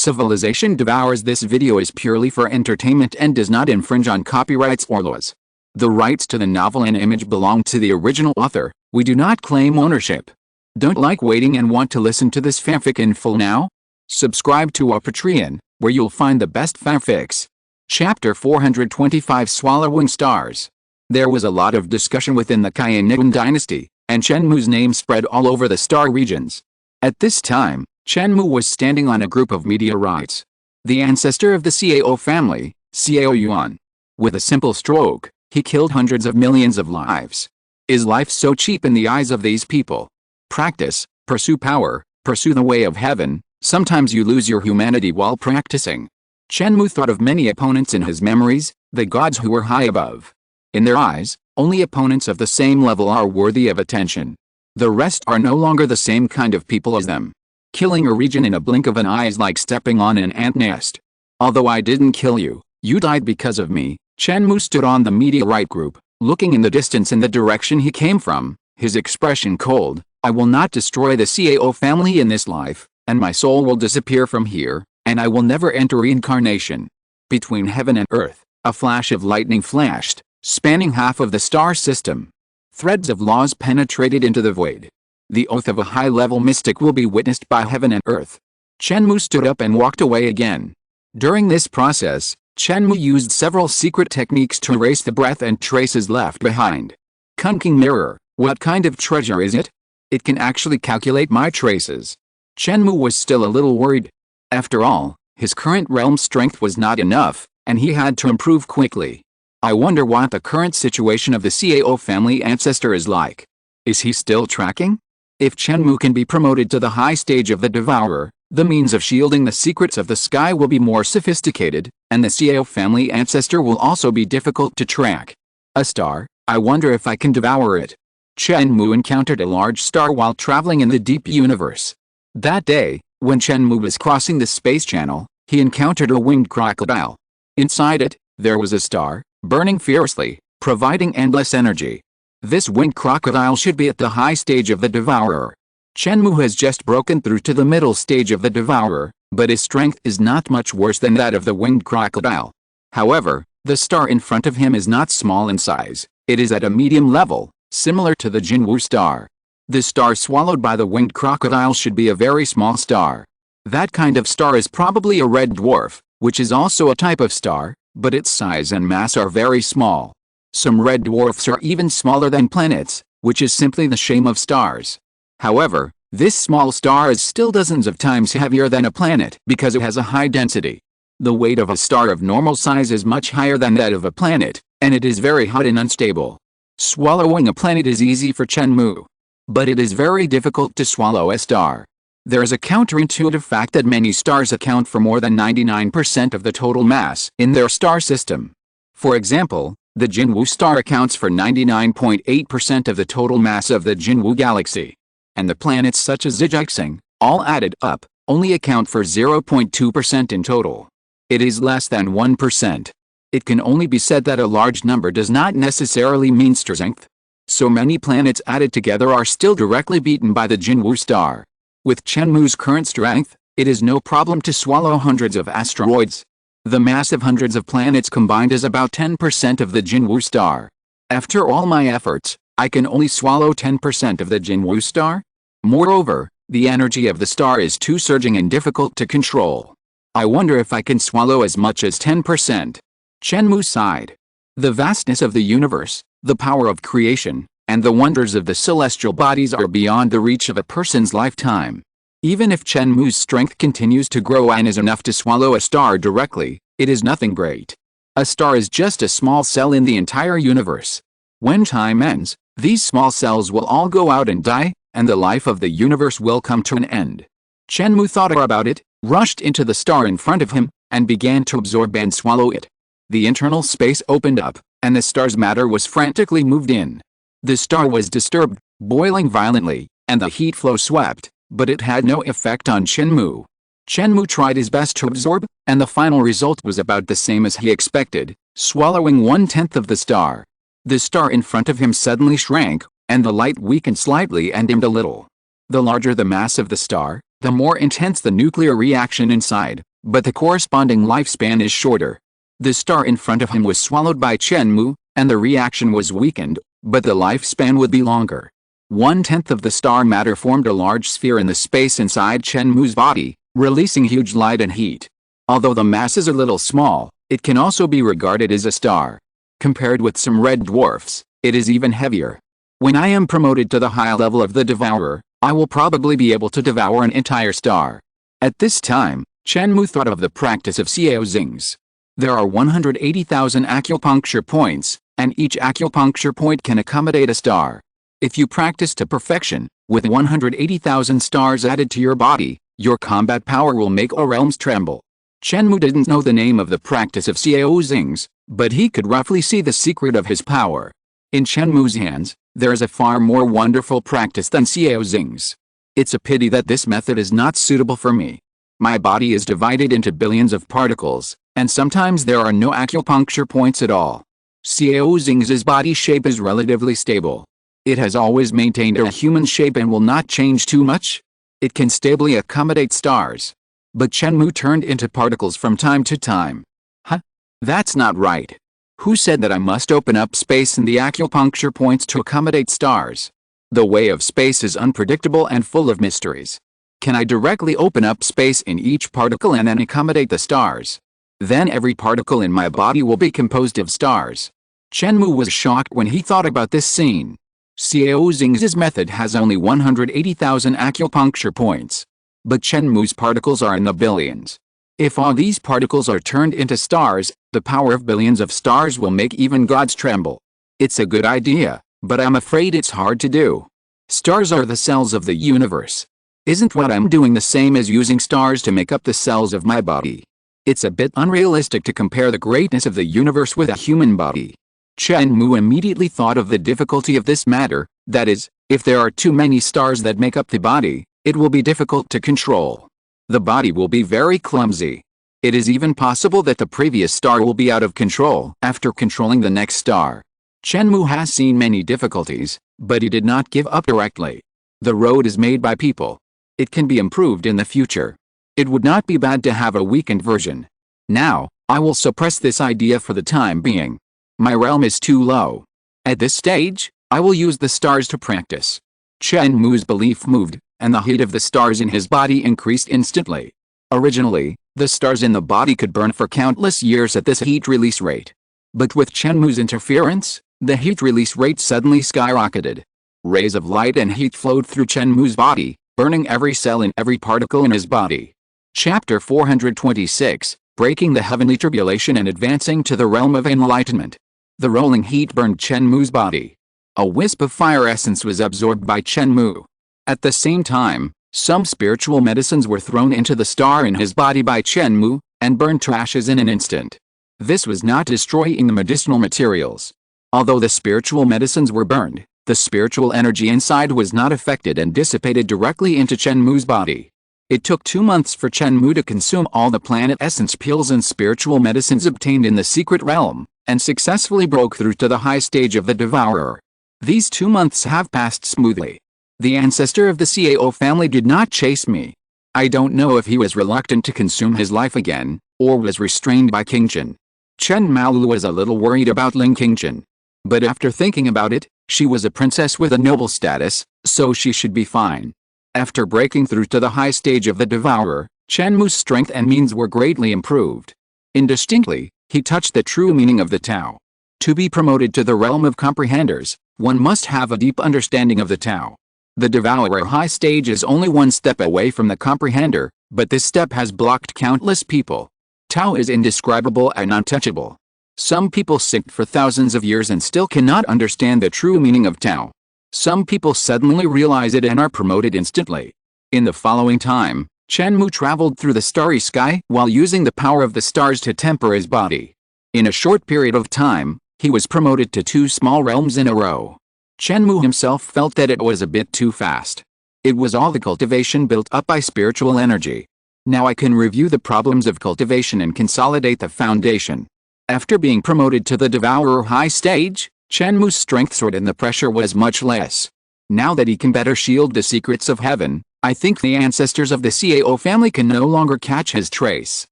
Civilization Devours. This video is purely for entertainment and does not infringe on copyrights or laws. The rights to the novel and image belong to the original author. We do not claim ownership. Don't like waiting and want to listen to this fanfic in full now? Subscribe to our Patreon, where you'll find the best fanfics. Chapter 425 Swallowing Stars. There was a lot of discussion within the Haiyan Jue dynasty, and Chen Mou's name spread all over the star regions. At this time, Chen Mou was standing on a group of meteorites. The ancestor of the Cao family, Cao Yuan. With a simple stroke, he killed hundreds of millions of lives. Is life so cheap in the eyes of these people? Practice, pursue power, pursue the way of heaven. Sometimes you lose your humanity while practicing. Chen Mou thought of many opponents in his memories, the gods who were high above. In their eyes, only opponents of the same level are worthy of attention. The rest are no longer the same kind of people as them. Killing a region in a blink of an eye is like stepping on an ant nest. Although I didn't kill you, you died because of me. Chen Mou stood on the meteorite group, looking in the distance in the direction he came from, his expression cold. I will not destroy the Cao family in this life, and my soul will disappear from here, and I will never enter reincarnation. Between heaven and earth, a flash of lightning flashed, spanning half of the star system. Threads of laws penetrated into the void. The oath of a high-level mystic will be witnessed by heaven and earth. Chen Mou stood up and walked away again. During this process, Chen Mou used several secret techniques to erase the breath and traces left behind. Kunking mirror, what kind of treasure is it? It can actually calculate my traces. Chen Mou was still a little worried. After all, his current realm strength was not enough, and he had to improve quickly. I wonder what the current situation of the Cao family ancestor is like. Is he still tracking? If Chen Mou can be promoted to the high stage of the Devourer, the means of shielding the secrets of the sky will be more sophisticated, and the Cao family ancestor will also be difficult to track. A star, I wonder if I can devour it. Chen Mou encountered a large star while traveling in the deep universe. That day, when Chen Mou was crossing the space channel, he encountered a winged crocodile. Inside it, there was a star, burning fiercely, providing endless energy. This winged crocodile should be at the high stage of the Devourer. Chen Mou has just broken through to the middle stage of the Devourer, but his strength is not much worse than that of the winged crocodile. However, the star in front of him is not small in size, it is at a medium level, similar to the Jinwu star. The star swallowed by the winged crocodile should be a very small star. That kind of star is probably a red dwarf, which is also a type of star, but its size and mass are very small. Some red dwarfs are even smaller than planets, which is simply the shame of stars. However, this small star is still dozens of times heavier than a planet because it has a high density. The weight of a star of normal size is much higher than that of a planet, and it is very hot and unstable. Swallowing a planet is easy for Chen Mou. But it is very difficult to swallow a star. There is a counterintuitive fact that many stars account for more than 99% of the total mass in their star system. For example, the Jinwu star accounts for 99.8% of the total mass of the Jinwu galaxy. And the planets such as Zhixing, all added up, only account for 0.2% in total. It is less than 1%. It can only be said that a large number does not necessarily mean strength. So many planets added together are still directly beaten by the Jinwu star. With Chen Mou's current strength, it is no problem to swallow hundreds of asteroids. The mass of hundreds of planets combined is about 10% of the Jinwu star. After all my efforts, I can only swallow 10% of the Jinwu star? Moreover, the energy of the star is too surging and difficult to control. I wonder if I can swallow as much as 10%. Chen Mou sighed. The vastness of the universe, the power of creation, and the wonders of the celestial bodies are beyond the reach of a person's lifetime. Even if Chen Mou's strength continues to grow and is enough to swallow a star directly, it is nothing great. A star is just a small cell in the entire universe. When time ends, these small cells will all go out and die, and the life of the universe will come to an end. Chen Mou thought about it, rushed into the star in front of him, and began to absorb and swallow it. The internal space opened up, and the star's matter was frantically moved in. The star was disturbed, boiling violently, and the heat flow swept, but it had no effect on Chen Mou. Chen Mou tried his best to absorb, and the final result was about the same as he expected, swallowing 1/10 of the star. The star in front of him suddenly shrank, and the light weakened slightly and dimmed a little. The larger the mass of the star, the more intense the nuclear reaction inside, but the corresponding lifespan is shorter. The star in front of him was swallowed by Chen Mou, and the reaction was weakened, but the lifespan would be longer. 1/10 of the star matter formed a large sphere in the space inside Chen Mou's body, releasing huge light and heat. Although the mass is a little small, it can also be regarded as a star. Compared with some red dwarfs, it is even heavier. When I am promoted to the high level of the Devourer, I will probably be able to devour an entire star. At this time, Chen Mou thought of the practice of Xiaozings. There are 180,000 acupuncture points, and each acupuncture point can accommodate a star. If you practice to perfection, with 180,000 stars added to your body, your combat power will make all realms tremble. Chen Mou didn't know the name of the practice of Xiaozings, but he could roughly see the secret of his power. In Chen Mou's hands, there is a far more wonderful practice than Xiaozings. It's a pity that this method is not suitable for me. My body is divided into billions of particles, and sometimes there are no acupuncture points at all. Xiaozings' body shape is relatively stable. It has always maintained a human shape and will not change too much. It can stably accommodate stars. But Chen Mou turned into particles from time to time. Huh? That's not right. Who said that I must open up space in the acupuncture points to accommodate stars? The way of space is unpredictable and full of mysteries. Can I directly open up space in each particle and then accommodate the stars? Then every particle in my body will be composed of stars. Chen Mou was shocked when he thought about this scene. Xiaozings' method has only 180,000 acupuncture points. But Chen Mou's particles are in the billions. If all these particles are turned into stars, the power of billions of stars will make even gods tremble. It's a good idea, but I'm afraid it's hard to do. Stars are the cells of the universe. Isn't what I'm doing the same as using stars to make up the cells of my body? It's a bit unrealistic to compare the greatness of the universe with a human body. Chen Mou immediately thought of the difficulty of this matter, that is, if there are too many stars that make up the body, it will be difficult to control. The body will be very clumsy. It is even possible that the previous star will be out of control after controlling the next star. Chen Mou has seen many difficulties, but he did not give up directly. The road is made by people. It can be improved in the future. It would not be bad to have a weakened version. Now, I will suppress this idea for the time being. My realm is too low. At this stage, I will use the stars to practice. Chen Mou's belief moved, and the heat of the stars in his body increased instantly. Originally, the stars in the body could burn for countless years at this heat release rate. But with Chen Mou's interference, the heat release rate suddenly skyrocketed. Rays of light and heat flowed through Chen Mou's body, burning every cell and every particle in his body. Chapter 426, Breaking the Heavenly Tribulation and Advancing to the Realm of Enlightenment. The rolling heat burned Chen Mou's body. A wisp of fire essence was absorbed by Chen Mou. At the same time, some spiritual medicines were thrown into the star in his body by Chen Mou, and burned to ashes in an instant. This was not destroying the medicinal materials. Although the spiritual medicines were burned, the spiritual energy inside was not affected and dissipated directly into Chen Mou's body. It took 2 months for Chen Mou to consume all the planet essence pills and spiritual medicines obtained in the secret realm, and successfully broke through to the high stage of the Devourer. These 2 months have passed smoothly. The ancestor of the Cao family did not chase me. I don't know if he was reluctant to consume his life again, or was restrained by Qingchen. Chen Mou was a little worried about Ling Qingchen. But after thinking about it, she was a princess with a noble status, so she should be fine. After breaking through to the high stage of the Devourer, Chen Mou's strength and means were greatly improved. Indistinctly, he touched the true meaning of the Tao. To be promoted to the realm of comprehenders, one must have a deep understanding of the Tao. The Devourer high stage is only one step away from the comprehender, but this step has blocked countless people. Tao is indescribable and untouchable. Some people sit for thousands of years and still cannot understand the true meaning of Tao. Some people suddenly realize it and are promoted instantly. In the following time, Chen Mou traveled through the starry sky while using the power of the stars to temper his body. In a short period of time, he was promoted to 2 small realms in a row. Chen Mou himself felt that it was a bit too fast. It was all the cultivation built up by spiritual energy. Now I can review the problems of cultivation and consolidate the foundation. After being promoted to the Devourer high stage, Chen Mou's strength soared and the pressure was much less. Now that he can better shield the secrets of heaven, I think the ancestors of the Cao family can no longer catch his trace.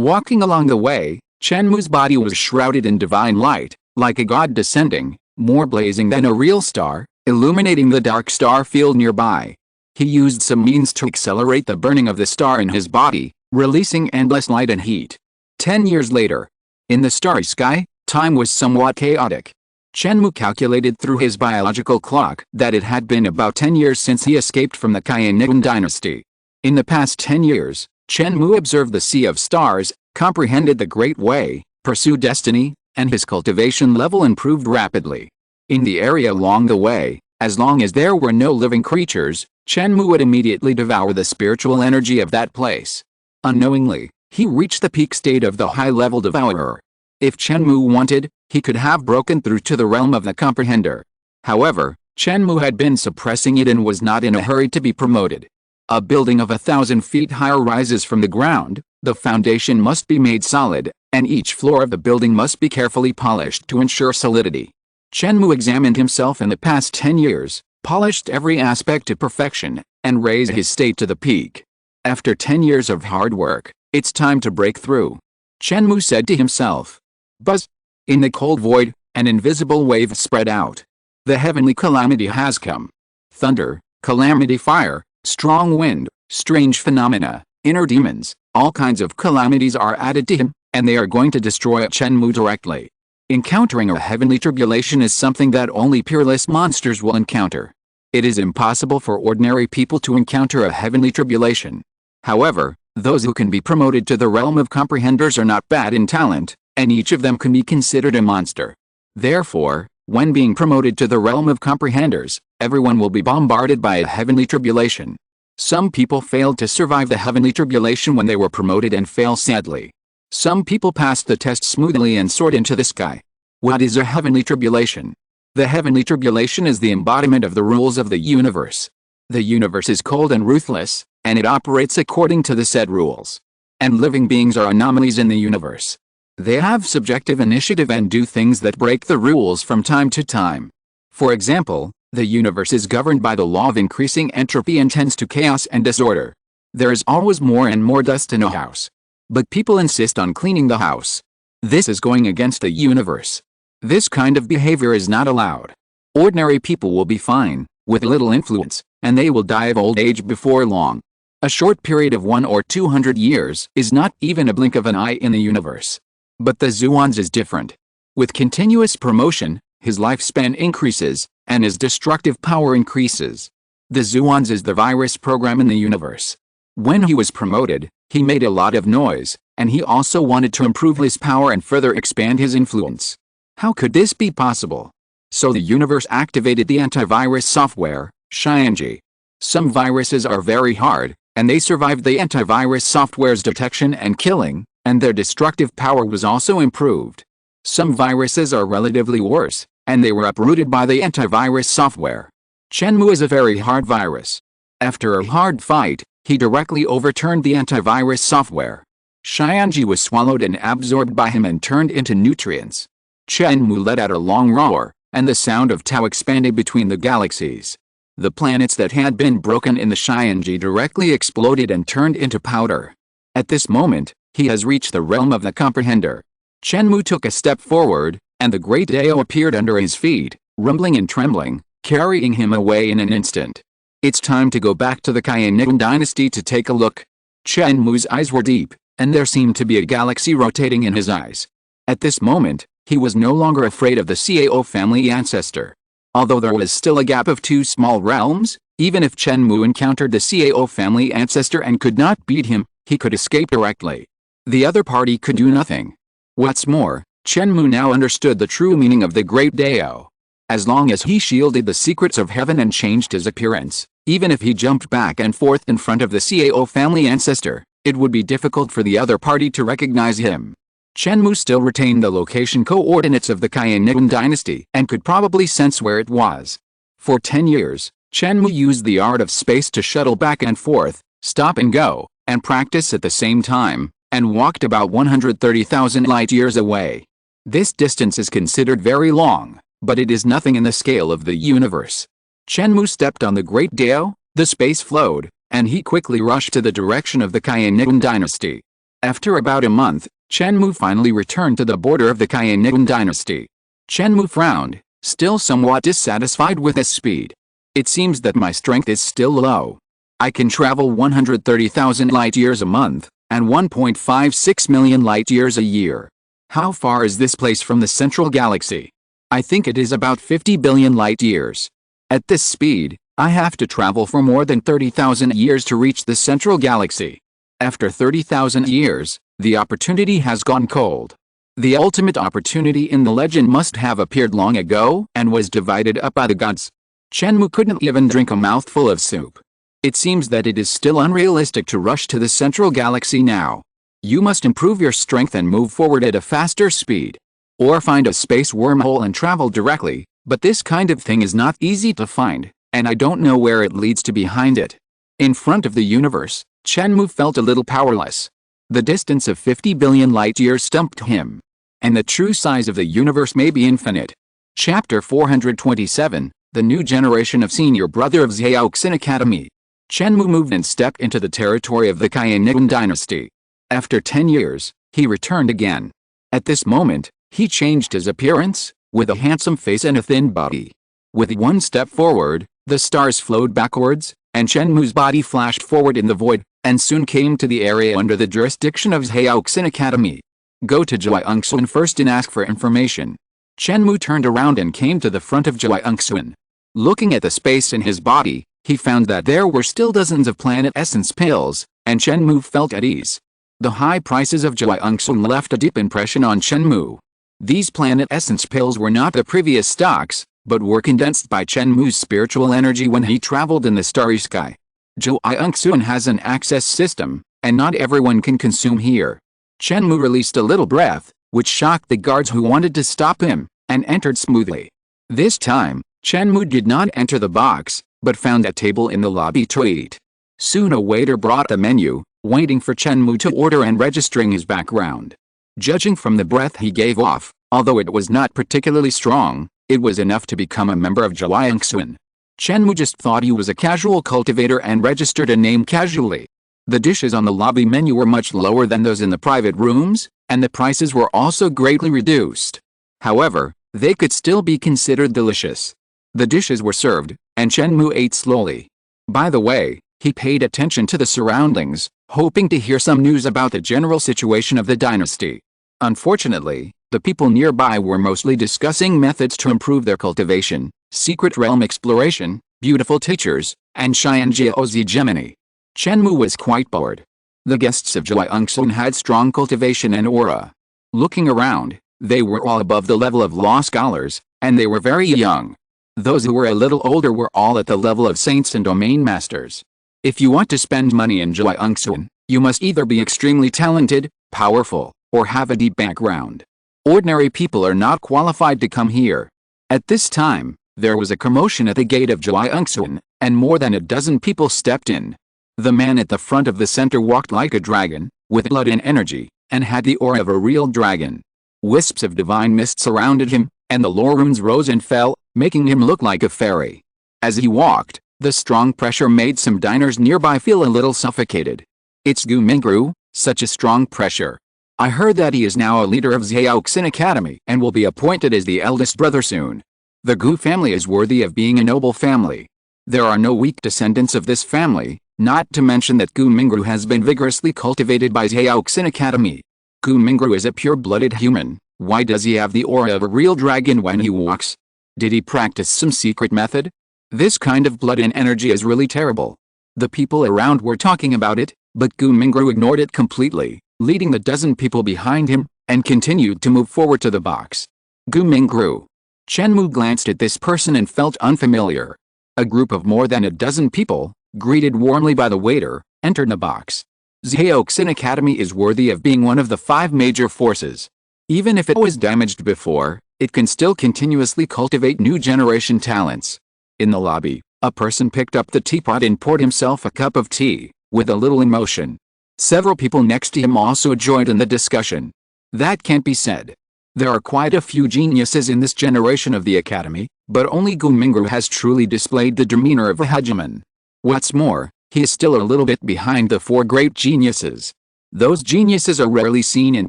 Walking along the way, Chen Mou's body was shrouded in divine light, like a god descending, more blazing than a real star, illuminating the dark star field nearby. He used some means to accelerate the burning of the star in his body, releasing endless light and heat. 10 years later, in the starry sky, time was somewhat chaotic. Chen Mou calculated through his biological clock that it had been about 10 years since he escaped from the Haiyan dynasty. In the past 10 years, Chen Mou observed the sea of stars, comprehended the Great Way, pursued destiny, and his cultivation level improved rapidly. In the area along the way, as long as there were no living creatures, Chen Mou would immediately devour the spiritual energy of that place. Unknowingly, he reached the peak state of the high-level devourer. If Chen Mou wanted, he could have broken through to the realm of the comprehender. However, Chen Mou had been suppressing it and was not in a hurry to be promoted. A building of 1,000 feet high rises from the ground, the foundation must be made solid, and each floor of the building must be carefully polished to ensure solidity. Chen Mou examined himself in the past 10 years, polished every aspect to perfection, and raised his state to the peak. After 10 years of hard work, it's time to break through. Chen Mou said to himself. Buzz! In the cold void, an invisible wave spread out. The heavenly calamity has come. Thunder, calamity fire, strong wind, strange phenomena, inner demons, all kinds of calamities are added to him, and they are going to destroy Chen Mou directly. Encountering a heavenly tribulation is something that only peerless monsters will encounter. It is impossible for ordinary people to encounter a heavenly tribulation. However, those who can be promoted to the realm of comprehenders are not bad in talent, and each of them can be considered a monster. Therefore, when being promoted to the realm of comprehenders, everyone will be bombarded by a heavenly tribulation. Some people failed to survive the heavenly tribulation when they were promoted and fail sadly. Some people passed the test smoothly and soared into the sky. What is a heavenly tribulation? The heavenly tribulation is the embodiment of the rules of the universe. The universe is cold and ruthless, and it operates according to the said rules. And living beings are anomalies in the universe. They have subjective initiative and do things that break the rules from time to time. For example, the universe is governed by the law of increasing entropy and tends to chaos and disorder. There is always more and more dust in a house. But people insist on cleaning the house. This is going against the universe. This kind of behavior is not allowed. Ordinary people will be fine, with little influence, and they will die of old age before long. A short period of 100 or 200 years is not even a blink of an eye in the universe. But the Zhuan's is different. With continuous promotion, his lifespan increases, and his destructive power increases. The Zhuan's is the virus program in the universe. When he was promoted, he made a lot of noise, and he also wanted to improve his power and further expand his influence. How could this be possible? So the universe activated the antivirus software, Haiyan Jue. Some viruses are very hard, and they survived the antivirus software's detection and killing, and their destructive power was also improved. Some viruses are relatively worse, and they were uprooted by the antivirus software. Chen Mou is a very hard virus. After a hard fight, he directly overturned the antivirus software. Haiyan Jue was swallowed and absorbed by him and turned into nutrients. Chen Mou let out a long roar, and the sound of Tao expanded between the galaxies. The planets that had been broken in the Haiyan Jue directly exploded and turned into powder. At this moment, he has reached the realm of the comprehender. Chen Mou took a step forward, and the great Dao appeared under his feet, rumbling and trembling, carrying him away in an instant. It's time to go back to the Haiyan dynasty to take a look. Chen Mou's eyes were deep, and there seemed to be a galaxy rotating in his eyes. At this moment, he was no longer afraid of the Cao family ancestor. Although there was still a gap of 2 small realms, even if Chen Mou encountered the Cao family ancestor and could not beat him, he could escape directly. The other party could do nothing. What's more, Chen Mou now understood the true meaning of the Great Dao. As long as he shielded the secrets of heaven and changed his appearance, even if he jumped back and forth in front of the Cao family ancestor, it would be difficult for the other party to recognize him. Chen Mou still retained the location coordinates of the Haiyan dynasty and could probably sense where it was. For 10 years, Chen Mou used the art of space to shuttle back and forth, stop and go, and practice at the same time, and walked about 130,000 light-years away. This distance is considered very long, but it is nothing in the scale of the universe. Chen Mou stepped on the Great Dao, the space flowed, and he quickly rushed to the direction of the Haiyan dynasty. After about a month, Chen Mou finally returned to the border of the Haiyan dynasty. Chen Mou frowned, still somewhat dissatisfied with his speed. It seems that my strength is still low. I can travel 130,000 light-years a month, and 1.56 million light-years a year. How far is this place from the central galaxy? I think it is about 50 billion light-years. At this speed, I have to travel for more than 30,000 years to reach the central galaxy. After 30,000 years, the opportunity has gone cold. The ultimate opportunity in the legend must have appeared long ago and was divided up by the gods. Chen Mou couldn't even drink a mouthful of soup. It seems that it is still unrealistic to rush to the central galaxy now. You must improve your strength and move forward at a faster speed. Or find a space wormhole and travel directly, but this kind of thing is not easy to find, and I don't know where it leads to behind it. In front of the universe, Chen Mou felt a little powerless. The distance of 50 billion light-years stumped him. And the true size of the universe may be infinite. Chapter 427, The New Generation of Senior Brother of Xiaoxin Academy. Chen Mou moved and stepped into the territory of the Haiyan dynasty. After 10 years, he returned again. At this moment, he changed his appearance, with a handsome face and a thin body. With one step forward, the stars flowed backwards, and Chen Mou's body flashed forward in the void, and soon came to the area under the jurisdiction of Xiaoxin Academy. Go to Jiangxun first and ask for information. Chen Mou turned around and came to the front of Jiangxun. Looking at the space in his body, he found that there were still dozens of planet essence pills, and Chen Mou felt at ease. The high prices of Jiangxun left a deep impression on Chen Mou. These planet essence pills were not the previous stocks, but were condensed by Chen Mou's spiritual energy when he traveled in the starry sky. Jiangxun has an access system, and not everyone can consume here. Chen Mou released a little breath, which shocked the guards who wanted to stop him, and entered smoothly. This time, Chen Mou did not enter the box, but found a table in the lobby to eat. Soon a waiter brought the menu, waiting for Chen Mou to order and registering his background. Judging from the breath he gave off, although it was not particularly strong, it was enough to become a member of Jiangxun. Chen Mou just thought he was a casual cultivator and registered a name casually. The dishes on the lobby menu were much lower than those in the private rooms, and the prices were also greatly reduced. However, they could still be considered delicious. The dishes were served, and Chen Mou ate slowly. By the way, he paid attention to the surroundings, hoping to hear some news about the general situation of the dynasty. Unfortunately, the people nearby were mostly discussing methods to improve their cultivation, secret realm exploration, beautiful teachers, and Haiyan Jue Gemini. Chen Mou was quite bored. The guests of Jiangxun had strong cultivation and aura. Looking around, they were all above the level of law scholars, and they were very young. Those who were a little older were all at the level of saints and domain masters. If you want to spend money in Jiangxun, you must either be extremely talented, powerful, or have a deep background. Ordinary people are not qualified to come here. At this time, there was a commotion at the gate of Jiangxun, and more than a dozen people stepped in. The man at the front of the center walked like a dragon, with blood and energy, and had the aura of a real dragon. Wisps of divine mist surrounded him, and the lore runes rose and fell, making him look like a fairy. As he walked, the strong pressure made some diners nearby feel a little suffocated. It's Gu Mingru, such a strong pressure. I heard that he is now a leader of Xiaoxin Academy and will be appointed as the eldest brother soon. The Gu family is worthy of being a noble family. There are no weak descendants of this family, not to mention that Gu Mingru has been vigorously cultivated by Xiaoxin Academy. Gu Mingru is a pure-blooded human. Why does he have the aura of a real dragon when he walks? Did he practice some secret method? This kind of blood and energy is really terrible. The people around were talking about it, but Gu Mingru ignored it completely, leading the dozen people behind him, and continued to move forward to the box. Gu Mingru. Chen Mou glanced at this person and felt unfamiliar. A group of more than a dozen people, greeted warmly by the waiter, entered the box. Xiaoxin Academy is worthy of being one of the 5 major forces. Even if it was damaged before, it can still continuously cultivate new generation talents. In the lobby, a person picked up the teapot and poured himself a cup of tea, with a little emotion. Several people next to him also joined in the discussion. That can't be said. There are quite a few geniuses in this generation of the academy, but only Gu Mingru has truly displayed the demeanor of a hegemon. What's more, he is still a little bit behind the 4 great geniuses. Those geniuses are rarely seen in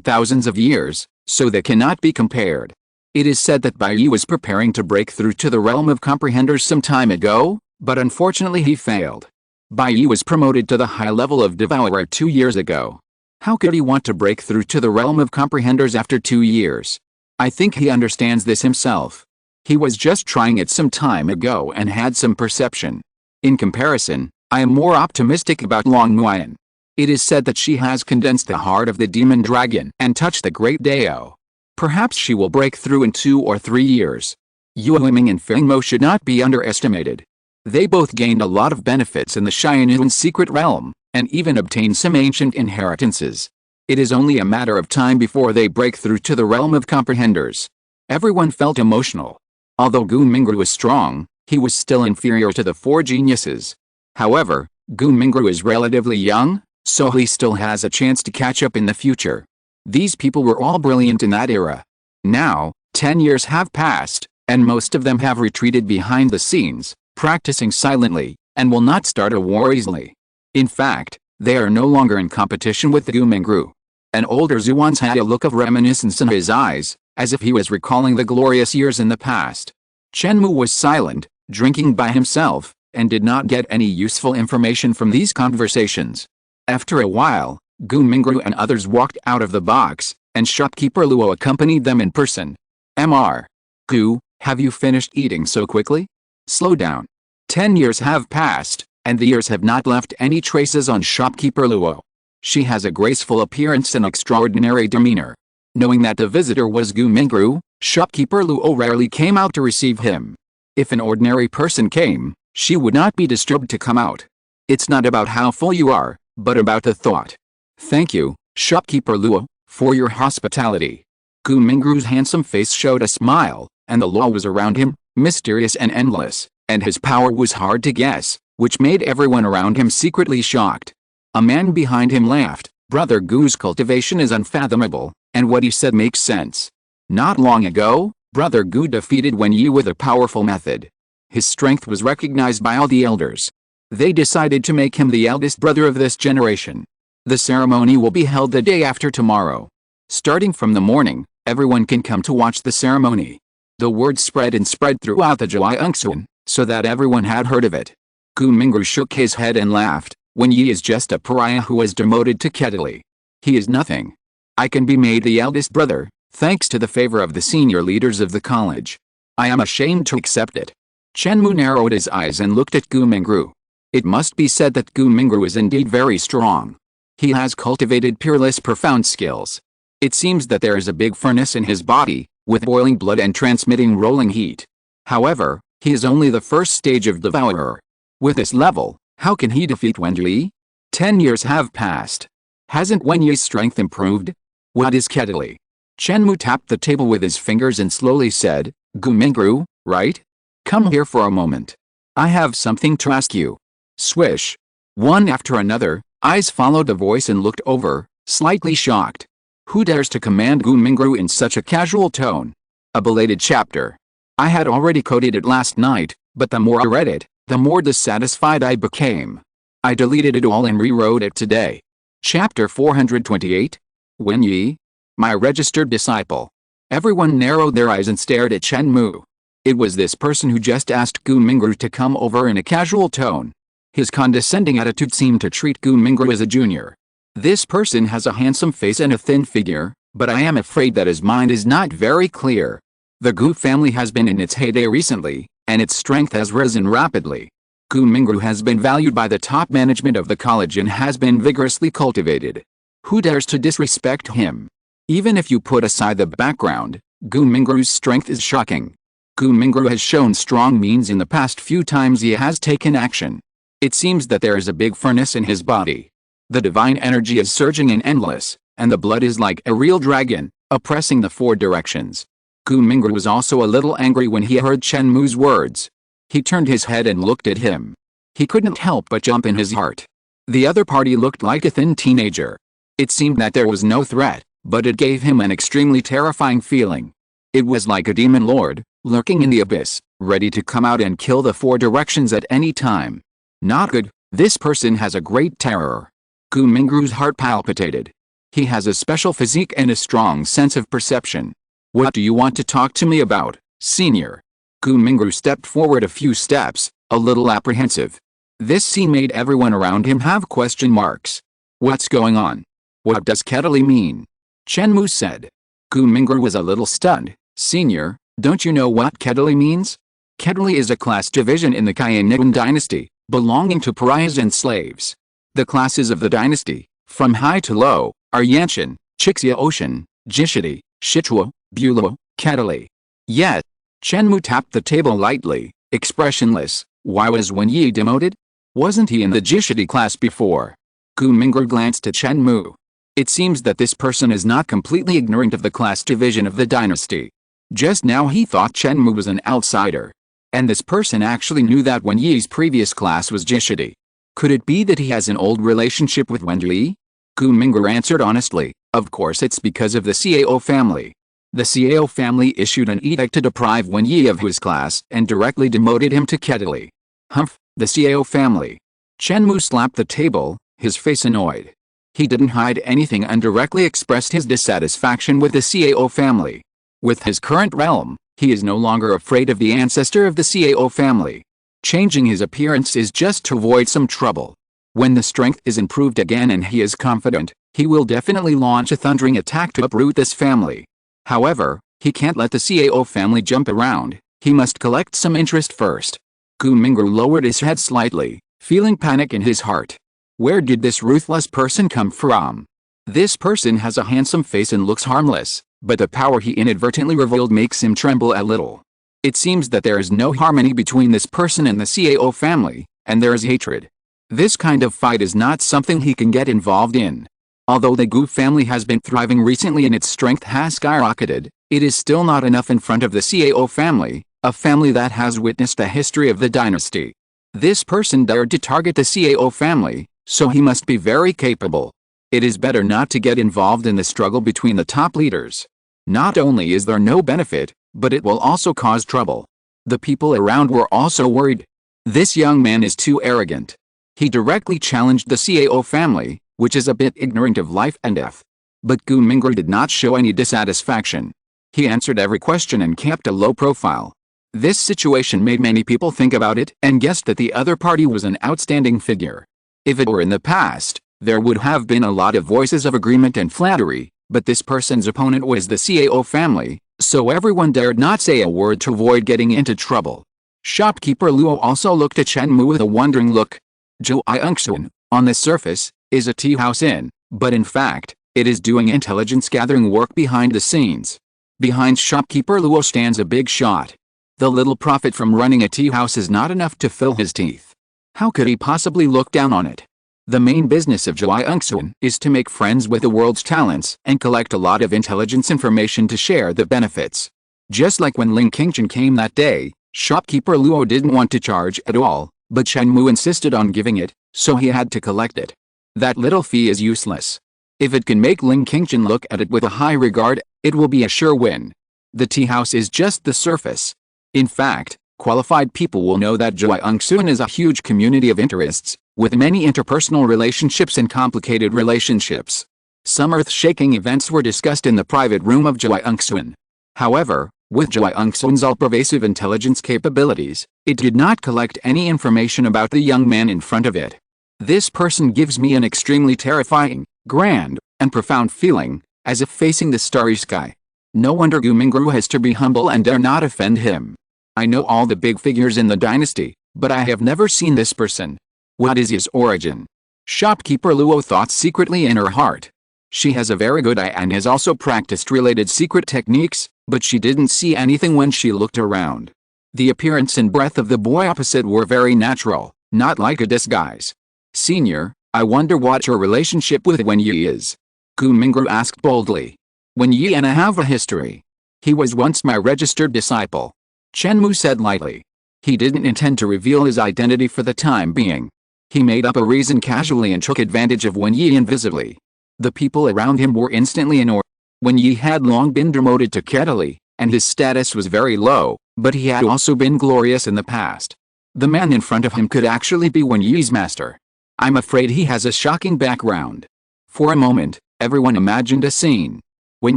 thousands of years, so they cannot be compared. It is said that Bai Yi was preparing to break through to the realm of comprehenders some time ago, but unfortunately he failed. Bai Yi was promoted to the high level of devourer 2 years ago. How could he want to break through to the realm of comprehenders after 2 years? I think he understands this himself. He was just trying it some time ago and had some perception. In comparison, I am more optimistic about Long Muan. It is said that she has condensed the heart of the demon dragon and touched the great Dao. Perhaps she will break through in 2 or 3 years. Yue Yiming and Feng Mo should not be underestimated. They both gained a lot of benefits in the Xianyuan secret realm, and even obtained some ancient inheritances. It is only a matter of time before they break through to the realm of comprehenders. Everyone felt emotional. Although Gu Mingru was strong, he was still inferior to the 4 geniuses. However, Gu Mingru is relatively young, so he still has a chance to catch up in the future. These people were all brilliant in that era. Now, 10 years have passed, and most of them have retreated behind the scenes, practicing silently, and will not start a war easily. In fact, they are no longer in competition with Gu Mingru. An older Zuans had a look of reminiscence in his eyes, as if he was recalling the glorious years in the past. Chen Mou was silent, drinking by himself, and did not get any useful information from these conversations. After a while, Gu Mingru and others walked out of the box, and shopkeeper Luo accompanied them in person. Mr. Gu, have you finished eating so quickly? Slow down. 10 years have passed, and the years have not left any traces on shopkeeper Luo. She has a graceful appearance and extraordinary demeanor. Knowing that the visitor was Gu Mingru, shopkeeper Luo rarely came out to receive him. If an ordinary person came, she would not be disturbed to come out. It's not about how full you are, but about the thought. Thank you, shopkeeper Luo, for your hospitality. Gu Mingru's handsome face showed a smile, and the law was around him, mysterious and endless, and his power was hard to guess, which made everyone around him secretly shocked. A man behind him laughed. Brother Gu's cultivation is unfathomable, and what he said makes sense. Not long ago, Brother Gu defeated Wen Yi with a powerful method. His strength was recognized by all the elders. They decided to make him the eldest brother of this generation. The ceremony will be held the day after tomorrow. Starting from the morning, everyone can come to watch the ceremony. The word spread throughout the Jiangxuan, so that everyone had heard of it. Gu Mingru shook his head and laughed. Wen Yi is just a pariah who was demoted to Kettle. He is nothing. I can be made the eldest brother, thanks to the favor of the senior leaders of the college. I am ashamed to accept it. Chen Mou narrowed his eyes and looked at Gu Mingru. It must be said that Gu Mingru is indeed very strong. He has cultivated peerless profound skills. It seems that there is a big furnace in his body, with boiling blood and transmitting rolling heat. However, he is only the first stage of devourer. With this level, how can he defeat Wen Yi? 10 years have passed. Hasn't Wen Yi's strength improved? What is Kettle? Chen Mou tapped the table with his fingers and slowly said, Gu Mingru, right? Come here for a moment. I have something to ask you. Swish. One after another, eyes followed the voice and looked over, slightly shocked. Who dares to command Gu Mingru in such a casual tone? A belated chapter. I had already coded it last night, but the more I read it, the more dissatisfied I became. I deleted it all and rewrote it today. Chapter 428? Wen Yi? My registered disciple. Everyone narrowed their eyes and stared at Chen Mou. It was this person who just asked Gu Mingru to come over in a casual tone. His condescending attitude seemed to treat Gu Mingru as a junior. This person has a handsome face and a thin figure, but I am afraid that his mind is not very clear. The Gu family has been in its heyday recently, and its strength has risen rapidly. Gu Mingru has been valued by the top management of the college and has been vigorously cultivated. Who dares to disrespect him? Even if you put aside the background, Gu Mingru's strength is shocking. Gu Mingru has shown strong means in the past few times he has taken action. It seems that there is a big furnace in his body. The divine energy is surging and endless, and the blood is like a real dragon, oppressing the 4 directions. Gu Mingru was also a little angry when he heard Chen Mou's words. He turned his head and looked at him. He couldn't help but jump in his heart. The other party looked like a thin teenager. It seemed that there was no threat, but it gave him an extremely terrifying feeling. It was like a demon lord, lurking in the abyss, ready to come out and kill the 4 directions at any time. Not good. This person has a great terror. Gu Mingru's heart palpitated. He has a special physique and a strong sense of perception. What do you want to talk to me about, senior? Gu Mingru stepped forward a few steps, a little apprehensive. This scene made everyone around him have question marks. What's going on? What does kettly mean? Chen Mou said. Gu Mingru was a little stunned. Senior, don't you know what kettly means? Kettly is a class division in the Haiyan dynasty, belonging to pariahs and slaves. The classes of the dynasty, from high to low, are Yanshan, Chixia Ocean, Jishidi, Shichuo, Bulo, kettly. Yet, Chen Mou tapped the table lightly, expressionless. Why was Wen Yi demoted? Wasn't he in the Jishidi class before? Gu Mingru glanced at Chen Mou. It seems that this person is not completely ignorant of the class division of the dynasty. Just now he thought Chen Mou was an outsider. And this person actually knew that Wen Yi's previous class was Jishidi. Could it be that he has an old relationship with Wen Yi? Gu Mingru answered honestly, of course it's because of the Cao family. The Cao family issued an edict to deprive Wen Yi of his class and directly demoted him to kettly. Humph, the Cao family. Chen Mou slapped the table, his face annoyed. He didn't hide anything and directly expressed his dissatisfaction with the Cao family. With his current realm, he is no longer afraid of the ancestor of the Cao family. Changing his appearance is just to avoid some trouble. When the strength is improved again and he is confident, he will definitely launch a thundering attack to uproot this family. However, he can't let the Cao family jump around. He must collect some interest first. Gu Mingru lowered his head slightly, feeling panic in his heart. Where did this ruthless person come from? This person has a handsome face and looks harmless, but the power he inadvertently revealed makes him tremble a little. It seems that there is no harmony between this person and the Cao family, and there is hatred. This kind of fight is not something he can get involved in. Although the Gu family has been thriving recently and its strength has skyrocketed, it is still not enough in front of the Cao family, a family that has witnessed the history of the dynasty. This person dared to target the Cao family, so he must be very capable. It is better not to get involved in the struggle between the top leaders. Not only is there no benefit, but it will also cause trouble. The people around were also worried. This young man is too arrogant. He directly challenged the Cao family, which is a bit ignorant of life and death. But Gu Mingru did not show any dissatisfaction. He answered every question and kept a low profile. This situation made many people think about it and guessed that the other party was an outstanding figure. If it were in the past, there would have been a lot of voices of agreement and flattery, but this person's opponent was the Cao family, so everyone dared not say a word to avoid getting into trouble. Shopkeeper Luo also looked at Chen Mou with a wondering look. Zhuangxun, on the surface, is a tea house inn, but in fact, it is doing intelligence gathering work behind the scenes. Behind shopkeeper Luo stands a big shot. The little profit from running a tea house is not enough to fill his teeth. How could he possibly look down on it? The main business of Zhuangxun is to make friends with the world's talents and collect a lot of intelligence information to share the benefits. Just like when Ling Qingchen came that day, shopkeeper Luo didn't want to charge at all, but Chen Mou insisted on giving it, so he had to collect it. That little fee is useless. If it can make Ling Qingchen look at it with a high regard, it will be a sure win. The tea house is just the surface. In fact, qualified people will know that Zhuangxun is a huge community of interests, with many interpersonal relationships and complicated relationships. Some earth-shaking events were discussed in the private room of Zhuangxun. However, with Zhuangxun's all-pervasive intelligence capabilities, it did not collect any information about the young man in front of it. This person gives me an extremely terrifying, grand, and profound feeling, as if facing the starry sky. No wonder Gu Mingru has to be humble and dare not offend him. I know all the big figures in the dynasty, but I have never seen this person. What is his origin? Shopkeeper Luo thought secretly in her heart. She has a very good eye and has also practiced related secret techniques, but she didn't see anything when she looked around. The appearance and breath of the boy opposite were very natural, not like a disguise. Senior, I wonder what your relationship with Wen Yi is. Gu Mingru asked boldly. Wen Yi and I have a history. He was once my registered disciple. Chen Mou said lightly. He didn't intend to reveal his identity for the time being. He made up a reason casually and took advantage of Wen Yi invisibly. The people around him were instantly in awe. Wen Yi had long been demoted to kettly, and his status was very low, but he had also been glorious in the past. The man in front of him could actually be Wen Yi's master. I'm afraid he has a shocking background. For a moment, everyone imagined a scene. When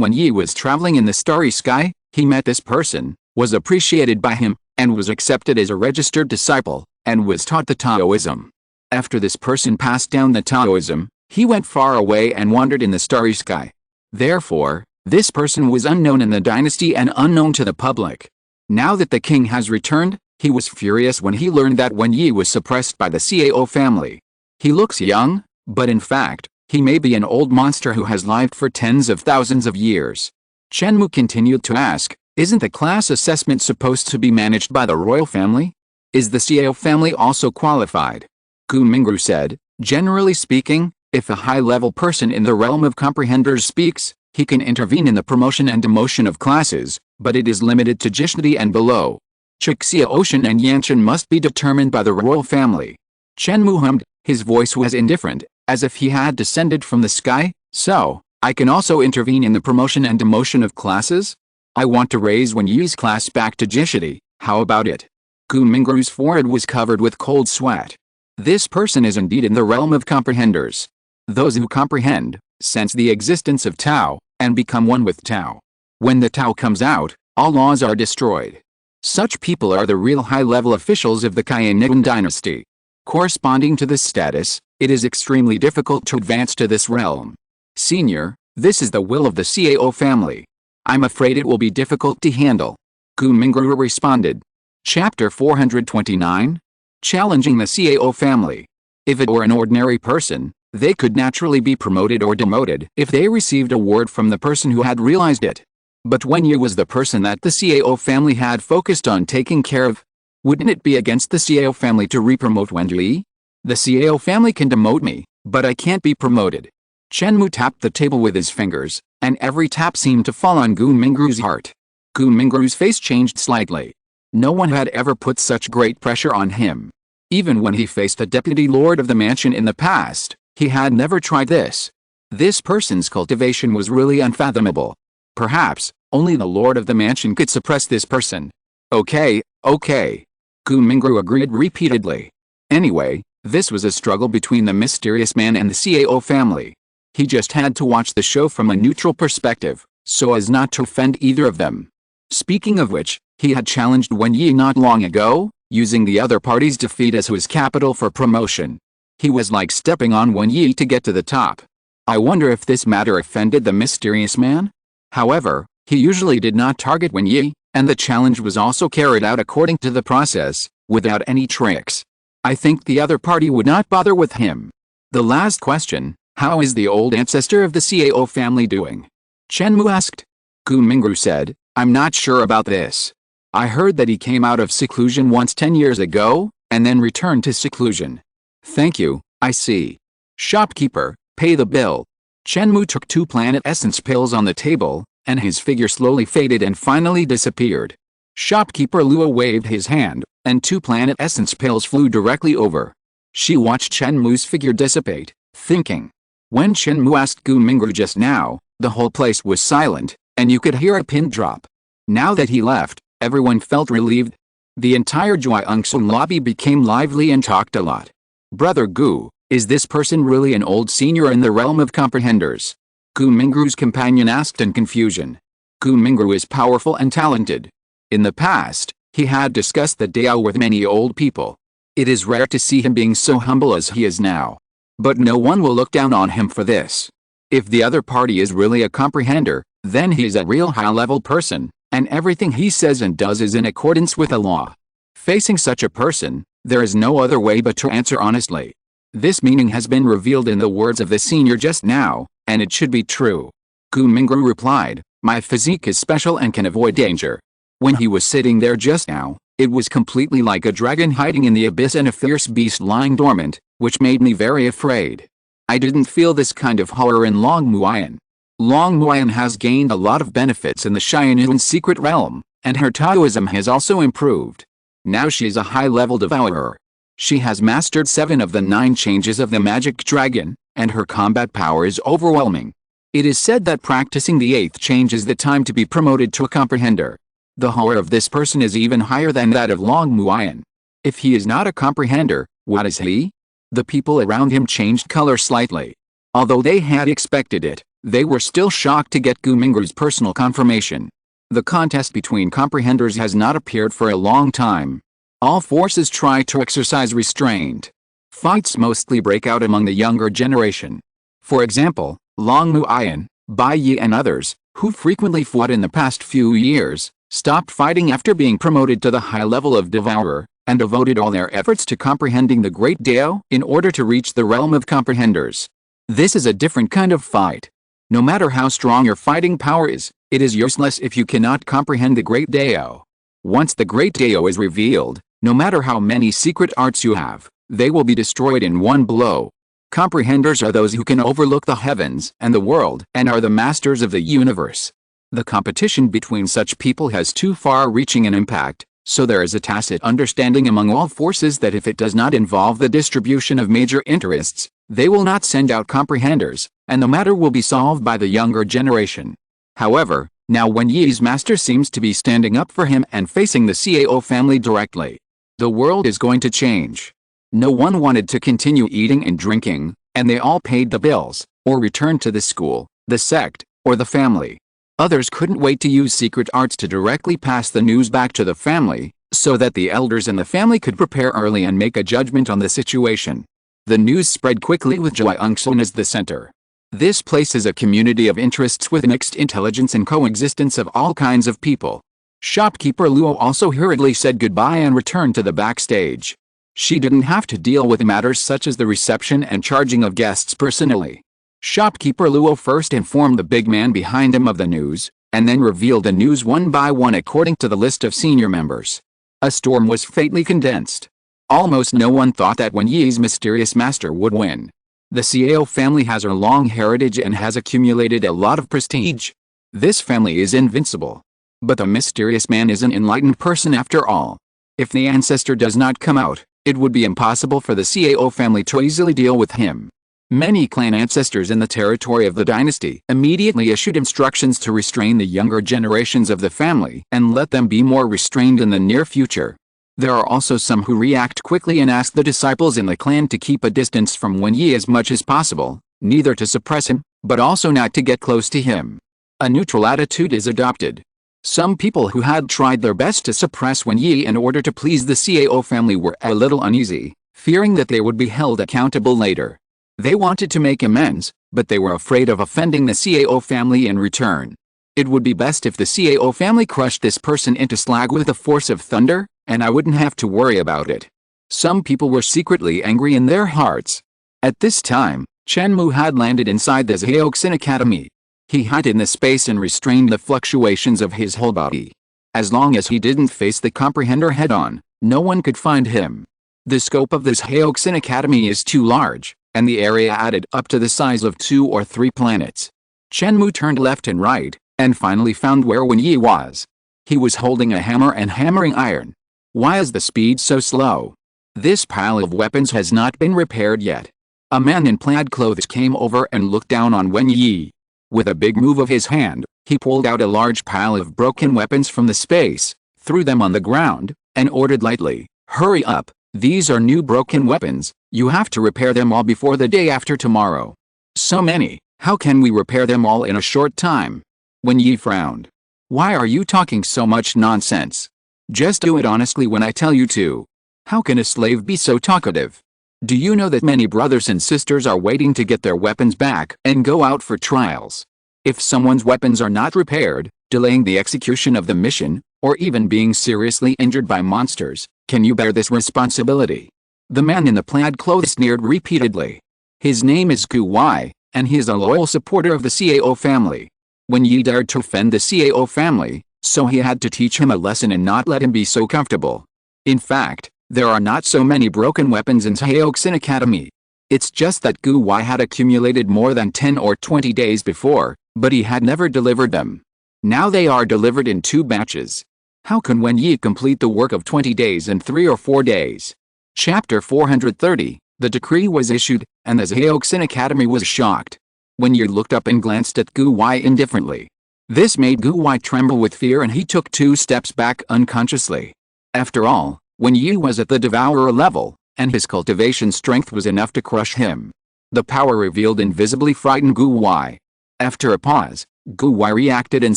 Wen Yi was traveling in the starry sky, he met this person, was appreciated by him, and was accepted as a registered disciple, and was taught the Taoism. After this person passed down the Taoism, he went far away and wandered in the starry sky. Therefore, this person was unknown in the dynasty and unknown to the public. Now that the king has returned, he was furious when he learned that Wen Yi was suppressed by the Cao family. He looks young, but in fact, he may be an old monster who has lived for tens of thousands of years. Chen Mou continued to ask, isn't the class assessment supposed to be managed by the royal family? Is the Cao family also qualified? Gu Mingru said, generally speaking, if a high-level person in the realm of comprehenders speaks, he can intervene in the promotion and demotion of classes, but it is limited to Jishdi and below. Chixia Ocean and Yanshan must be determined by the royal family. Chen Mou hummed, his voice was indifferent, as if he had descended from the sky. So, I can also intervene in the promotion and demotion of classes? I want to raise Wen Yi's class back to Jishdi, how about it? Gu Mingru's forehead was covered with cold sweat. This person is indeed in the realm of comprehenders. Those who comprehend, sense the existence of Tao, and become one with Tao. When the Tao comes out, all laws are destroyed. Such people are the real high-level officials of the Haiyan dynasty. Corresponding to this status, it is extremely difficult to advance to this realm. Senior, this is the will of the Cao family. I'm afraid it will be difficult to handle. Gu Mingru responded. Chapter 429? Challenging the Cao family. If it were an ordinary person, they could naturally be promoted or demoted if they received a word from the person who had realized it. But Wen Yi was the person that the Cao family had focused on taking care of. Wouldn't it be against the Cao family to re-promote Wen Yi? The Cao family can demote me, but I can't be promoted. Chen Mou tapped the table with his fingers, and every tap seemed to fall on Gu Mingru's heart. Gu Mingru's face changed slightly. No one had ever put such great pressure on him. Even when he faced a deputy lord of the mansion in the past, he had never tried this. This person's cultivation was really unfathomable. Perhaps, only the lord of the mansion could suppress this person. Okay. Gu Mingru agreed repeatedly. Anyway, this was a struggle between the mysterious man and the Cao family. He just had to watch the show from a neutral perspective, so as not to offend either of them. Speaking of which, he had challenged Wen Yi not long ago, using the other party's defeat as his capital for promotion. He was like stepping on Wen Yi to get to the top. I wonder if this matter offended the mysterious man? However, he usually did not target Wen Yi, and the challenge was also carried out according to the process, without any tricks. I think the other party would not bother with him. The last question, how is the old ancestor of the Cao family doing? Chen Mou asked. Gu Mingru said, I'm not sure about this. I heard that he came out of seclusion once 10 years ago, and then returned to seclusion. Thank you, I see. Shopkeeper, pay the bill. Chen Mou took 2 planet essence pills on the table, and his figure slowly faded and finally disappeared. Shopkeeper Lua waved his hand, and 2 planet essence pills flew directly over. She watched Chen Mou's figure dissipate, thinking. When Chen Mou asked Gu Mingru just now, the whole place was silent, and you could hear a pin drop. Now that he left, everyone felt relieved. The entire Zhuangsun lobby became lively and talked a lot. Brother Gu, is this person really an old senior in the realm of comprehenders? Gu Mingru's companion asked in confusion. Gu Mingru is powerful and talented. In the past, he had discussed the Dao with many old people. It is rare to see him being so humble as he is now. But no one will look down on him for this. If the other party is really a comprehender, then he is a real high-level person, and everything he says and does is in accordance with the law. Facing such a person, there is no other way but to answer honestly. This meaning has been revealed in the words of the senior just now, and it should be true. Gu Mingru replied, my physique is special and can avoid danger. When he was sitting there just now, it was completely like a dragon hiding in the abyss and a fierce beast lying dormant, which made me very afraid. I didn't feel this kind of horror in Long Muayan. Long Muayan has gained a lot of benefits in the Haiyan secret realm, and her Taoism has also improved. Now she's a high-level devourer. She has mastered 7 of the 9 changes of the magic dragon, and her combat power is overwhelming. It is said that practicing the 8th change is the time to be promoted to a comprehender. The horror of this person is even higher than that of Long Muayan. If he is not a comprehender, what is he? The people around him changed color slightly. Although they had expected it, they were still shocked to get Gu Minggu's personal confirmation. The contest between comprehenders has not appeared for a long time. All forces try to exercise restraint. Fights mostly break out among the younger generation. For example, Long Muiyan, Bai Yi and others, who frequently fought in the past few years, stopped fighting after being promoted to the high level of devourer, and devoted all their efforts to comprehending the Great Dao in order to reach the realm of comprehenders. This is a different kind of fight. No matter how strong your fighting power is, it is useless if you cannot comprehend the Great Dao. Once the Great Dao is revealed, no matter how many secret arts you have, they will be destroyed in one blow. Comprehenders are those who can overlook the heavens and the world and are the masters of the universe. The competition between such people has too far-reaching an impact, so there is a tacit understanding among all forces that if it does not involve the distribution of major interests, they will not send out comprehenders, and the matter will be solved by the younger generation. However, now Wen Yi's master seems to be standing up for him and facing the Cao family directly. The world is going to change. No one wanted to continue eating and drinking, and they all paid the bills, or returned to the school, the sect, or the family. Others couldn't wait to use secret arts to directly pass the news back to the family, so that the elders in the family could prepare early and make a judgment on the situation. The news spread quickly with Jiangsun as the center. This place is a community of interests with mixed intelligence and coexistence of all kinds of people. Shopkeeper Luo also hurriedly said goodbye and returned to the backstage. She didn't have to deal with matters such as the reception and charging of guests personally. Shopkeeper Luo first informed the big man behind him of the news, and then revealed the news one by one according to the list of senior members. A storm was fatally condensed. Almost no one thought that Wen Yi's mysterious master would win. The Cao family has a long heritage and has accumulated a lot of prestige. This family is invincible. But the mysterious man is an enlightened person after all. If the ancestor does not come out, it would be impossible for the Cao family to easily deal with him. Many clan ancestors in the territory of the dynasty immediately issued instructions to restrain the younger generations of the family and let them be more restrained in the near future. There are also some who react quickly and ask the disciples in the clan to keep a distance from Wen Yi as much as possible, neither to suppress him, but also not to get close to him. A neutral attitude is adopted. Some people who had tried their best to suppress Wen Yi in order to please the Cao family were a little uneasy, fearing that they would be held accountable later. They wanted to make amends, but they were afraid of offending the Cao family in return. It would be best if the Cao family crushed this person into slag with the force of thunder, and I wouldn't have to worry about it. Some people were secretly angry in their hearts. At this time, Chen Mou had landed inside the Zhaoxin Academy. He hid in the space and restrained the fluctuations of his whole body. As long as he didn't face the comprehender head-on, no one could find him. The scope of this Zhaoxin Academy is too large, and the area added up to the size of 2 or 3 planets. Chen Mou turned left and right, and finally found where Wen Yi was. He was holding a hammer and hammering iron. Why is the speed so slow? This pile of weapons has not been repaired yet. A man in plaid clothes came over and looked down on Wen Yi. With a big move of his hand, he pulled out a large pile of broken weapons from the space, threw them on the ground, and ordered lightly, "Hurry up, these are new broken weapons, you have to repair them all before the day after tomorrow." "So many, how can we repair them all in a short time?" Wen Yi frowned. "Why are you talking so much nonsense? Just do it honestly when I tell you to. How can a slave be so talkative? Do you know that many brothers and sisters are waiting to get their weapons back and go out for trials? If someone's weapons are not repaired, delaying the execution of the mission, or even being seriously injured by monsters, can you bear this responsibility?" The man in the plaid clothes sneered repeatedly. His name is Gu Wai, and he is a loyal supporter of the Cao family. Wen Yi dared to offend the Cao family, so he had to teach him a lesson and not let him be so comfortable. In fact, there are not so many broken weapons in Zhaoxin Academy. It's just that Gu Wai had accumulated more than 10 or 20 days before, but he had never delivered them. Now they are delivered in 2 batches. How can Wen Yi complete the work of 20 days in 3 or 4 days? Chapter 430, the decree was issued, and the Zhaoxin Academy was shocked. Wen Yi looked up and glanced at Gu Wai indifferently. This made Gu Wai tremble with fear and he took 2 steps back unconsciously. After all, Wen Yi was at the devourer level, and his cultivation strength was enough to crush him. The power revealed invisibly frightened Gu Wai. After a pause, Gu Wai reacted and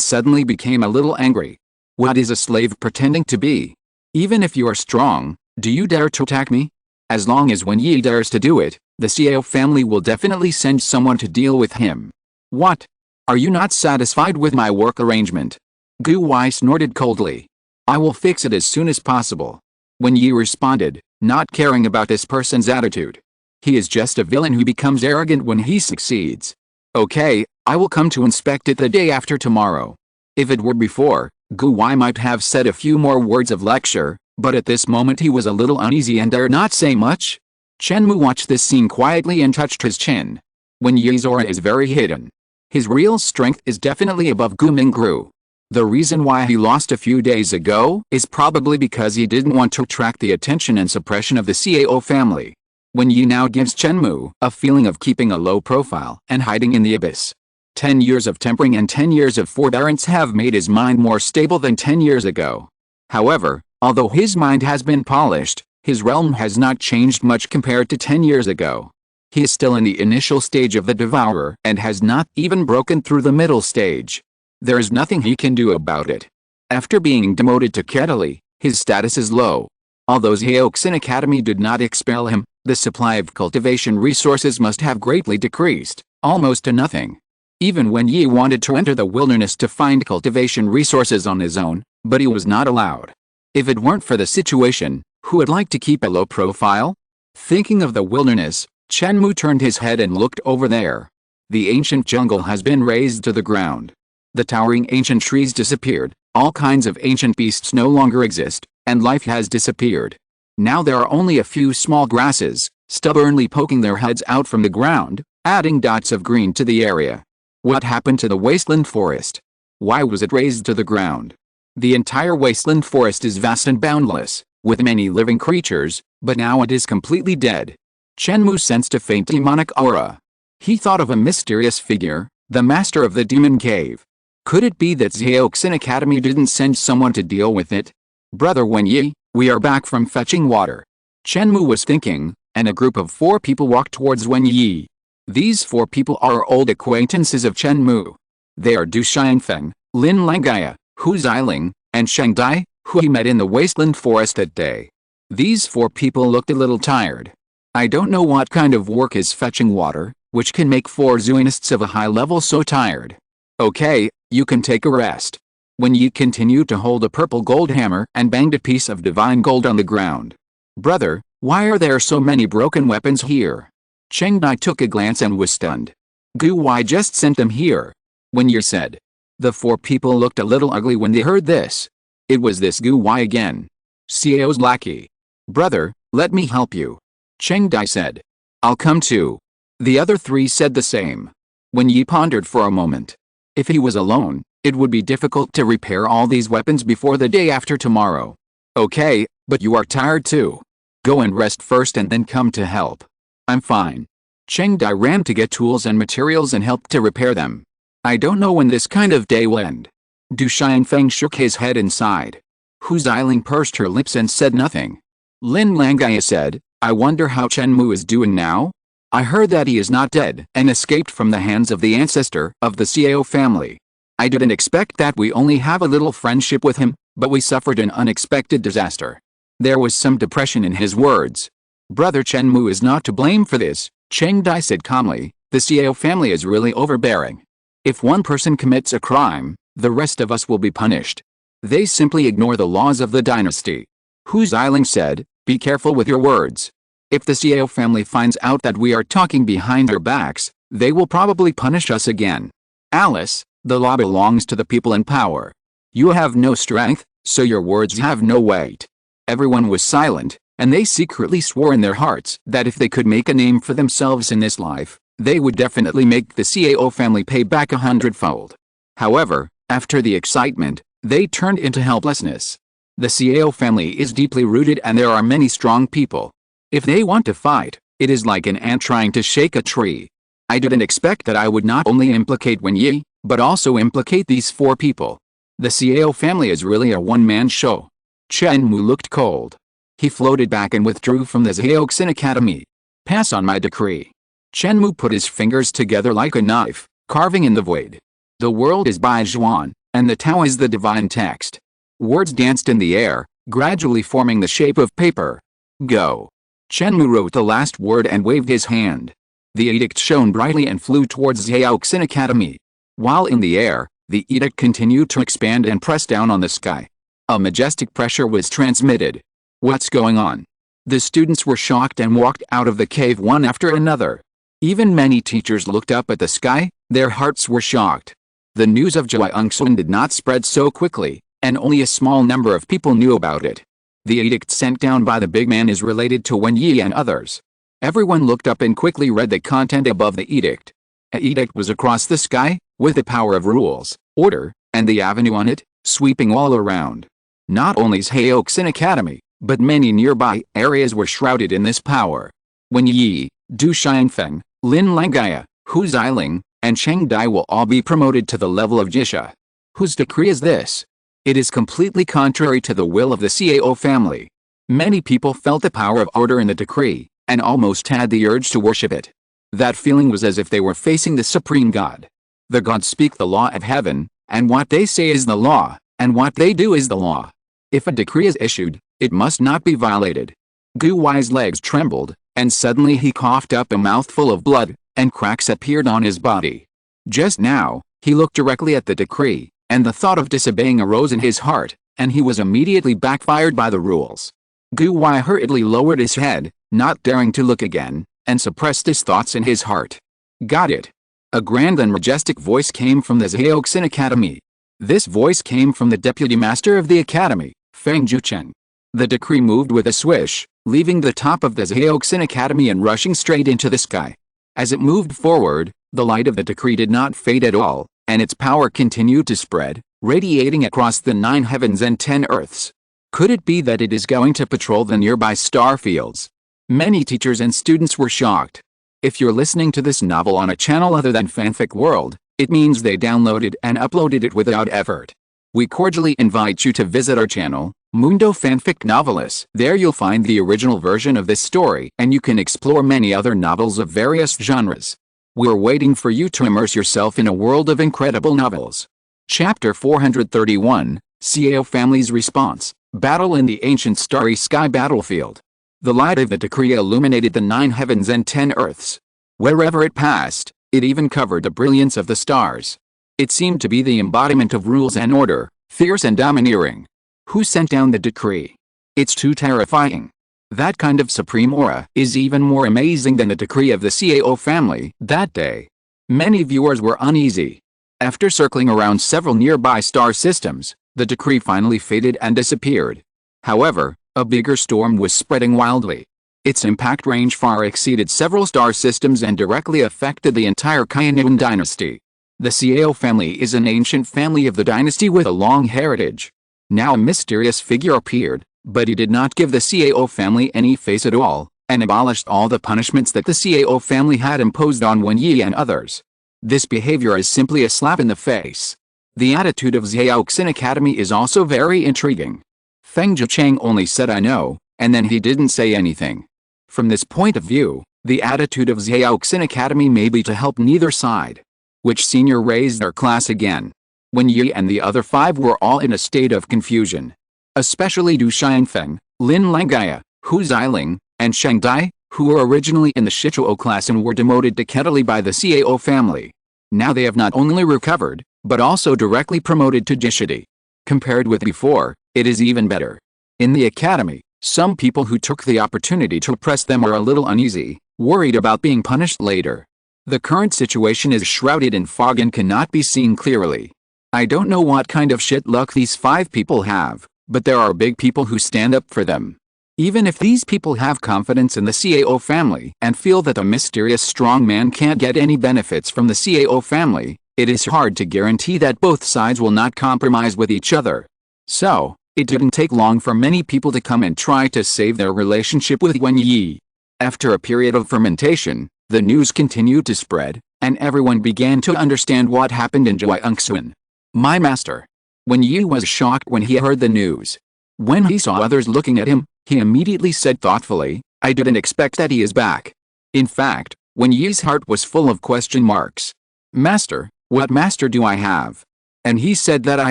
suddenly became a little angry. What is a slave pretending to be? Even if you are strong, do you dare to attack me? As long as Wen Yi dares to do it, the Xiao family will definitely send someone to deal with him. What? Are you not satisfied with my work arrangement? Gu Wai snorted coldly. I will fix it as soon as possible. Wen Yi responded, not caring about this person's attitude. He is just a villain who becomes arrogant when he succeeds. Okay, I will come to inspect it the day after tomorrow. If it were before, Gu Wai might have said a few more words of lecture, but at this moment he was a little uneasy and dared not say much. Chen Mou watched this scene quietly and touched his chin. Wen Yi's aura is very hidden. His real strength is definitely above Gu Mingru. The reason why he lost a few days ago is probably because he didn't want to attract the attention and suppression of the Xiao family. Wen Yi now gives Chen Mou a feeling of keeping a low profile and hiding in the abyss. 10 years of tempering and 10 years of forbearance have made his mind more stable than 10 years ago. However, although his mind has been polished, his realm has not changed much compared to 10 years ago. He is still in the initial stage of the Devourer and has not even broken through the middle stage. There is nothing he can do about it. After being demoted to Ketali, his status is low. Although Xiaoxin Academy did not expel him, the supply of cultivation resources must have greatly decreased, almost to nothing. Even Wen Yi wanted to enter the wilderness to find cultivation resources on his own, but he was not allowed. If it weren't for the situation, who would like to keep a low profile? Thinking of the wilderness, Chen Mou turned his head and looked over there. The ancient jungle has been razed to the ground. The towering ancient trees disappeared, all kinds of ancient beasts no longer exist, and life has disappeared. Now there are only a few small grasses, stubbornly poking their heads out from the ground, adding dots of green to the area. What happened to the wasteland forest? Why was it razed to the ground? The entire wasteland forest is vast and boundless, with many living creatures, but now it is completely dead. Chen Mou sensed a faint demonic aura. He thought of a mysterious figure, the master of the demon cave. Could it be that Xiaoxin Academy didn't send someone to deal with it? Brother Wen Yi, we are back from fetching water. Chen Mou was thinking, and a group of 4 people walked towards Wen Yi. These 4 people are old acquaintances of Chen Mou. They are Du Xianfeng, Lin Langaya, Hu Xiling, and Sheng Dai, who he met in the wasteland forest that day. These 4 people looked a little tired. I don't know what kind of work is fetching water, which can make 4 Zuinists of a high level so tired. Okay, you can take a rest. Wen Yi continued to hold a purple gold hammer and banged a piece of divine gold on the ground. Brother, why are there so many broken weapons here? Cheng Dai took a glance and was stunned. Gu Wai just sent them here. Wen Yi said. The 4 people looked a little ugly when they heard this. It was this Gu Wai again. Xiao's lackey. Brother, let me help you. Cheng Dai said. I'll come too. The other 3 said the same. Wen Yi pondered for a moment. If he was alone, it would be difficult to repair all these weapons before the day after tomorrow. Okay, but you are tired too. Go and rest first and then come to help. I'm fine. Cheng Dai ran to get tools and materials and helped to repair them. I don't know when this kind of day will end. Du Xianfeng shook his head and sighed. Hu Xiling pursed her lips and said nothing. Lin Langaya said, I wonder how Chen Mou is doing now? I heard that he is not dead and escaped from the hands of the ancestor of the Xiao family. I didn't expect that. We only have a little friendship with him, but we suffered an unexpected disaster. There was some depression in his words. Brother Chen Mou is not to blame for this, Cheng Dai said calmly. The Xiao family is really overbearing. If one person commits a crime, the rest of us will be punished. They simply ignore the laws of the dynasty. Hu Xiling said, be careful with your words. If the Xiao family finds out that we are talking behind our backs, they will probably punish us again. Alice, the law belongs to the people in power. You have no strength, so your words have no weight. Everyone was silent, and they secretly swore in their hearts that if they could make a name for themselves in this life, they would definitely make the Xiao family pay back 100-fold. However, after the excitement, they turned into helplessness. The Xiao family is deeply rooted and there are many strong people. If they want to fight, it is like an ant trying to shake a tree. I didn't expect that I would not only implicate Wen Yi, but also implicate these 4 people. The Xiao family is really a one-man show. Chen Mou looked cold. He floated back and withdrew from the Xiaoxin Academy. Pass on my decree. Chen Mou put his fingers together like a knife, carving in the void. The world is Bai Zhuan, and the Tao is the divine text. Words danced in the air, gradually forming the shape of paper. Go. Chen Mou wrote the last word and waved his hand. The edict shone brightly and flew towards Xiaoxin Academy. While in the air, the edict continued to expand and press down on the sky. A majestic pressure was transmitted. What's going on? The students were shocked and walked out of the cave one after another. Even many teachers looked up at the sky, their hearts were shocked. The news of Jiangxun did not spread so quickly, and only a small number of people knew about it. The edict sent down by the big man is related to Wen Yi and others. Everyone looked up and quickly read the content above the edict. An edict was across the sky, with the power of rules, order, and the avenue on it, sweeping all around. Not only Xiaoxin Academy, but many nearby areas were shrouded in this power. Wen Yi, Du Xianfeng, Lin Langgaya, Hu Xiling, and Cheng Dai will all be promoted to the level of Jisha. Whose decree is this? It is completely contrary to the will of the Cao family. Many people felt the power of order in the decree, and almost had the urge to worship it. That feeling was as if they were facing the supreme God. The gods speak the law of heaven, and what they say is the law, and what they do is the law. If a decree is issued, it must not be violated. Gu Wei's legs trembled, and suddenly he coughed up a mouthful of blood, and cracks appeared on his body. Just now, he looked directly at the decree, and the thought of disobeying arose in his heart, and he was immediately backfired by the rules. Gu Wei hurriedly lowered his head, not daring to look again, and suppressed his thoughts in his heart. Got it. A grand and majestic voice came from the Xiaoxin Academy. This voice came from the deputy master of the academy, Feng Juchen. The decree moved with a swish, leaving the top of the Xiaoxin Academy and rushing straight into the sky. As it moved forward, the light of the decree did not fade at all, and its power continued to spread, radiating across the 9 heavens and 10 earths. Could it be that it is going to patrol the nearby star fields? Many teachers and students were shocked. If you're listening to this novel on a channel other than Fanfic World, it means they downloaded and uploaded it without effort. We cordially invite you to visit our channel, Mundo Fanfic Novelis. There you'll find the original version of this story, and you can explore many other novels of various genres. We're waiting for you to immerse yourself in a world of incredible novels. Chapter 431, Cao Family's Response, Battle in the Ancient Starry Sky Battlefield. The light of the decree illuminated the 9 heavens and 10 earths. Wherever it passed, it even covered the brilliance of the stars. It seemed to be the embodiment of rules and order, fierce and domineering. Who sent down the decree? It's too terrifying. That kind of supreme aura is even more amazing than the decree of the Cao family. That day, many viewers were uneasy. After circling around several nearby star systems, the decree finally faded and disappeared. However, a bigger storm was spreading wildly. Its impact range far exceeded several star systems and directly affected the entire Haiyan dynasty. The Cao family is an ancient family of the dynasty with a long heritage. Now a mysterious figure appeared, but he did not give the Cao family any face at all, and abolished all the punishments that the Cao family had imposed on Wen Yi and others. This behavior is simply a slap in the face. The attitude of Xiaoxin Academy is also very intriguing. Feng Zhicheng only said I know, and then he didn't say anything. From this point of view, the attitude of Xiaoxin Academy may be to help neither side. Which senior raised their class again? Wen Yi and the other 5 were all in a state of confusion. Especially Du Xianfeng, Lin Langgaya, Hu Xiling, and Cheng Dai, who were originally in the Shichuo class and were demoted to Ketali by the Cao family. Now they have not only recovered, but also directly promoted to Jishidi. Compared with before, it is even better. In the academy, some people who took the opportunity to oppress them are a little uneasy, worried about being punished later. The current situation is shrouded in fog and cannot be seen clearly. I don't know what kind of shit luck these 5 people have, but there are big people who stand up for them. Even if these people have confidence in the Cao family and feel that a mysterious strong man can't get any benefits from the Cao family, it is hard to guarantee that both sides will not compromise with each other. So, it didn't take long for many people to come and try to save their relationship with Wen Yi. After a period of fermentation, the news continued to spread, and everyone began to understand what happened in Jiangxun. My master. Wen Yi was shocked when he heard the news. When he saw others looking at him, He immediately said thoughtfully, I didn't expect that he is back. In fact, Wen Yi's heart was full of question marks. Master, what master do I have? And he said that I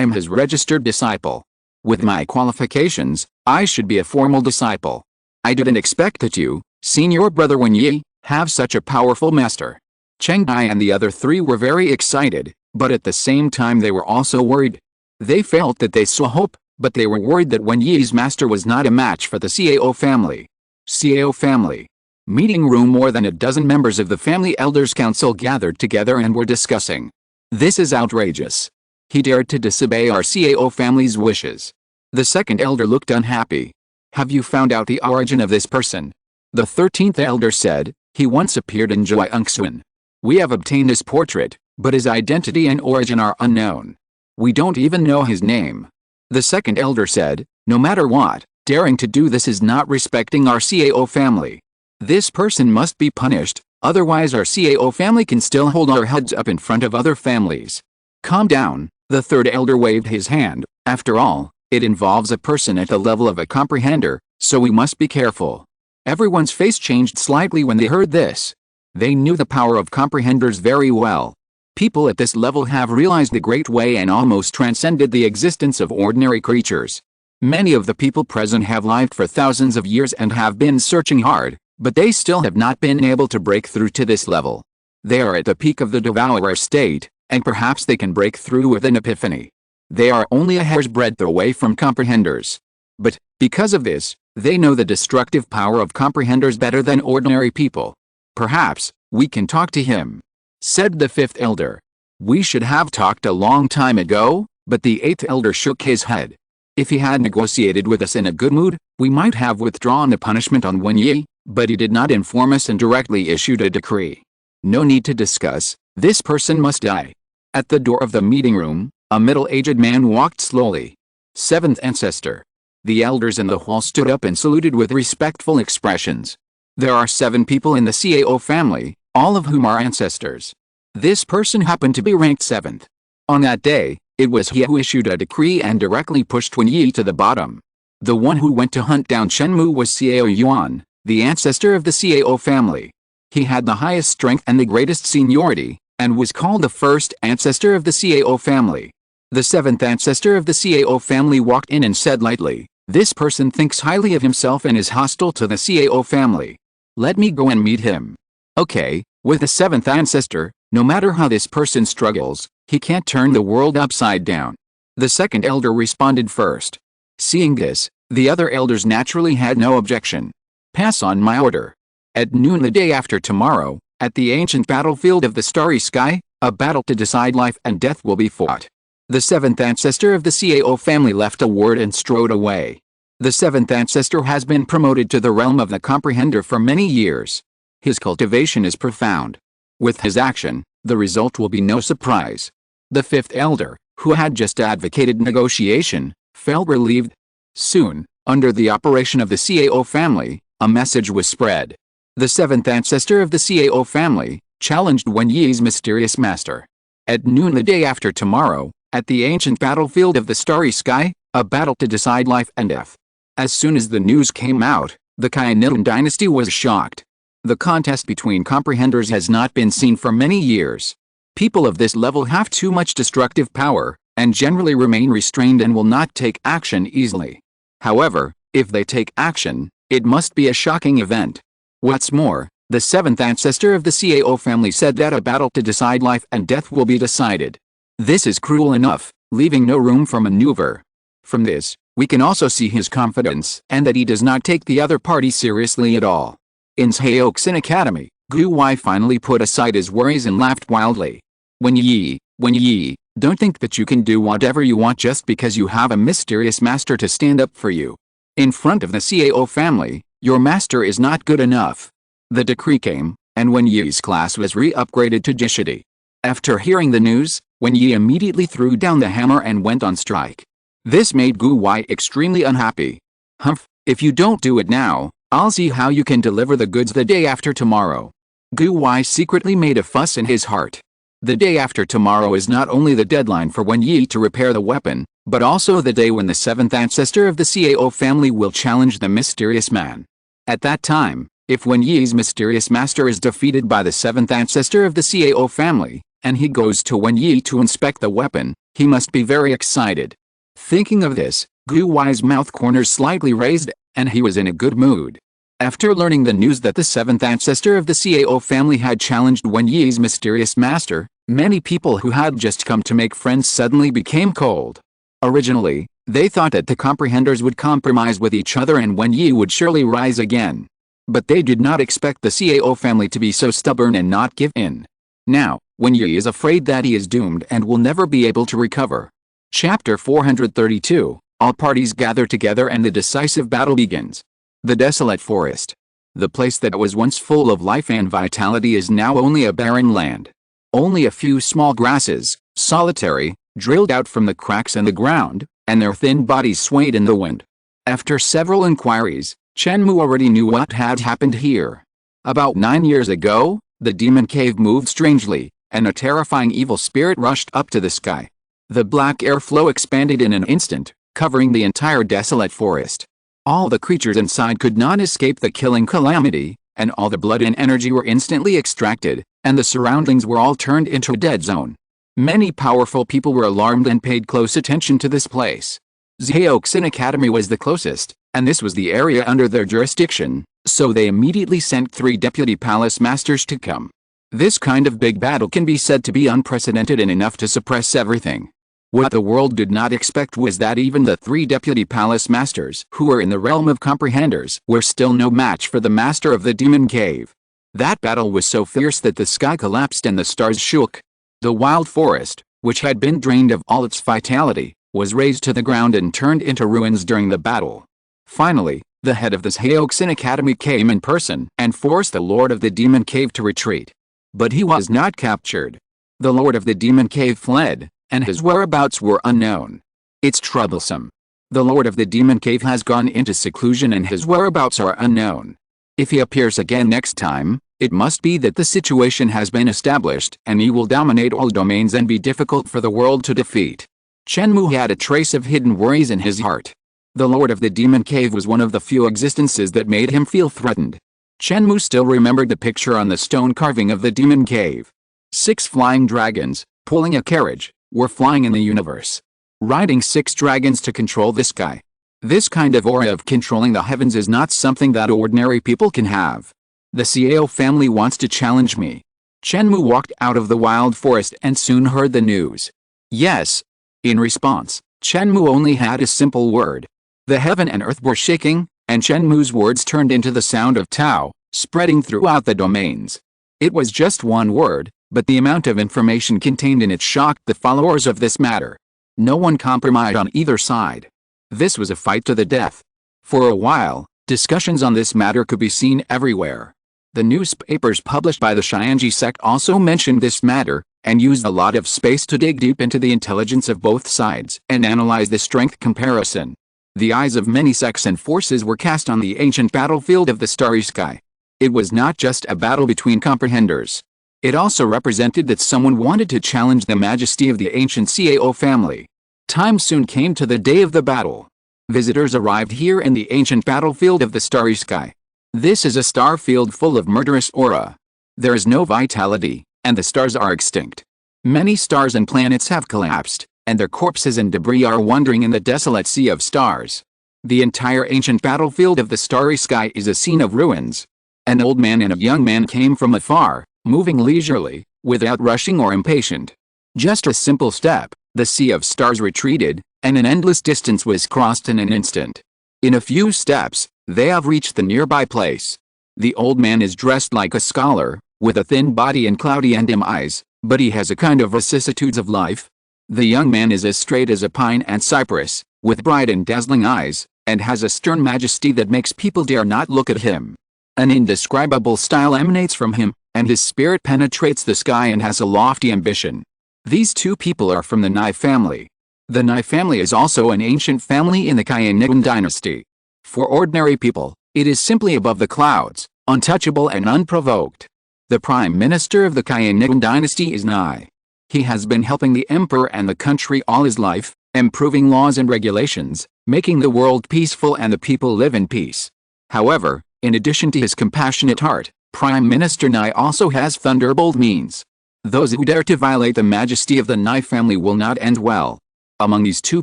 am his registered disciple. With my qualifications, I should be a formal disciple. I didn't expect that you, senior brother Wen Yi, have such a powerful master. Cheng Ai and the other three were very excited, but at the same time they were also worried. They felt that they saw hope, but they were worried that Wen Yi's master was not a match for the Cao family. Cao family. Meeting room. More than a dozen members of the family elders council gathered together and were discussing. This is outrageous. He dared to disobey our Cao family's wishes. The second elder looked unhappy. Have you found out the origin of this person? The 13th elder said, he once appeared in Jue Ungxuan. We have obtained his portrait, but his identity and origin are unknown. We don't even know his name. The second elder said, no matter what, daring to do this is not respecting our Cao family. This person must be punished, otherwise our Cao family can still hold our heads up in front of other families. Calm down, the third elder waved his hand. After all, it involves a person at the level of a comprehender, so we must be careful. Everyone's face changed slightly when they heard this. They knew the power of comprehenders very well. People at this level have realized the great way and almost transcended the existence of ordinary creatures. Many of the people present have lived for thousands of years and have been searching hard, but they still have not been able to break through to this level. They are at the peak of the devourer state, and perhaps they can break through with an epiphany. They are only a hair's breadth away from comprehenders. But, because of this, they know the destructive power of comprehenders better than ordinary people. Perhaps, we can talk to him, said the fifth elder. We should have talked a long time ago, but the eighth elder shook his head. If he had negotiated with us in a good mood, we might have withdrawn the punishment on Wen Yi, but he did not inform us and directly issued a decree. No need to discuss, this person must die. At the door of the meeting room, a middle-aged man walked slowly. Seventh ancestor. The elders in the hall stood up and saluted with respectful expressions. There are 7 people in the Cao family, all of whom are ancestors. This person happened to be ranked 7th. On that day, it was he who issued a decree and directly pushed Wen Yi to the bottom. The one who went to hunt down Chen Mou was Xiao Yuan, the ancestor of the Cao family. He had the highest strength and the greatest seniority, and was called the first ancestor of the Cao family. The 7th ancestor of the Cao family walked in and said lightly, this person thinks highly of himself and is hostile to the Cao family. Let me go and meet him. Okay, with the 7th ancestor, no matter how this person struggles, he can't turn the world upside down. The second elder responded first. Seeing this, the other elders naturally had no objection. Pass on my order. At noon the day after tomorrow, at the ancient battlefield of the starry sky, a battle to decide life and death will be fought. The 7th ancestor of the Cao family left a word and strode away. The 7th ancestor has been promoted to the realm of the comprehender for many years. His cultivation is profound. With his action, the result will be no surprise. The 5th elder, who had just advocated negotiation, felt relieved. Soon, under the operation of the Cao family, a message was spread. The 7th ancestor of the Cao family challenged Wen Yi's mysterious master. At noon the day after tomorrow, at the ancient battlefield of the starry sky, a battle to decide life and death. As soon as the news came out, the Haiyan dynasty was shocked. The contest between comprehenders has not been seen for many years. People of this level have too much destructive power, and generally remain restrained and will not take action easily. However, if they take action, it must be a shocking event. What's more, the 7th ancestor of the Cao family said that a battle to decide life and death will be decided. This is cruel enough, leaving no room for maneuver. From this, we can also see his confidence and that he does not take the other party seriously at all. In Shaoxin Academy, Gu Wai finally put aside his worries and laughed wildly. Wen Yi, don't think that you can do whatever you want just because you have a mysterious master to stand up for you. In front of the Cao family, your master is not good enough. The decree came, and Wen Yi's class was re-upgraded to Jishidi. After hearing the news, Wen Yi immediately threw down the hammer and went on strike. This made Gu Wai extremely unhappy. Humph, if you don't do it now, I'll see how you can deliver the goods the day after tomorrow. Gu Wai secretly made a fuss in his heart. The day after tomorrow is not only the deadline for Wen Yi to repair the weapon, but also the day when the seventh ancestor of the Cao family will challenge the mysterious man. At that time, if Wen Yi's mysterious master is defeated by the seventh ancestor of the Cao family, and he goes to Wen Yi to inspect the weapon, he must be very excited. Thinking of this, Gu Wei's mouth corners slightly raised, and he was in a good mood. After learning the news that the seventh ancestor of the Cao family had challenged Wen Yi's mysterious master, many people who had just come to make friends suddenly became cold. Originally, they thought that the comprehenders would compromise with each other and Wen Yi would surely rise again. But they did not expect the Cao family to be so stubborn and not give in. Now, Wen Yi is afraid that he is doomed and will never be able to recover. Chapter 432, all parties gather together and the decisive battle begins. The desolate forest. The place that was once full of life and vitality is now only a barren land. Only a few small grasses, solitary, drilled out from the cracks in the ground, and their thin bodies swayed in the wind. After several inquiries, Chen Mou already knew what had happened here. About 9 years ago, the demon cave moved strangely, and a terrifying evil spirit rushed up to the sky. The black airflow expanded in an instant, covering the entire desolate forest. All the creatures inside could not escape the killing calamity, and all the blood and energy were instantly extracted, and the surroundings were all turned into a dead zone. Many powerful people were alarmed and paid close attention to this place. Zheoxin Academy was the closest, and this was the area under their jurisdiction, so they immediately sent 3 deputy palace masters to come. This kind of big battle can be said to be unprecedented and enough to suppress everything. What the world did not expect was that even the 3 deputy palace masters who were in the realm of comprehenders were still no match for the master of the demon cave. That battle was so fierce that the sky collapsed and the stars shook. The wild forest, which had been drained of all its vitality, was razed to the ground and turned into ruins during the battle. Finally, the head of the Zheoxin Academy came in person and forced the lord of the demon cave to retreat. But he was not captured. The lord of the demon cave fled, and his whereabouts were unknown. It's troublesome. The lord of the demon cave has gone into seclusion and his whereabouts are unknown. If he appears again next time, it must be that the situation has been established and he will dominate all domains and be difficult for the world to defeat. Chen Mou had a trace of hidden worries in his heart. The lord of the demon cave was one of the few existences that made him feel threatened. Chen Mou still remembered the picture on the stone carving of the demon cave. 6 flying dragons, pulling a carriage, were flying in the universe. Riding 6 dragons to control the sky. This kind of aura of controlling the heavens is not something that ordinary people can have. The Cao family wants to challenge me. Chen Mou walked out of the wild forest and soon heard the news. Yes. In response, Chen Mou only had a simple word. The heaven and earth were shaking, and Chen Mou's words turned into the sound of Tao, spreading throughout the domains. It was just one word, but the amount of information contained in it shocked the followers of this matter. No one compromised on either side. This was a fight to the death. For a while, discussions on this matter could be seen everywhere. The newspapers published by the Haiyan sect also mentioned this matter, and used a lot of space to dig deep into the intelligence of both sides and analyze the strength comparison. The eyes of many sects and forces were cast on the ancient battlefield of the starry sky. It was not just a battle between comprehenders. It also represented that someone wanted to challenge the majesty of the ancient Cao family. Time soon came to the day of the battle. Visitors arrived here in the ancient battlefield of the starry sky. This is a star field full of murderous aura. There is no vitality, and the stars are extinct. Many stars and planets have collapsed, and their corpses and debris are wandering in the desolate sea of stars. The entire ancient battlefield of the starry sky is a scene of ruins. An old man and a young man came from afar, moving leisurely, without rushing or impatient. Just a simple step, the sea of stars retreated, and an endless distance was crossed in an instant. In a few steps, they have reached the nearby place. The old man is dressed like a scholar, with a thin body and cloudy and dim eyes, but he has a kind of vicissitudes of life. The young man is as straight as a pine and cypress, with bright and dazzling eyes, and has a stern majesty that makes people dare not look at him. An indescribable style emanates from him, and his spirit penetrates the sky and has a lofty ambition. These 2 people are from the Nai family. The Nai family is also an ancient family in the Haiyan dynasty. For ordinary people, it is simply above the clouds, untouchable and unprovoked. The prime minister of the Haiyan dynasty is Nai. He has been helping the emperor and the country all his life, improving laws and regulations, making the world peaceful and the people live in peace. However, in addition to his compassionate heart, Prime Minister Nai also has thunderbolt means. Those who dare to violate the majesty of the Nai family will not end well. Among these two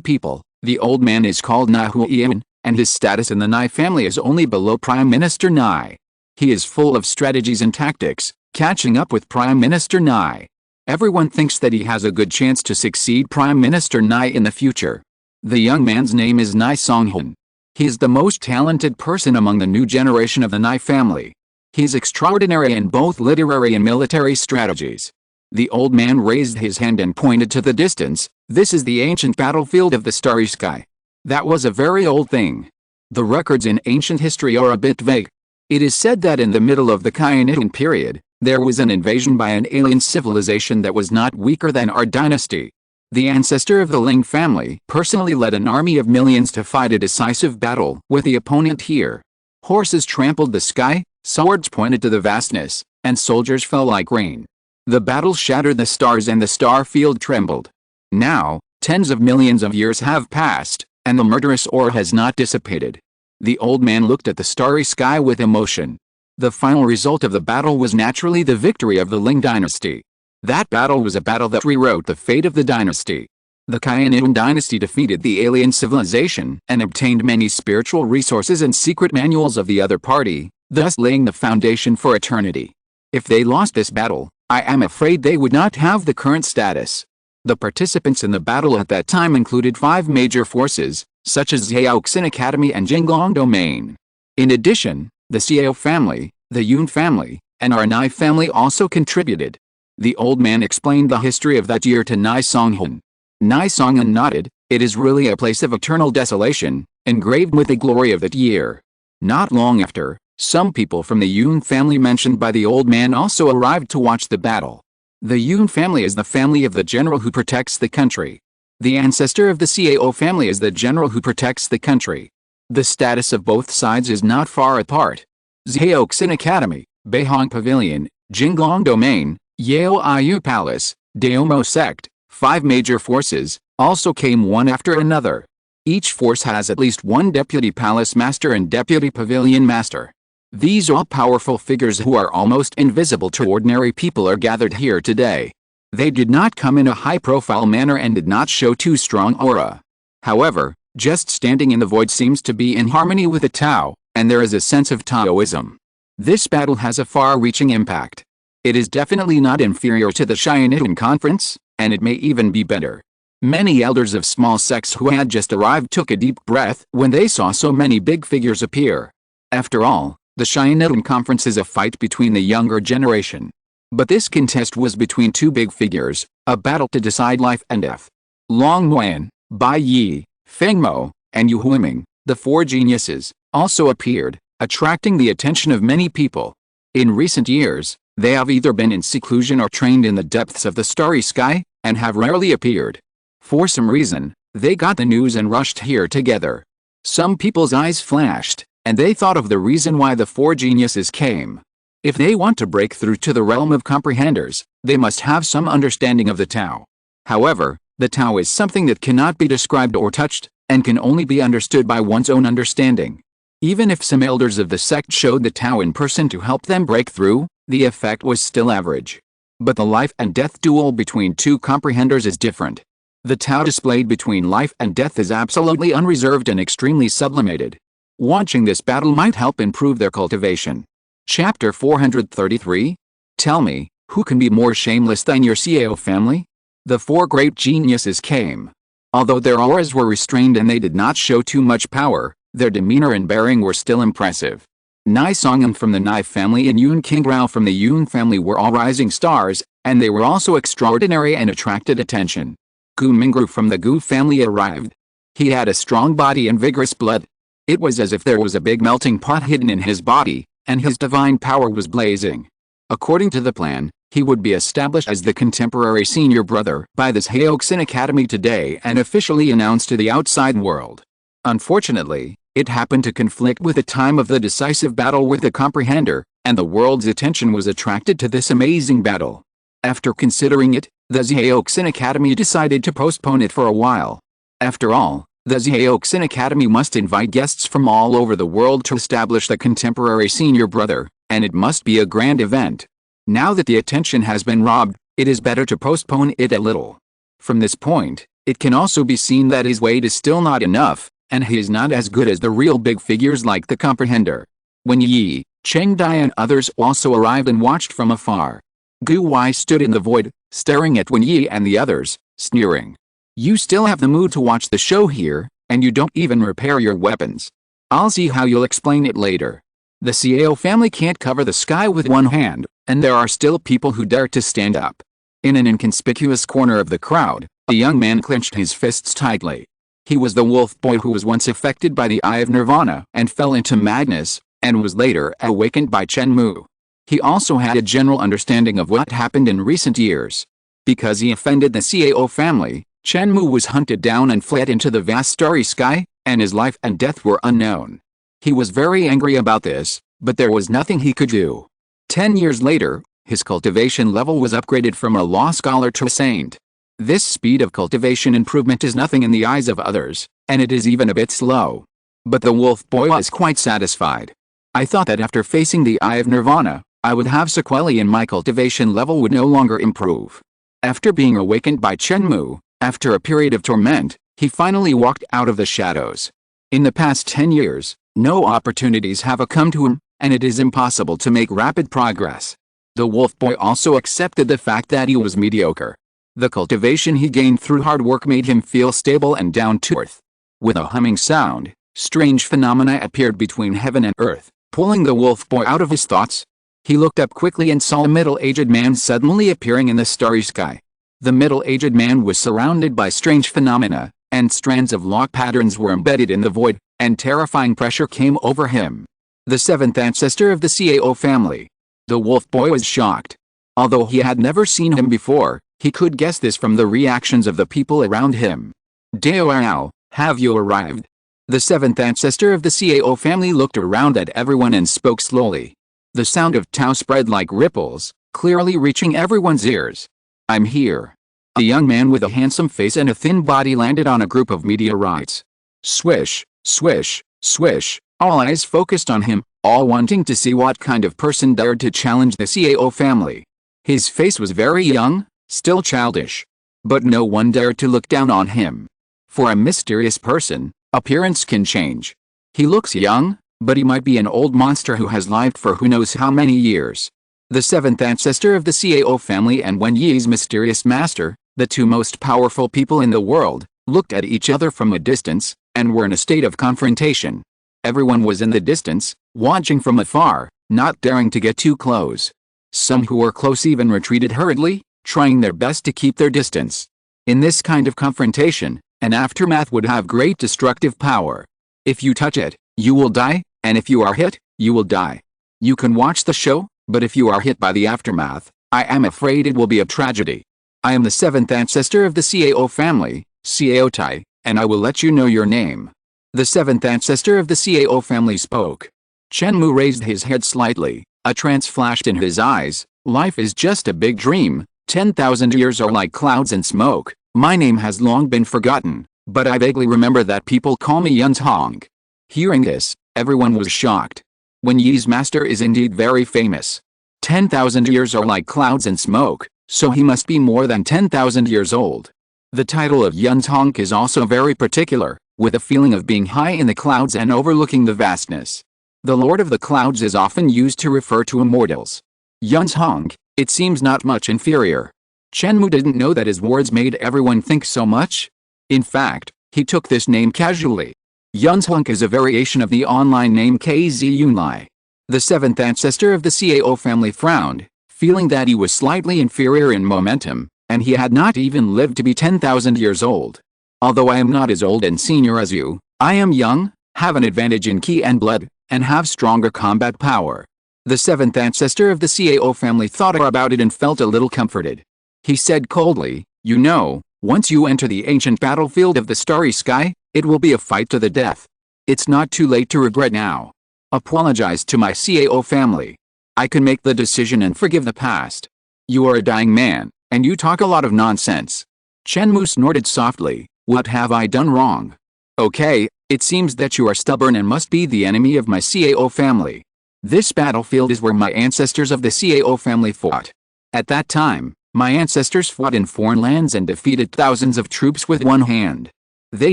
people, the old man is called Nai Huiyan, and his status in the Nai family is only below Prime Minister Nai. He is full of strategies and tactics, catching up with Prime Minister Nai. Everyone thinks that he has a good chance to succeed Prime Minister Nai in the future. The young man's name is Nai Songhun. He is the most talented person among the new generation of the Nai family. He is extraordinary in both literary and military strategies. The old man raised his hand and pointed to the distance. This is the ancient battlefield of the starry sky. That was a very old thing. The records in ancient history are a bit vague. It is said that in the middle of the Haiyan period, there was an invasion by an alien civilization that was not weaker than our dynasty. The ancestor of the Ling family personally led an army of millions to fight a decisive battle with the opponent here. Horses trampled the sky, swords pointed to the vastness, and soldiers fell like rain. The battle shattered the stars and the star field trembled. Now, tens of millions of years have passed, and the murderous aura has not dissipated. The old man looked at the starry sky with emotion. The final result of the battle was naturally the victory of the Ling dynasty. That battle was a battle that rewrote the fate of the dynasty. The Haiyan dynasty defeated the alien civilization and obtained many spiritual resources and secret manuals of the other party, thus laying the foundation for eternity. If they lost this battle, I am afraid they would not have the current status. The participants in the battle at that time included 5 major forces, such as Zhaoxin Academy and Jinglong Domain. In addition, the Xiao family, the Yun family, and our Nai family also contributed. The old man explained the history of that year to Nai Songhun. Nai Songhun nodded. It is really a place of eternal desolation, engraved with the glory of that year. Not long after, some people from the Yun family mentioned by the old man also arrived to watch the battle. The Yun family is the family of the general who protects the country. The ancestor of the Xiao family is the general who protects the country. The status of both sides is not far apart. Zhaoxin Academy, Beihong Pavilion, Jinglong Domain, Yao Ayu Palace, Daomo Sect, 5 major forces, also came one after another. Each force has at least one deputy palace master and deputy pavilion master. These all-powerful figures who are almost invisible to ordinary people are gathered here today. They did not come in a high-profile manner and did not show too strong aura. However, just standing in the void seems to be in harmony with the Tao, and there is a sense of Taoism. This battle has a far-reaching impact. It is definitely not inferior to the Haiyan conference, and it may even be better. Many elders of small sects who had just arrived took a deep breath when they saw so many big figures appear. After all, the Haiyan conference is a fight between the younger generation. But this contest was between 2 big figures, a battle to decide life and death. Long Muan, Bai Yi, Feng Mo, and Yu Huiming, the 4 geniuses, also appeared, attracting the attention of many people. In recent years, they have either been in seclusion or trained in the depths of the starry sky, and have rarely appeared. For some reason, they got the news and rushed here together. Some people's eyes flashed, and they thought of the reason why the 4 geniuses came. If they want to break through to the realm of comprehenders, they must have some understanding of the Tao. However, the Tao is something that cannot be described or touched, and can only be understood by one's own understanding. Even if some elders of the sect showed the Tao in person to help them break through, the effect was still average. But the life and death duel between 2 comprehenders is different. The Tao displayed between life and death is absolutely unreserved and extremely sublimated. Watching this battle might help improve their cultivation. Chapter 433. Tell me, who can be more shameless than your Xiao family? The 4 great geniuses came. Although their auras were restrained and they did not show too much power, their demeanor and bearing were still impressive. Nai Songhun from the Nai family and Yun Qingrao from the Yun family were all rising stars, and they were also extraordinary and attracted attention. Gu Mingru from the Gu family arrived. He had a strong body and vigorous blood. It was as if there was a big melting pot hidden in his body, and his divine power was blazing. According to the plan, he would be established as the contemporary senior brother by the Zhaoxin Academy today and officially announced to the outside world. Unfortunately, it happened to conflict with the time of the decisive battle with the comprehender, and the world's attention was attracted to this amazing battle. After considering it, the Zhaoxin Academy decided to postpone it for a while. After all, the Xiaoxin Academy must invite guests from all over the world to establish the contemporary senior brother, and it must be a grand event. Now that the attention has been robbed, it is better to postpone it a little. From this point, it can also be seen that his weight is still not enough, and he is not as good as the real big figures like the Comprehender. When Yi, Cheng Dai and others also arrived and watched from afar. Gu Wai stood in the void, staring at Wen Yi and the others, sneering. You still have the mood to watch the show here, and you don't even repair your weapons. I'll see how you'll explain it later. The Xiao family can't cover the sky with one hand, and there are still people who dare to stand up. In an inconspicuous corner of the crowd, a young man clenched his fists tightly. He was the wolf boy who was once affected by the Eye of Nirvana and fell into madness, and was later awakened by Chen Mou. He also had a general understanding of what happened in recent years. Because he offended the Xiao family, Chen Mou was hunted down and fled into the vast starry sky, and his life and death were unknown. He was very angry about this, but there was nothing he could do. 10 years later, his cultivation level was upgraded from a law scholar to a saint. This speed of cultivation improvement is nothing in the eyes of others, and it is even a bit slow. But the wolf boy was quite satisfied. I thought that after facing the Eye of Nirvana, I would have sequelae and my cultivation level would no longer improve. After being awakened by Chen Mou, after a period of torment, he finally walked out of the shadows. In the past 10 years, no opportunities have come to him, and it is impossible to make rapid progress. The wolf boy also accepted the fact that he was mediocre. The cultivation he gained through hard work made him feel stable and down to earth. With a humming sound, strange phenomena appeared between heaven and earth, pulling the wolf boy out of his thoughts. He looked up quickly and saw a middle-aged man suddenly appearing in the starry sky. The middle-aged man was surrounded by strange phenomena, and strands of lock patterns were embedded in the void, and terrifying pressure came over him. The seventh ancestor of the Xiao family. The wolf boy was shocked. Although he had never seen him before, he could guess this from the reactions of the people around him. Devours, have you arrived? The seventh ancestor of the Xiao family looked around at everyone and spoke slowly. The sound of Tao spread like ripples, clearly reaching everyone's ears. I'm here. A young man with a handsome face and a thin body landed on a group of meteorites. Swish, swish, swish, all eyes focused on him, all wanting to see what kind of person dared to challenge the Xiao family. His face was very young, still childish. But no one dared to look down on him. For a mysterious person, appearance can change. He looks young, but he might be an old monster who has lived for who knows how many years. The seventh ancestor of the Xiao family and Wen Yi's mysterious master, the two most powerful people in the world, looked at each other from a distance, and were in a state of confrontation. Everyone was in the distance, watching from afar, not daring to get too close. Some who were close even retreated hurriedly, trying their best to keep their distance. In this kind of confrontation, an aftermath would have great destructive power. If you touch it, you will die, and if you are hit, you will die. You can watch the show, but if you are hit by the aftermath, I am afraid it will be a tragedy. I am the seventh ancestor of the Xiao family, Xiao Tai, and I will let you know your name. The seventh ancestor of the Xiao family spoke. Chen Mou raised his head slightly, a trance flashed in his eyes. Life is just a big dream. 10,000 years are like clouds and smoke. My name has long been forgotten, but I vaguely remember that people call me Yun Hong. Hearing this, everyone was shocked. Wen Yi's master is indeed very famous. 10,000 years are like clouds and smoke, so he must be more than 10,000 years old. The title of Yun Hong is also very particular, with a feeling of being high in the clouds and overlooking the vastness. The Lord of the Clouds is often used to refer to immortals. Yun Hong, it seems not much inferior. Chen Mou didn't know that his words made everyone think so much. In fact, he took this name casually. Yun Hong is a variation of the online name KZ Yunlai. The seventh ancestor of the Xiao family frowned, feeling that he was slightly inferior in momentum, and he had not even lived to be 10,000 years old. Although I am not as old and senior as you, I am young, have an advantage in ki and blood, and have stronger combat power. The seventh ancestor of the Xiao family thought about it and felt a little comforted. He said coldly, you know, once you enter the ancient battlefield of the starry sky, it will be a fight to the death. It's not too late to regret now. Apologize to my Xiao family. I can make the decision and forgive the past. You are a dying man, and you talk a lot of nonsense. Chen Mou snorted softly, What have I done wrong? Okay, it seems that you are stubborn and must be the enemy of my Cao family. This battlefield is where my ancestors of the Cao family fought. At that time, my ancestors fought in foreign lands and defeated thousands of troops with one hand. They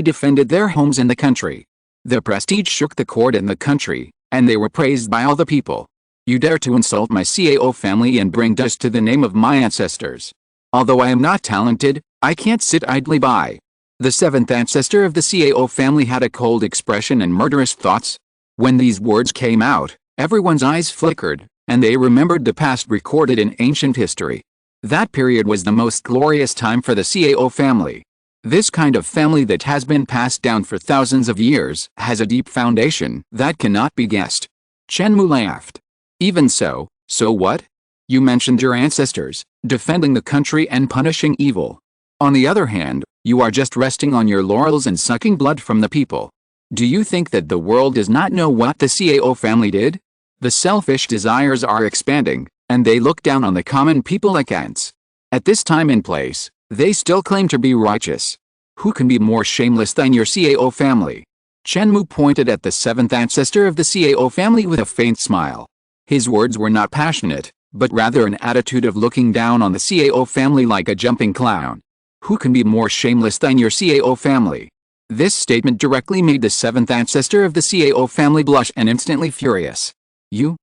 defended their homes in the country. Their prestige shook the court and the country, and they were praised by all the people. You dare to insult my Cao family and bring dust to the name of my ancestors. Although I am not talented, I can't sit idly by. The seventh ancestor of the Cao family had a cold expression and murderous thoughts. When these words came out, everyone's eyes flickered, and they remembered the past recorded in ancient history. That period was the most glorious time for the Cao family. This kind of family that has been passed down for thousands of years has a deep foundation that cannot be guessed. Chen Mou laughed. Even so, so what? You mentioned your ancestors, defending the country and punishing evil. On the other hand, you are just resting on your laurels and sucking blood from the people. Do you think that the world does not know what the Cao family did? The selfish desires are expanding, and they look down on the common people like ants. At this time and place, they still claim to be righteous. Who can be more shameless than your Cao family? Chen Mou pointed at the seventh ancestor of the Cao family with a faint smile. His words were not passionate, but rather an attitude of looking down on the Cao family like a jumping clown. Who can be more shameless than your Cao family? This statement directly made the seventh ancestor of the Cao family blush and instantly furious. You.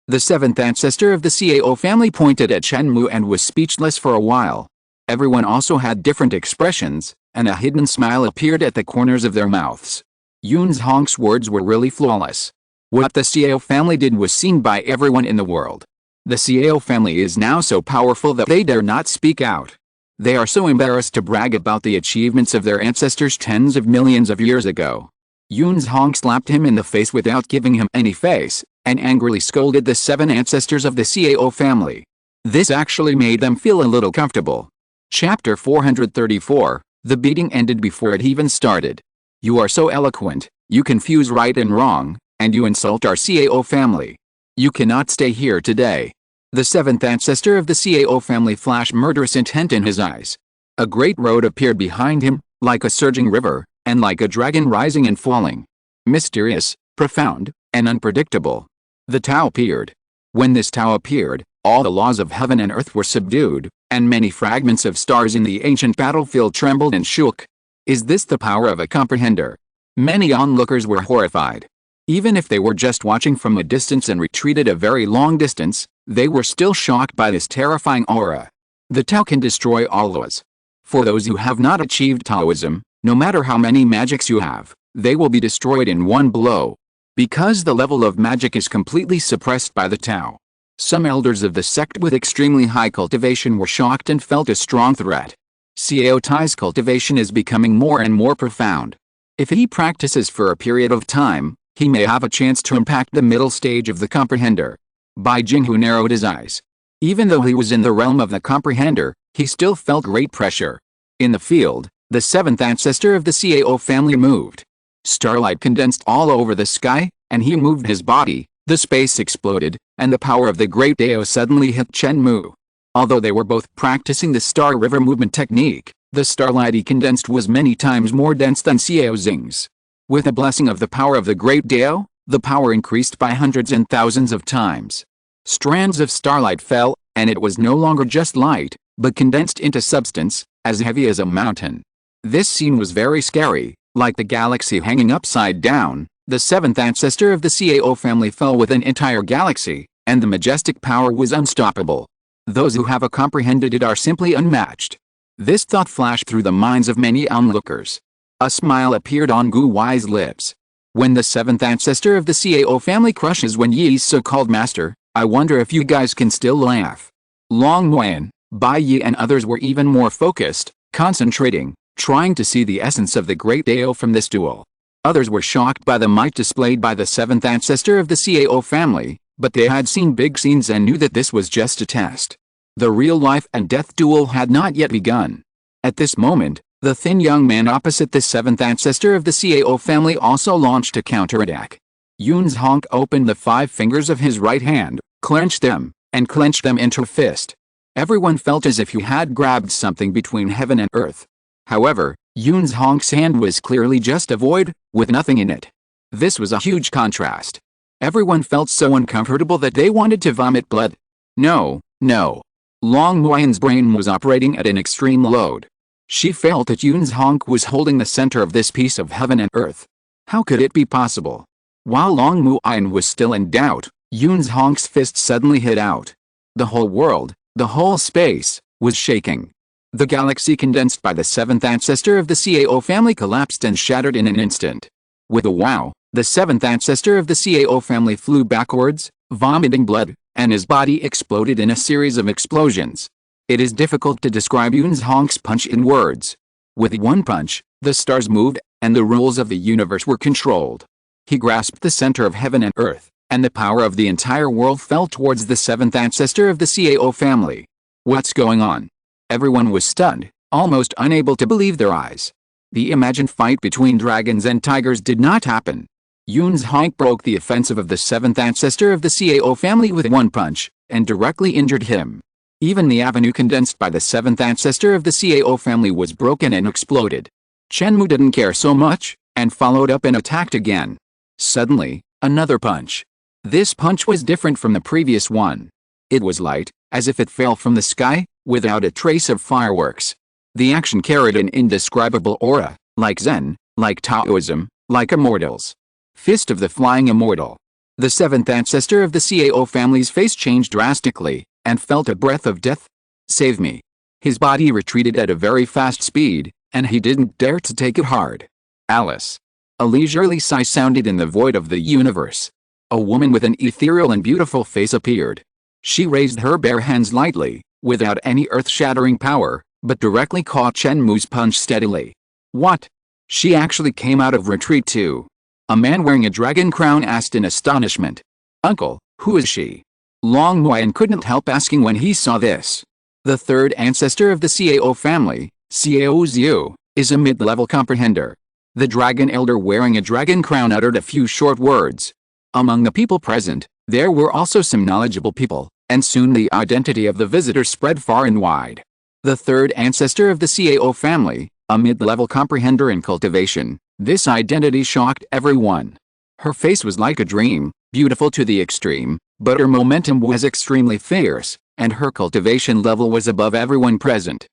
The seventh ancestor of the Cao family pointed at Chen Mou and was speechless for a while. Everyone also had different expressions, and a hidden smile appeared at the corners of their mouths. Yun Hong's words were really flawless. What the Cao family did was seen by everyone in the world. The Cao family is now so powerful that they dare not speak out. They are so embarrassed to brag about the achievements of their ancestors tens of millions of years ago. Yun Hong slapped him in the face without giving him any face, and angrily scolded the seven ancestors of the Cao family. This actually made them feel a little comfortable. Chapter 434, the beating ended before it even started. You are so eloquent, you confuse right and wrong, and you insult our Cao family. You cannot stay here today. The seventh ancestor of the Cao family flashed murderous intent in his eyes. A great road appeared behind him, like a surging river, and like a dragon rising and falling. Mysterious, profound, and unpredictable. The Tao appeared. When this Tao appeared, all the laws of heaven and earth were subdued, and many fragments of stars in the ancient battlefield trembled and shook. Is this the power of a comprehender? Many onlookers were horrified. Even if they were just watching from a distance and retreated a very long distance, they were still shocked by this terrifying aura. The Tao can destroy all laws. For those who have not achieved Taoism, no matter how many magics you have, they will be destroyed in one blow. Because the level of magic is completely suppressed by the Tao. Some elders of the sect with extremely high cultivation were shocked and felt a strong threat. Xiao Tai's cultivation is becoming more and more profound. If he practices for a period of time, he may have a chance to impact the middle stage of the comprehender. Bai Jinghu narrowed his eyes. Even though he was in the realm of the comprehender, he still felt great pressure. In the field, the seventh ancestor of the Cao family moved. Starlight condensed all over the sky, and he moved his body. The space exploded, and the power of the great Dao suddenly hit Chen Mou. Although they were both practicing the Star River movement technique, the starlight he condensed was many times more dense than Xiao Xing's. With the blessing of the power of the great Dao, the power increased by hundreds and thousands of times. Strands of starlight fell, and it was no longer just light, but condensed into substance, as heavy as a mountain. This scene was very scary, like the galaxy hanging upside down. The seventh ancestor of the Cao family fell with an entire galaxy, and the majestic power was unstoppable. Those who have comprehended it are simply unmatched. This thought flashed through the minds of many onlookers. A smile appeared on Gu Wei's lips. When the seventh ancestor of the Cao family crushes Wen Yi's so-called master, I wonder if you guys can still laugh. Long Muan, Bai Yi and others were even more focused, concentrating, trying to see the essence of the great Dao from this duel. Others were shocked by the might displayed by the seventh ancestor of the Cao family, but they had seen big scenes and knew that this was just a test. The real life and death duel had not yet begun. At this moment, the thin young man opposite the seventh ancestor of the Cao family also launched a counterattack. Yun Hong opened the 5 fingers of his right hand, clenched them into a fist. Everyone felt as if he had grabbed something between heaven and earth. However, Yun Hong's hand was clearly just a void, with nothing in it. This was a huge contrast. Everyone felt so uncomfortable that they wanted to vomit blood. No, no. Long Muiyan's brain was operating at an extreme load. She felt that Yun Hong was holding the center of this piece of heaven and earth. How could it be possible? While Long Muiyan was still in doubt, Yun Hong's fist suddenly hit out. The whole world, the whole space, was shaking. The galaxy condensed by the seventh ancestor of the Cao family collapsed and shattered in an instant. With a wow, the seventh ancestor of the Cao family flew backwards, vomiting blood, and his body exploded in a series of explosions. It is difficult to describe Yun Hong's punch in words. With one punch, the stars moved, and the rules of the universe were controlled. He grasped the center of heaven and earth, and the power of the entire world fell towards the seventh ancestor of the Cao family. What's going on? Everyone was stunned, almost unable to believe their eyes. The imagined fight between dragons and tigers did not happen. Yun Hong broke the offensive of the seventh ancestor of the Cao family with one punch, and directly injured him. Even the avenue condensed by the seventh ancestor of the Cao family was broken and exploded. Chen Mou didn't care so much, and followed up and attacked again. Suddenly, another punch. This punch was different from the previous one. It was light, as if it fell from the sky, without a trace of fireworks. The action carried an indescribable aura, like Zen, like Taoism, like immortals. Fist of the Flying Immortal. The seventh ancestor of the Cao family's face changed drastically, and felt a breath of death. Save me. His body retreated at a very fast speed, and he didn't dare to take it hard. Alice. A leisurely sigh sounded in the void of the universe. A woman with an ethereal and beautiful face appeared. She raised her bare hands lightly, without any earth-shattering power, but directly caught Chen Mou's punch steadily. What? She actually came out of retreat too. A man wearing a dragon crown asked in astonishment. Uncle, who is she? Long Muiyan couldn't help asking when he saw this. The third ancestor of the Cao family, Xiao Xiu, is a mid-level comprehender. The dragon elder wearing a dragon crown uttered a few short words. Among the people present, there were also some knowledgeable people, and soon the identity of the visitor spread far and wide. The third ancestor of the Cao family, a mid-level comprehender in cultivation, this identity shocked everyone. Her face was like a dream, beautiful to the extreme, but her momentum was extremely fierce, and her cultivation level was above everyone present.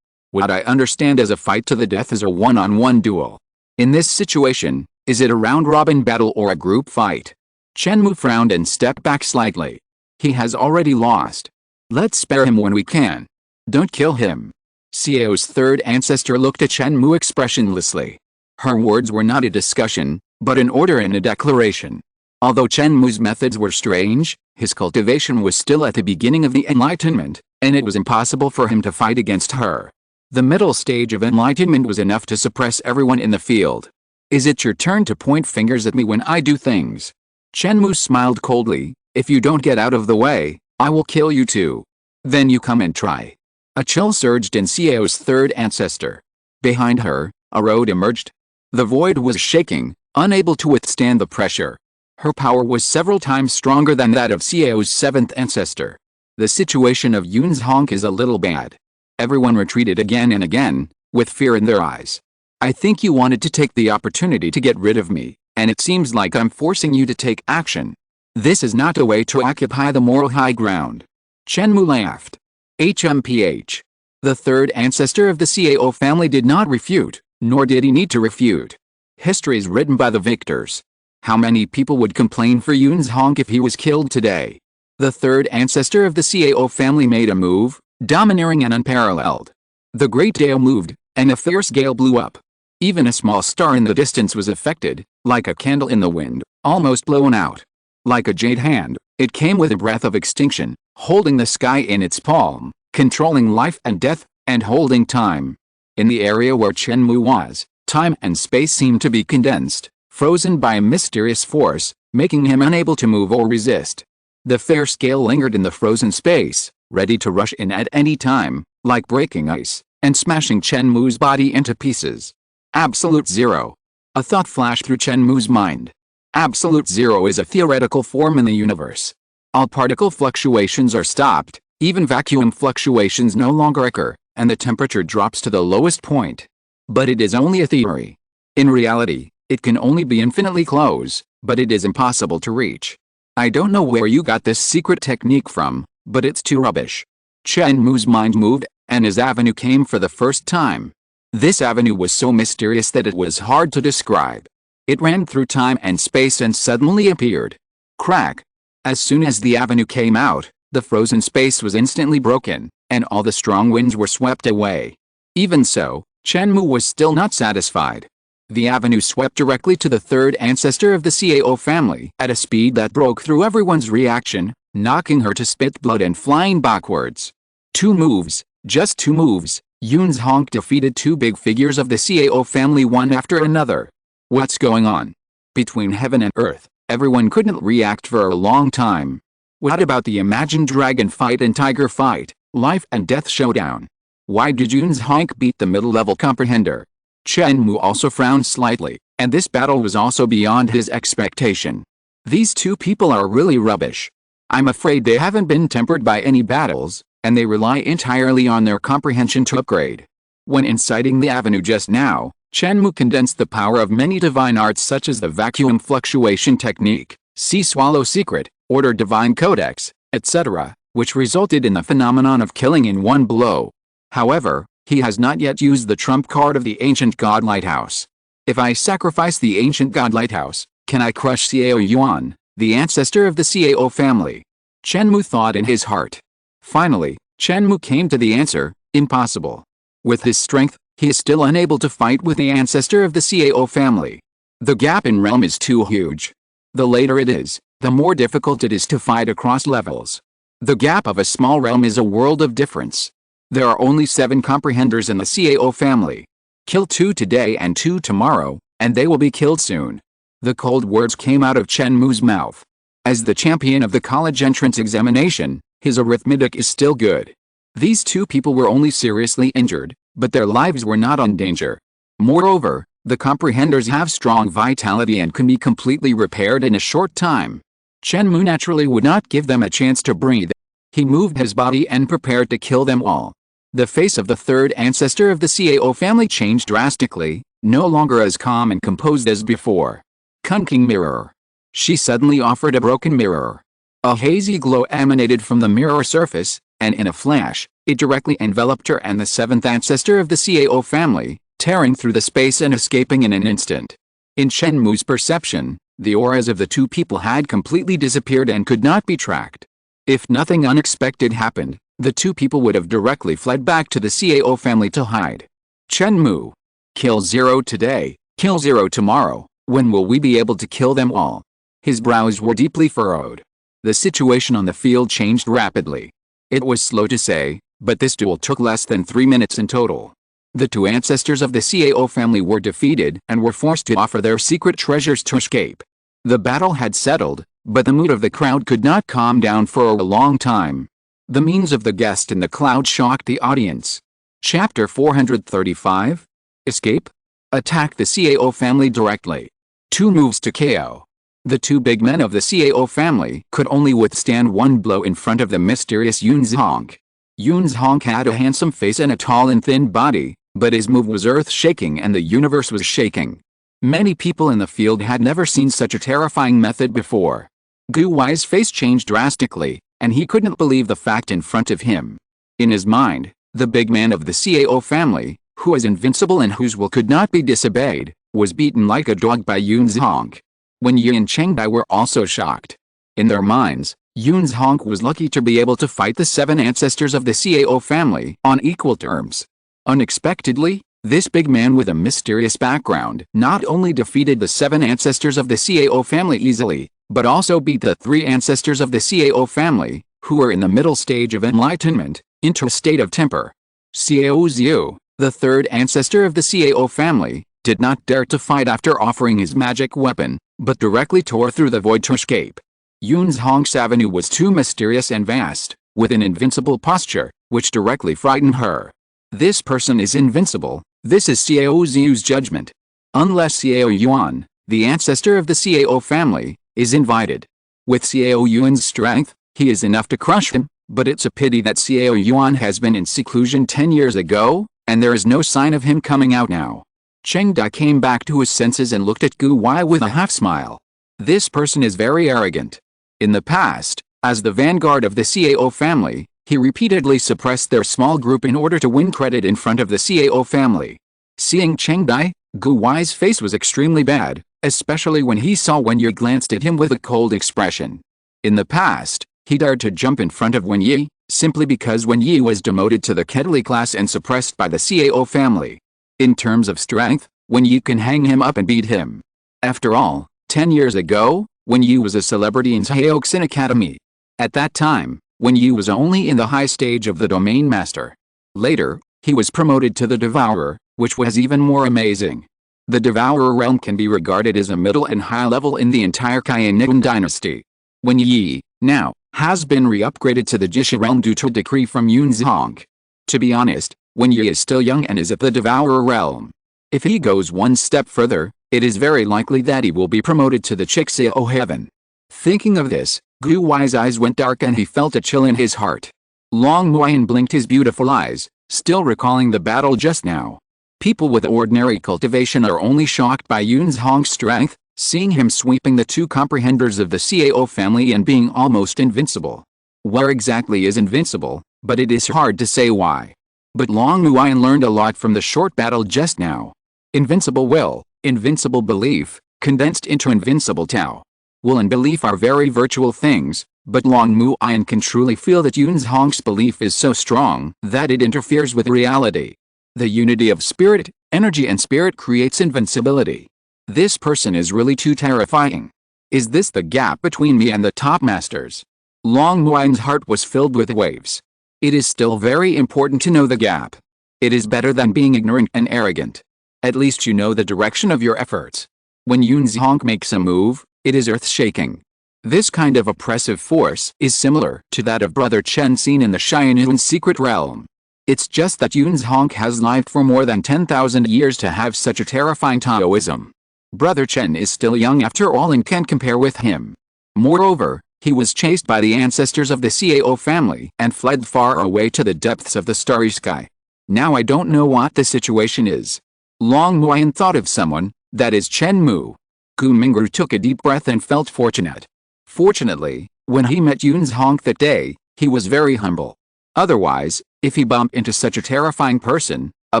What I understand as a fight to the death is a one-on-one duel. In this situation, is it a round-robin battle or a group fight? Chen Mou frowned and stepped back slightly. He has already lost. Let's spare him when we can. Don't kill him. Xiao's third ancestor looked at Chen Mou expressionlessly. Her words were not a discussion, but an order and a declaration. Although Chen Mou's methods were strange, his cultivation was still at the beginning of the enlightenment, and it was impossible for him to fight against her. The middle stage of enlightenment was enough to suppress everyone in the field. Is it your turn to point fingers at me when I do things? Chen Mou smiled coldly. If you don't get out of the way, I will kill you too. Then you come and try. A chill surged in Xiao's third ancestor. Behind her, a road emerged. The void was shaking, unable to withstand the pressure. Her power was several times stronger than that of Xiao's seventh ancestor. The situation of Yun Hong is a little bad. Everyone retreated again and again, with fear in their eyes. I think you wanted to take the opportunity to get rid of me, and it seems like I'm forcing you to take action. This is not a way to occupy the moral high ground. Chen Mou laughed. HMPH. The third ancestor of the Cao family did not refute, nor did he need to refute. History is written by the victors. How many people would complain for Yun Hong if he was killed today? The third ancestor of the Cao family made a move, domineering and unparalleled. The great Dao moved, and a fierce gale blew up. Even a small star in the distance was affected, like a candle in the wind, almost blown out. Like a jade hand, it came with a breath of extinction, holding the sky in its palm, controlling life and death, and holding time. In the area where Chen Mou was, time and space seemed to be condensed, frozen by a mysterious force, making him unable to move or resist. The fierce gale lingered in the frozen space, ready to rush in at any time, like breaking ice, and smashing Chen Mou's body into pieces. Absolute zero. A thought flashed through Chen Mou's mind. Absolute zero is a theoretical form in the universe. All particle fluctuations are stopped, even vacuum fluctuations no longer occur, and the temperature drops to the lowest point. But it is only a theory. In reality, it can only be infinitely close, but it is impossible to reach. I don't know where you got this secret technique from, but it's too rubbish. Chen Mou's mind moved, and his avenue came for the first time. This avenue was so mysterious that it was hard to describe. It ran through time and space and suddenly appeared. Crack! As soon as the avenue came out, the frozen space was instantly broken, and all the strong winds were swept away. Even so, Chen Mou was still not satisfied. The avenue swept directly to the third ancestor of the Cao family at a speed that broke through everyone's reaction, knocking her to spit blood and flying backwards. 2 moves, just 2 moves, Yun's Honk defeated 2 big figures of the Cao family one after another. What's going on? Between heaven and earth, everyone couldn't react for a long time. What about the imagined dragon fight and tiger fight, life and death showdown? Why did Yun's Honk beat the middle-level comprehender? Chen Mou also frowned slightly, and this battle was also beyond his expectation. These 2 people are really rubbish. I'm afraid they haven't been tempered by any battles, and they rely entirely on their comprehension to upgrade. When inciting the avenue just now, Chen Mou condensed the power of many divine arts such as the vacuum fluctuation technique, sea swallow secret, order divine codex, etc., which resulted in the phenomenon of killing in one blow. However, he has not yet used the trump card of the ancient god lighthouse. If I sacrifice the ancient god lighthouse, can I crush Xiao Yuan, the ancestor of the Cao family? Chen Mou thought in his heart. Finally, Chen Mou came to the answer, impossible. With his strength, he is still unable to fight with the ancestor of the Cao family. The gap in realm is too huge. The later it is, the more difficult it is to fight across levels. The gap of a small realm is a world of difference. There are only 7 comprehenders in the Cao family. Kill 2 today and 2 tomorrow, and they will be killed soon. The cold words came out of Chen Mou's mouth. As the champion of the college entrance examination, his arithmetic is still good. These 2 people were only seriously injured, but their lives were not in danger. Moreover, the comprehenders have strong vitality and can be completely repaired in a short time. Chen Mou naturally would not give them a chance to breathe. He moved his body and prepared to kill them all. The face of the third ancestor of the Cao family changed drastically, no longer as calm and composed as before. Kunking mirror. She suddenly offered a broken mirror. A hazy glow emanated from the mirror surface, and in a flash, it directly enveloped her and the 7th ancestor of the Cao family, tearing through the space and escaping in an instant. In Chen Mou's perception, the auras of the 2 people had completely disappeared and could not be tracked. If nothing unexpected happened, the 2 people would have directly fled back to the Cao family to hide. Chen Mou. Kill 0 today, kill 0 tomorrow, when will we be able to kill them all? His brows were deeply furrowed. The situation on the field changed rapidly. It was slow to say, but this duel took less than 3 minutes in total. The 2 ancestors of the Cao family were defeated and were forced to offer their secret treasures to escape. The battle had settled, but the mood of the crowd could not calm down for a long time. The means of the guest in the cloud shocked the audience. Chapter 435? Escape? Attack the Cao family directly. 2 moves to KO. The 2 big men of the Cao family could only withstand 1 blow in front of the mysterious Yun's Honk. Yun's Honk had a handsome face and a tall and thin body, but his move was earth-shaking and the universe was shaking. Many people in the field had never seen such a terrifying method before. Gu Wei's face changed drastically, and he couldn't believe the fact in front of him. In his mind, the big man of the Cao family, who was invincible and whose will could not be disobeyed, was beaten like a dog by Yun's Honk. Wen Yi and Cheng Dai were also shocked. In their minds, Yun's Honk was lucky to be able to fight the 7 ancestors of the Cao family on equal terms. Unexpectedly, this big man with a mysterious background not only defeated the 7 ancestors of the Cao family easily, but also beat the 3 ancestors of the Cao family, who were in the middle stage of enlightenment, into a state of temper. Xiao Xiu, the 3rd ancestor of the Cao family, did not dare to fight after offering his magic weapon, but directly tore through the void to escape. Yun's Honk's avenue was too mysterious and vast, with an invincible posture, which directly frightened her. This person is invincible, this is Xiao Xiu's judgment. Unless Xiao Yuan, the ancestor of the Cao family, is invited. With Xiao Yuan's strength, he is enough to crush him, But it's a pity that Xiao Yuan has been in seclusion 10 years ago, and there is no sign of him coming out now. Cheng Dai came back to his senses and looked at Gu Wai with a half-smile. This person is very arrogant. In the past, as the vanguard of the Xiao family, he repeatedly suppressed their small group in order to win credit in front of the Xiao family. Seeing Cheng Dai, Gu Wai's face was extremely bad, especially when he saw Wen Yi glanced at him with a cold expression. In the past, he dared to jump in front of Wen Yi, simply because Wen Yi was demoted to the Kedli class and suppressed by the Xiao family. In terms of strength, Wen Yi can hang him up and beat him. After all, 10 years ago, Wen Yi was a celebrity in Xiaoxin Academy. At that time, Wen Yi was only in the high stage of the Domain Master. Later, he was promoted to the Devourer, which was even more amazing. The Devourer realm can be regarded as a middle and high level in the entire Haiyan dynasty. Wen Yi, now, has been re-upgraded to the Jisha realm due to a decree from Yun Zhong. To be honest, Wen Yi is still young and is at the Devourer realm. If he goes one step further, it is very likely that he will be promoted to the Chixio heaven. Thinking of this, Gu Wai's eyes went dark and he felt a chill in his heart. Long Muayan blinked his beautiful eyes, still recalling the battle just now. People with ordinary cultivation are only shocked by Yun Zhong's strength, seeing him sweeping the two comprehenders of the Xiao family and being almost invincible. Where exactly is invincible, but it is hard to say why. But Long Muayan learned a lot from the short battle just now. Invincible will, invincible belief, condensed into invincible Tao. Will and belief are very virtual things, but Long Muayan can truly feel that Yun Zhong's belief is so strong that it interferes with reality. The unity of spirit, energy and spirit creates invincibility. This person is really too terrifying. Is this the gap between me and the top masters? Long Muayan's heart was filled with waves. It is still very important to know the gap. It is better than being ignorant and arrogant. At least you know the direction of your efforts. When Yun Zhong makes a move, it is earth-shaking. This kind of oppressive force is similar to that of Brother Chen seen in the Xianyuan secret realm. It's just that Yun Zhong has lived for more than 10,000 years to have such a terrifying Taoism. Brother Chen is still young after all and can't compare with him. Moreover, he was chased by the ancestors of the Xiao family and fled far away to the depths of the starry sky. Now I don't know what the situation is. Long Muayan thought of someone, that is Chen Mou. Gu Mingru took a deep breath and felt fortunate. Fortunately, when he met Yun Zhong that day, he was very humble. Otherwise, if he bumped into such a terrifying person, a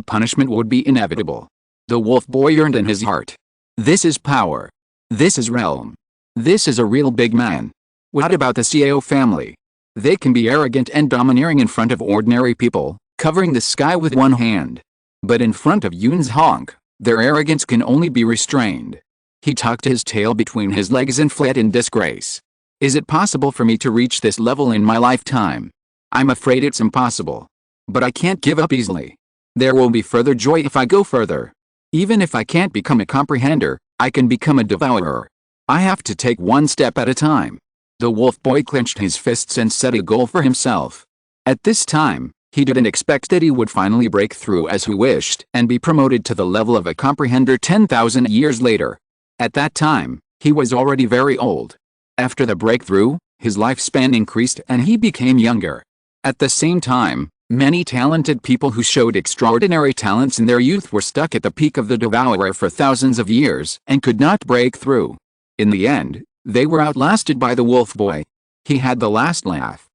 punishment would be inevitable. The wolf boy yearned in his heart. This is power. This is realm. This is a real big man. What about the Xiao family? They can be arrogant and domineering in front of ordinary people, covering the sky with one hand. But in front of Yun Zhong, their arrogance can only be restrained. He tucked his tail between his legs and fled in disgrace. Is it possible for me to reach this level in my lifetime? I'm afraid it's impossible. But I can't give up easily. There will be further joy if I go further. Even if I can't become a comprehender, I can become a devourer. I have to take one step at a time. The wolf boy clenched his fists and set a goal for himself. At this time, he didn't expect that he would finally break through as he wished and be promoted to the level of a comprehender 10,000 years later. At that time, he was already very old. After the breakthrough, his lifespan increased and he became younger. At the same time, many talented people who showed extraordinary talents in their youth were stuck at the peak of the devourer for thousands of years and could not break through. In the end, they were outlasted by the wolf boy. He had the last laugh.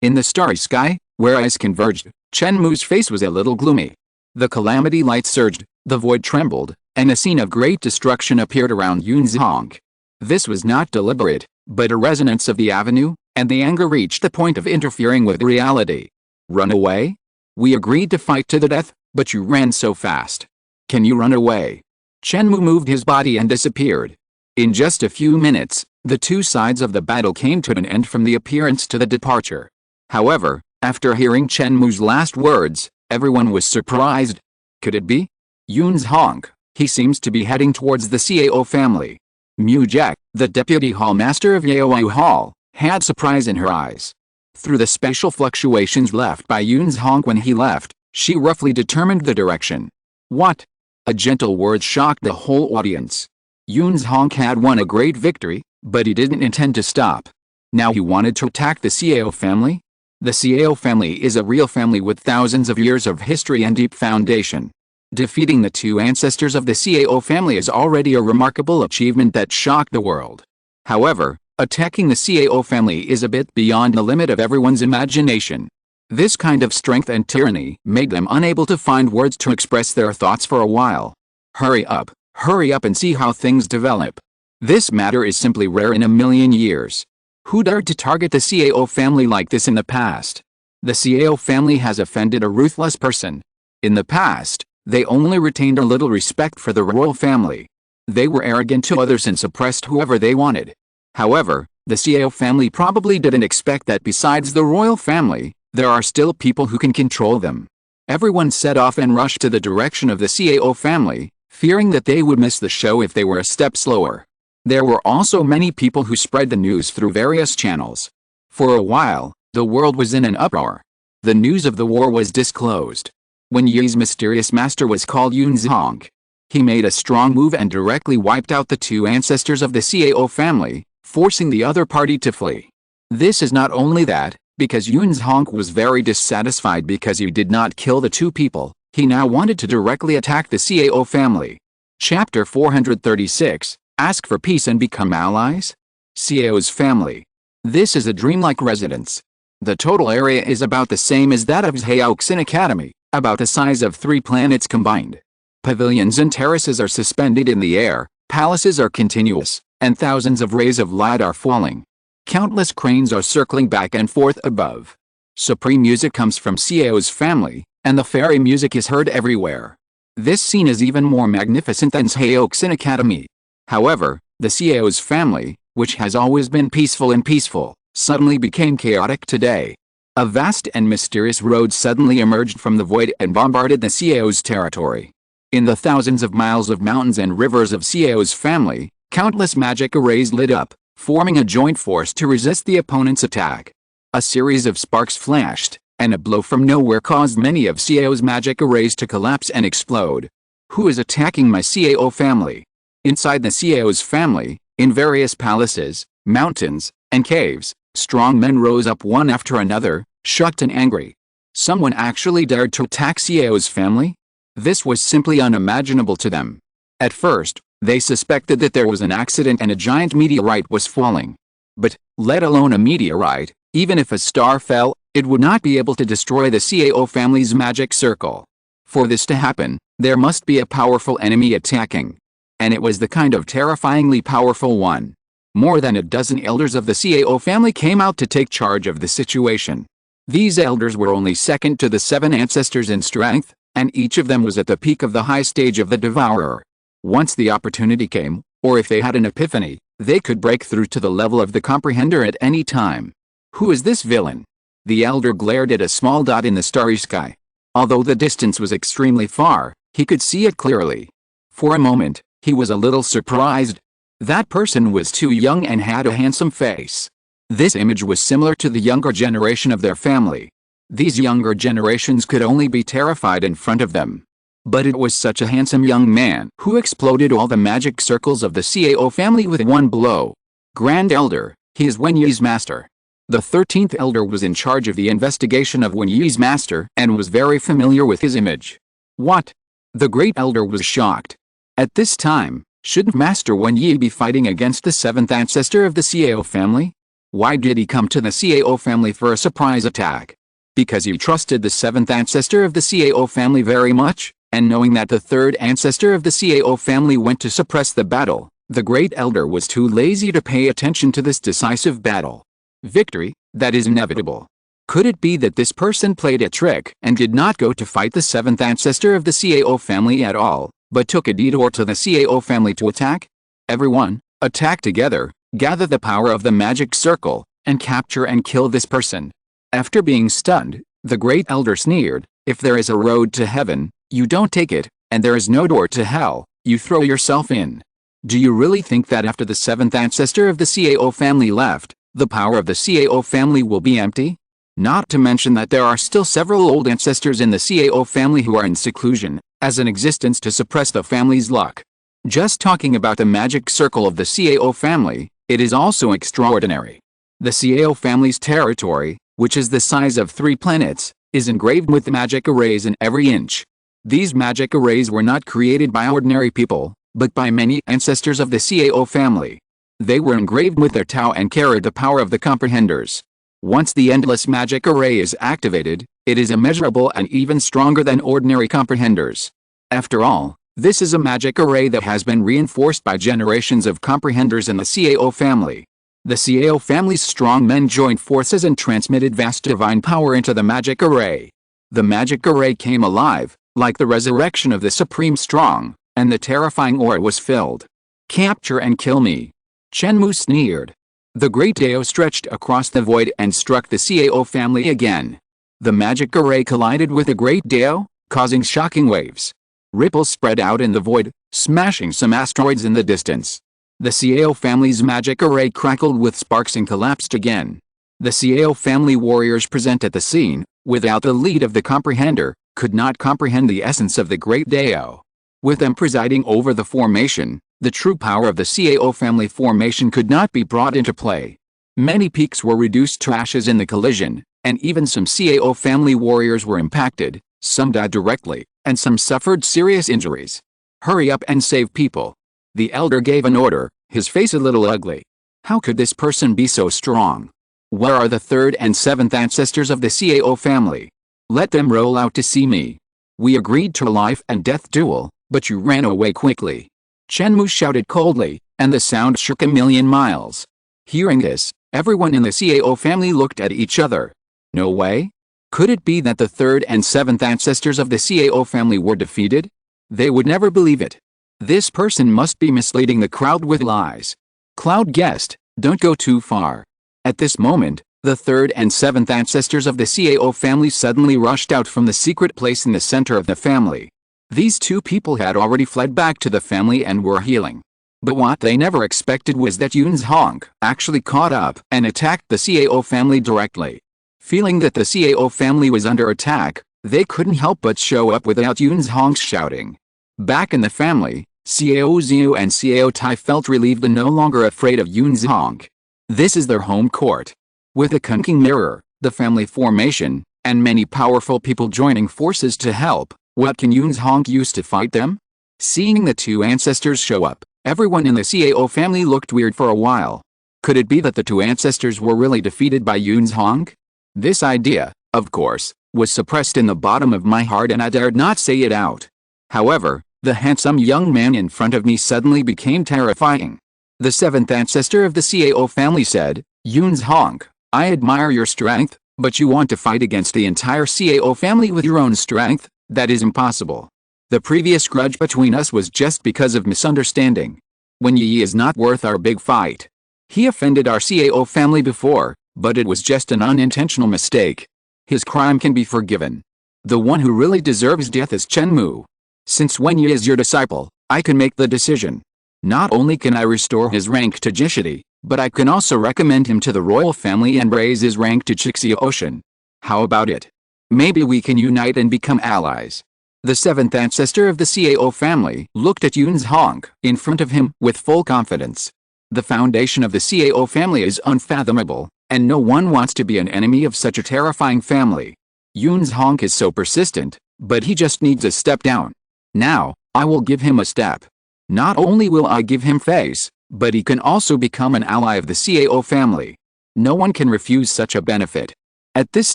In the starry sky, where eyes converged, Chen Mou's face was a little gloomy. The calamity light surged, the void trembled, and a scene of great destruction appeared around Yun Zhong. This was not deliberate, but a resonance of the avenue, and the anger reached the point of interfering with reality. Run away? We agreed to fight to the death, but you ran so fast. Can you run away? Chen Mou moved his body and disappeared. In just a few minutes, the two sides of the battle came to an end from the appearance to the departure. However, after hearing Chen Mou's last words, everyone was surprised. Could it be? Yun Zhong, he seems to be heading towards the Xiao family. Mu Jack, the deputy hall master of Yaoyu Hall, had surprise in her eyes. Through the spatial fluctuations left by Yun Zhong when he left, she roughly determined the direction. What? A gentle word shocked the whole audience. Yun Zhong had won a great victory, but he didn't intend to stop. Now he wanted to attack the Xiao family? The Xiao family is a real family with thousands of years of history and deep foundation. Defeating the two ancestors of the Xiao family is already a remarkable achievement that shocked the world. However, attacking the Xiao family is a bit beyond the limit of everyone's imagination. This kind of strength and tyranny made them unable to find words to express their thoughts for a while. Hurry up and see how things develop. This matter is simply rare in a million years. Who dared to target the Xiao family like this in the past? The Xiao family has offended a ruthless person. In the past, they only retained a little respect for the royal family. They were arrogant to others and suppressed whoever they wanted. However, the Xiao family probably didn't expect that besides the royal family, there are still people who can control them. Everyone set off and rushed to the direction of the Xiao family, fearing that they would miss the show if they were a step slower. There were also many people who spread the news through various channels. For a while, the world was in an uproar. The news of the war was disclosed. When Yi's mysterious master was called Yunzhong, he made a strong move and directly wiped out the two ancestors of the Xiao family, forcing the other party to flee. This is not only that, because Yunzhong was very dissatisfied because he did not kill the two people, he now wanted to directly attack the Xiao family. Chapter 436, Ask for Peace and Become Allies? Xiao's family. This is a dreamlike residence. The total area is about the same as that of Xiaoxin Academy, about the size of 3 planets combined. Pavilions and terraces are suspended in the air, palaces are continuous, and thousands of rays of light are falling. Countless cranes are circling back and forth above. Supreme music comes from Xiao's family, and the fairy music is heard everywhere. This scene is even more magnificent than Xiaoxin Academy. However, the Xiao's family, which has always been peaceful, suddenly became chaotic today. A vast and mysterious road suddenly emerged from the void and bombarded the Xiao's territory. In the thousands of miles of mountains and rivers of Xiao's family, countless magic arrays lit up, forming a joint force to resist the opponent's attack. A series of sparks flashed, and a blow from nowhere caused many of Xiao's magic arrays to collapse and explode. Who is attacking my Xiao family? Inside the Xiao's family, in various palaces, mountains, and caves, strong men rose up one after another, shocked and angry. Someone actually dared to attack Xiao's family? This was simply unimaginable to them. At first, they suspected that there was an accident and a giant meteorite was falling. But, let alone a meteorite, even if a star fell, it would not be able to destroy the Xiao family's magic circle. For this to happen, there must be a powerful enemy attacking. And it was the kind of terrifyingly powerful one. More than a dozen elders of the Xiao family came out to take charge of the situation. These elders were only second to the 7 ancestors in strength, and each of them was at the peak of the high stage of the Devourer. Once the opportunity came, or if they had an epiphany, they could break through to the level of the Comprehender at any time. Who is this villain? The elder glared at a small dot in the starry sky. Although the distance was extremely far, he could see it clearly. For a moment, he was a little surprised. That person was too young and had a handsome face. This image was similar to the younger generation of their family. These younger generations could only be terrified in front of them. But it was such a handsome young man who exploded all the magic circles of the Xiao family with one blow. Grand Elder, he is Wen Yi's master. The 13th elder was in charge of the investigation of Wen Yi's master and was very familiar with his image. What? The great elder was shocked. At this time, shouldn't Master Wen Yi be fighting against the 7th ancestor of the Xiao family? Why did he come to the Xiao family for a surprise attack? Because he trusted the 7th ancestor of the Xiao family very much, and knowing that the 3rd ancestor of the Xiao family went to suppress the battle, the great elder was too lazy to pay attention to this decisive battle. Victory, that is inevitable. Could it be that this person played a trick and did not go to fight the 7th ancestor of the Xiao family at all, but took a detour to the Xiao family to attack? Everyone, attack together, gather the power of the magic circle, and capture and kill this person. After being stunned, the great elder sneered, if there is a road to heaven, you don't take it, and there is no door to hell, you throw yourself in. Do you really think that after the 7th ancestor of the Xiao family left, the power of the Xiao family will be empty? Not to mention that there are still several old ancestors in the Xiao family who are in seclusion, as an existence to suppress the family's luck. Just talking about the magic circle of the Xiao family, it is also extraordinary. The Xiao family's territory, which is the size of 3 planets, is engraved with magic arrays in every inch. These magic arrays were not created by ordinary people, but by many ancestors of the Xiao family. They were engraved with their Tao and carried the power of the comprehenders. Once the endless magic array is activated, it is immeasurable and even stronger than ordinary comprehenders. After all, this is a magic array that has been reinforced by generations of comprehenders in the Xiao family. The Xiao family's strong men joined forces and transmitted vast divine power into the magic array. The magic array came alive, like the resurrection of the Supreme Strong, and the terrifying aura was filled. "Capture and kill me," Chen Mou sneered. The great Dao stretched across the void and struck the Xiao family again. The magic array collided with the great Dao, causing shocking waves. Ripples spread out in the void, smashing some asteroids in the distance. The Xiao family's magic array crackled with sparks and collapsed again. The Xiao family warriors present at the scene, without the lead of the comprehender, could not comprehend the essence of the great Dao. With them presiding over the formation, the true power of the Xiao family formation could not be brought into play. Many peaks were reduced to ashes in the collision, and even some Xiao family warriors were impacted. Some died directly, and some suffered serious injuries. "Hurry up and save people." The elder gave an order, his face a little ugly. How could this person be so strong? Where are the 3rd and 7th ancestors of the Xiao family? Let them roll out to see me. We agreed to a life and death duel, but you ran away quickly. Chen Mou shouted coldly, and the sound shook a million miles. Hearing this, everyone in the Xiao family looked at each other. No way? Could it be that the 3rd and 7th ancestors of the Xiao family were defeated? They would never believe it. This person must be misleading the crowd with lies. Cloud guessed, don't go too far. At this moment, the 3rd and 7th ancestors of the Xiao family suddenly rushed out from the secret place in the center of the family. These 2 people had already fled back to the family and were healing. But what they never expected was that Yun's Hong actually caught up and attacked the Xiao family directly. Feeling that the Xiao family was under attack, they couldn't help but show up without Yun's Hong shouting. Back in the family, Xiao Xiu and Xiao Tai felt relieved and no longer afraid of Yun's Hong. This is their home court. With a Kunking mirror, the family formation, and many powerful people joining forces to help, what can Yun's Hong use to fight them? Seeing the 2 ancestors show up, everyone in the Xiao family looked weird for a while. Could it be that the 2 ancestors were really defeated by Yun's Hong? This idea, of course, was suppressed in the bottom of my heart and I dared not say it out. However, the handsome young man in front of me suddenly became terrifying. The 7th ancestor of the Xiao family said, "Yun's Hong, I admire your strength, but you want to fight against the entire Xiao family with your own strength? That is impossible. The previous grudge between us was just because of misunderstanding. Wen Yi is not worth our big fight. He offended our Xiao family before, but it was just an unintentional mistake. His crime can be forgiven. The one who really deserves death is Chen Mou. Since Wen Yi is your disciple, I can make the decision. Not only can I restore his rank to Jishiti, but I can also recommend him to the royal family and raise his rank to Chixia Ocean. How about it? Maybe we can unite and become allies." The 7th ancestor of the Xiao family looked at Yun's Hong in front of him with full confidence. The foundation of the Xiao family is unfathomable, and no one wants to be an enemy of such a terrifying family. Yun's Hong is so persistent, but he just needs a step down. Now, I will give him a step. Not only will I give him face, but he can also become an ally of the Xiao family. No one can refuse such a benefit. At this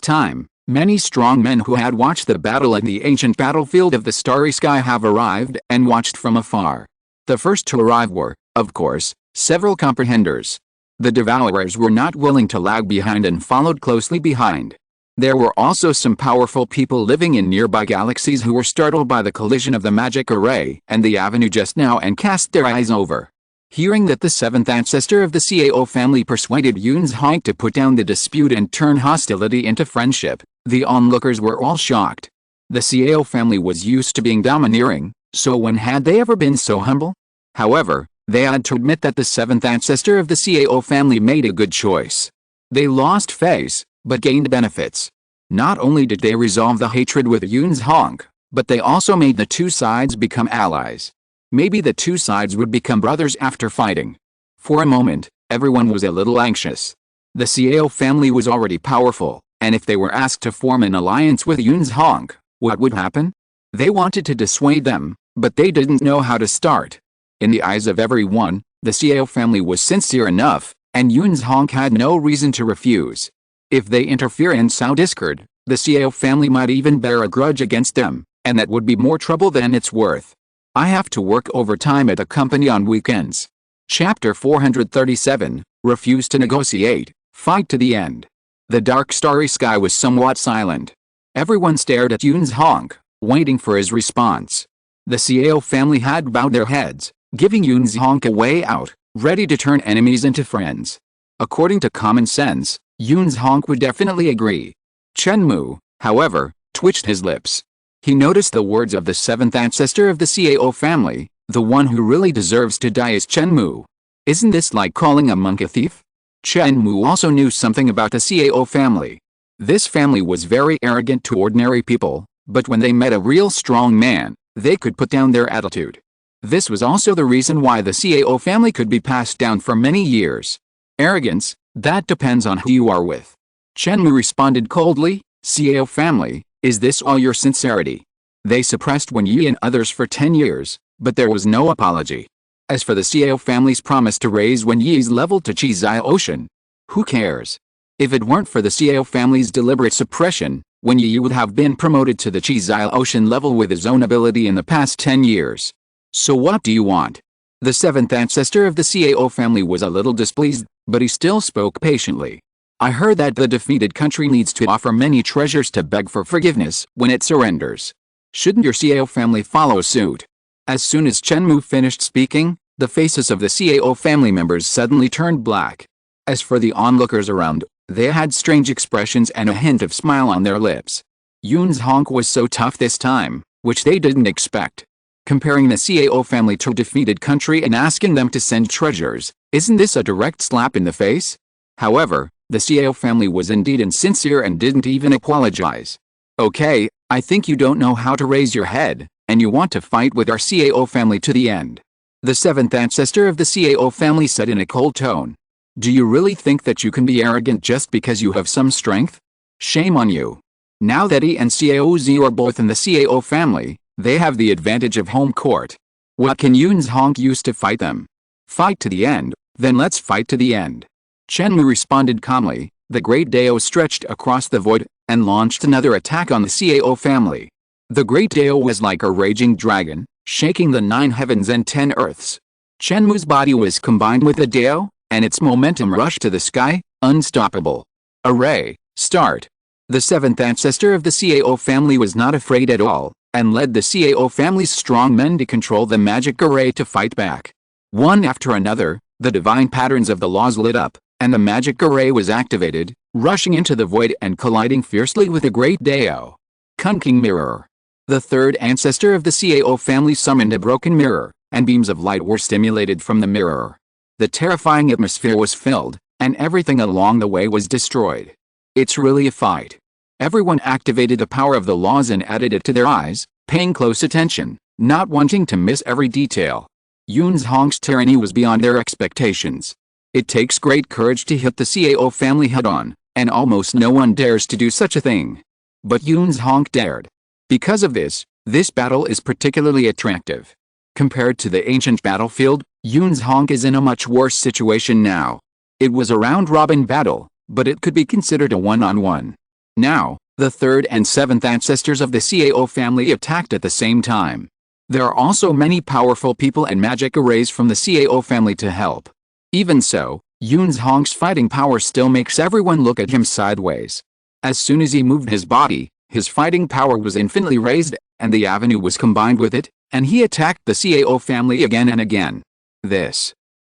time, many strong men who had watched the battle in the ancient battlefield of the starry sky have arrived and watched from afar. The first to arrive were, of course, several comprehenders. The Devourers were not willing to lag behind and followed closely behind. There were also some powerful people living in nearby galaxies who were startled by the collision of the magic array and the avenue just now and cast their eyes over. Hearing that the 7th ancestor of the Xiao family persuaded Yun's Hong to put down the dispute and turn hostility into friendship, the onlookers were all shocked. The Xiao family was used to being domineering, so when had they ever been so humble? However, they had to admit that the 7th ancestor of the Xiao family made a good choice. They lost face, but gained benefits. Not only did they resolve the hatred with Yun's Hong, but they also made the 2 sides become allies. Maybe the 2 sides would become brothers after fighting. For a moment, everyone was a little anxious. The Xiao family was already powerful, and if they were asked to form an alliance with Yun's Hong, what would happen? They wanted to dissuade them, but they didn't know how to start. In the eyes of everyone, the Xiao family was sincere enough, and Yun's Hong had no reason to refuse. If they interfere and sow discord, the Xiao family might even bear a grudge against them, and that would be more trouble than it's worth. I have to work overtime at the company on weekends. Chapter 437, Refuse to negotiate, fight to the end. The dark starry sky was somewhat silent. Everyone stared at Yun's Hong, waiting for his response. The Xiao family had bowed their heads, giving Yun's Hong a way out, ready to turn enemies into friends. According to common sense, Yun's Hong would definitely agree. Chen Mou, however, twitched his lips. He noticed the words of the seventh ancestor of the Xiao family, the one who really deserves to die is Chen Mou. Isn't this like calling a monk a thief? Chen Mou also knew something about the Xiao family. This family was very arrogant to ordinary people, but when they met a real strong man, they could put down their attitude. This was also the reason why the Xiao family could be passed down for many years. Arrogance, that depends on who you are with. Chen Mou responded coldly, Xiao family, is this all your sincerity? They suppressed Wen Yi and others for 10 years, but there was no apology. As for the Xiao family's promise to raise Wen Yi's level to Qizai Ocean, who cares? If it weren't for the Xiao family's deliberate suppression, Wen Yi would have been promoted to the Qizai Ocean level with his own ability in the past 10 years. So what do you want? The seventh ancestor of the Xiao family was a little displeased, but he still spoke patiently. I heard that the defeated country needs to offer many treasures to beg for forgiveness when it surrenders. Shouldn't your Xiao family follow suit? As soon as Chen Mou finished speaking, the faces of the Xiao family members suddenly turned black. As for the onlookers around, they had strange expressions and a hint of smile on their lips. Yun's Hong was so tough this time, which they didn't expect. Comparing the Xiao family to a defeated country and asking them to send treasures, isn't this a direct slap in the face? However, the Xiao family was indeed insincere and didn't even apologize. Okay, I think you don't know how to raise your head, and you want to fight with our Xiao family to the end. The seventh ancestor of the Xiao family said in a cold tone. Do you really think that you can be arrogant just because you have some strength? Shame on you. Now that Yi and Xiao Zi are both in the Xiao family, they have the advantage of home court. What can Yun's Hong use to fight them? Fight to the end, then let's fight to the end. Chen Mou responded calmly. The great Dao stretched across the void, and launched another attack on the Xiao family. The great Dao was like a raging dragon, shaking the 9 heavens and 10 earths. Chen Mou's body was combined with the Dao, and its momentum rushed to the sky, unstoppable. Array, start. The seventh ancestor of the Xiao family was not afraid at all, and led the Xiao family's strong men to control the magic array to fight back. One after another, the divine patterns of the laws lit up, and the magic array was activated, rushing into the void and colliding fiercely with the great Dao. Kunking Mirror. The third ancestor of the Xiao family summoned a broken mirror, and beams of light were stimulated from the mirror. The terrifying atmosphere was filled, and everything along the way was destroyed. It's really a fight. Everyone activated the power of the laws and added it to their eyes, paying close attention, not wanting to miss every detail. Yun's Hong's tyranny was beyond their expectations. It takes great courage to hit the Xiao family head-on, and almost no one dares to do such a thing. But Yun's Hong dared. Because of this battle is particularly attractive. Compared to the ancient battlefield, Yun's Hong is in a much worse situation now. It was a round-robin battle, but it could be considered a one-on-one. Now, the third and seventh ancestors of the Xiao family attacked at the same time. There are also many powerful people and magic arrays from the Xiao family to help. Even so, Yun's Hong's fighting power still makes everyone look at him sideways. As soon as he moved his body, his fighting power was infinitely raised, and the avenue was combined with it, and he attacked the Xiao family again and again.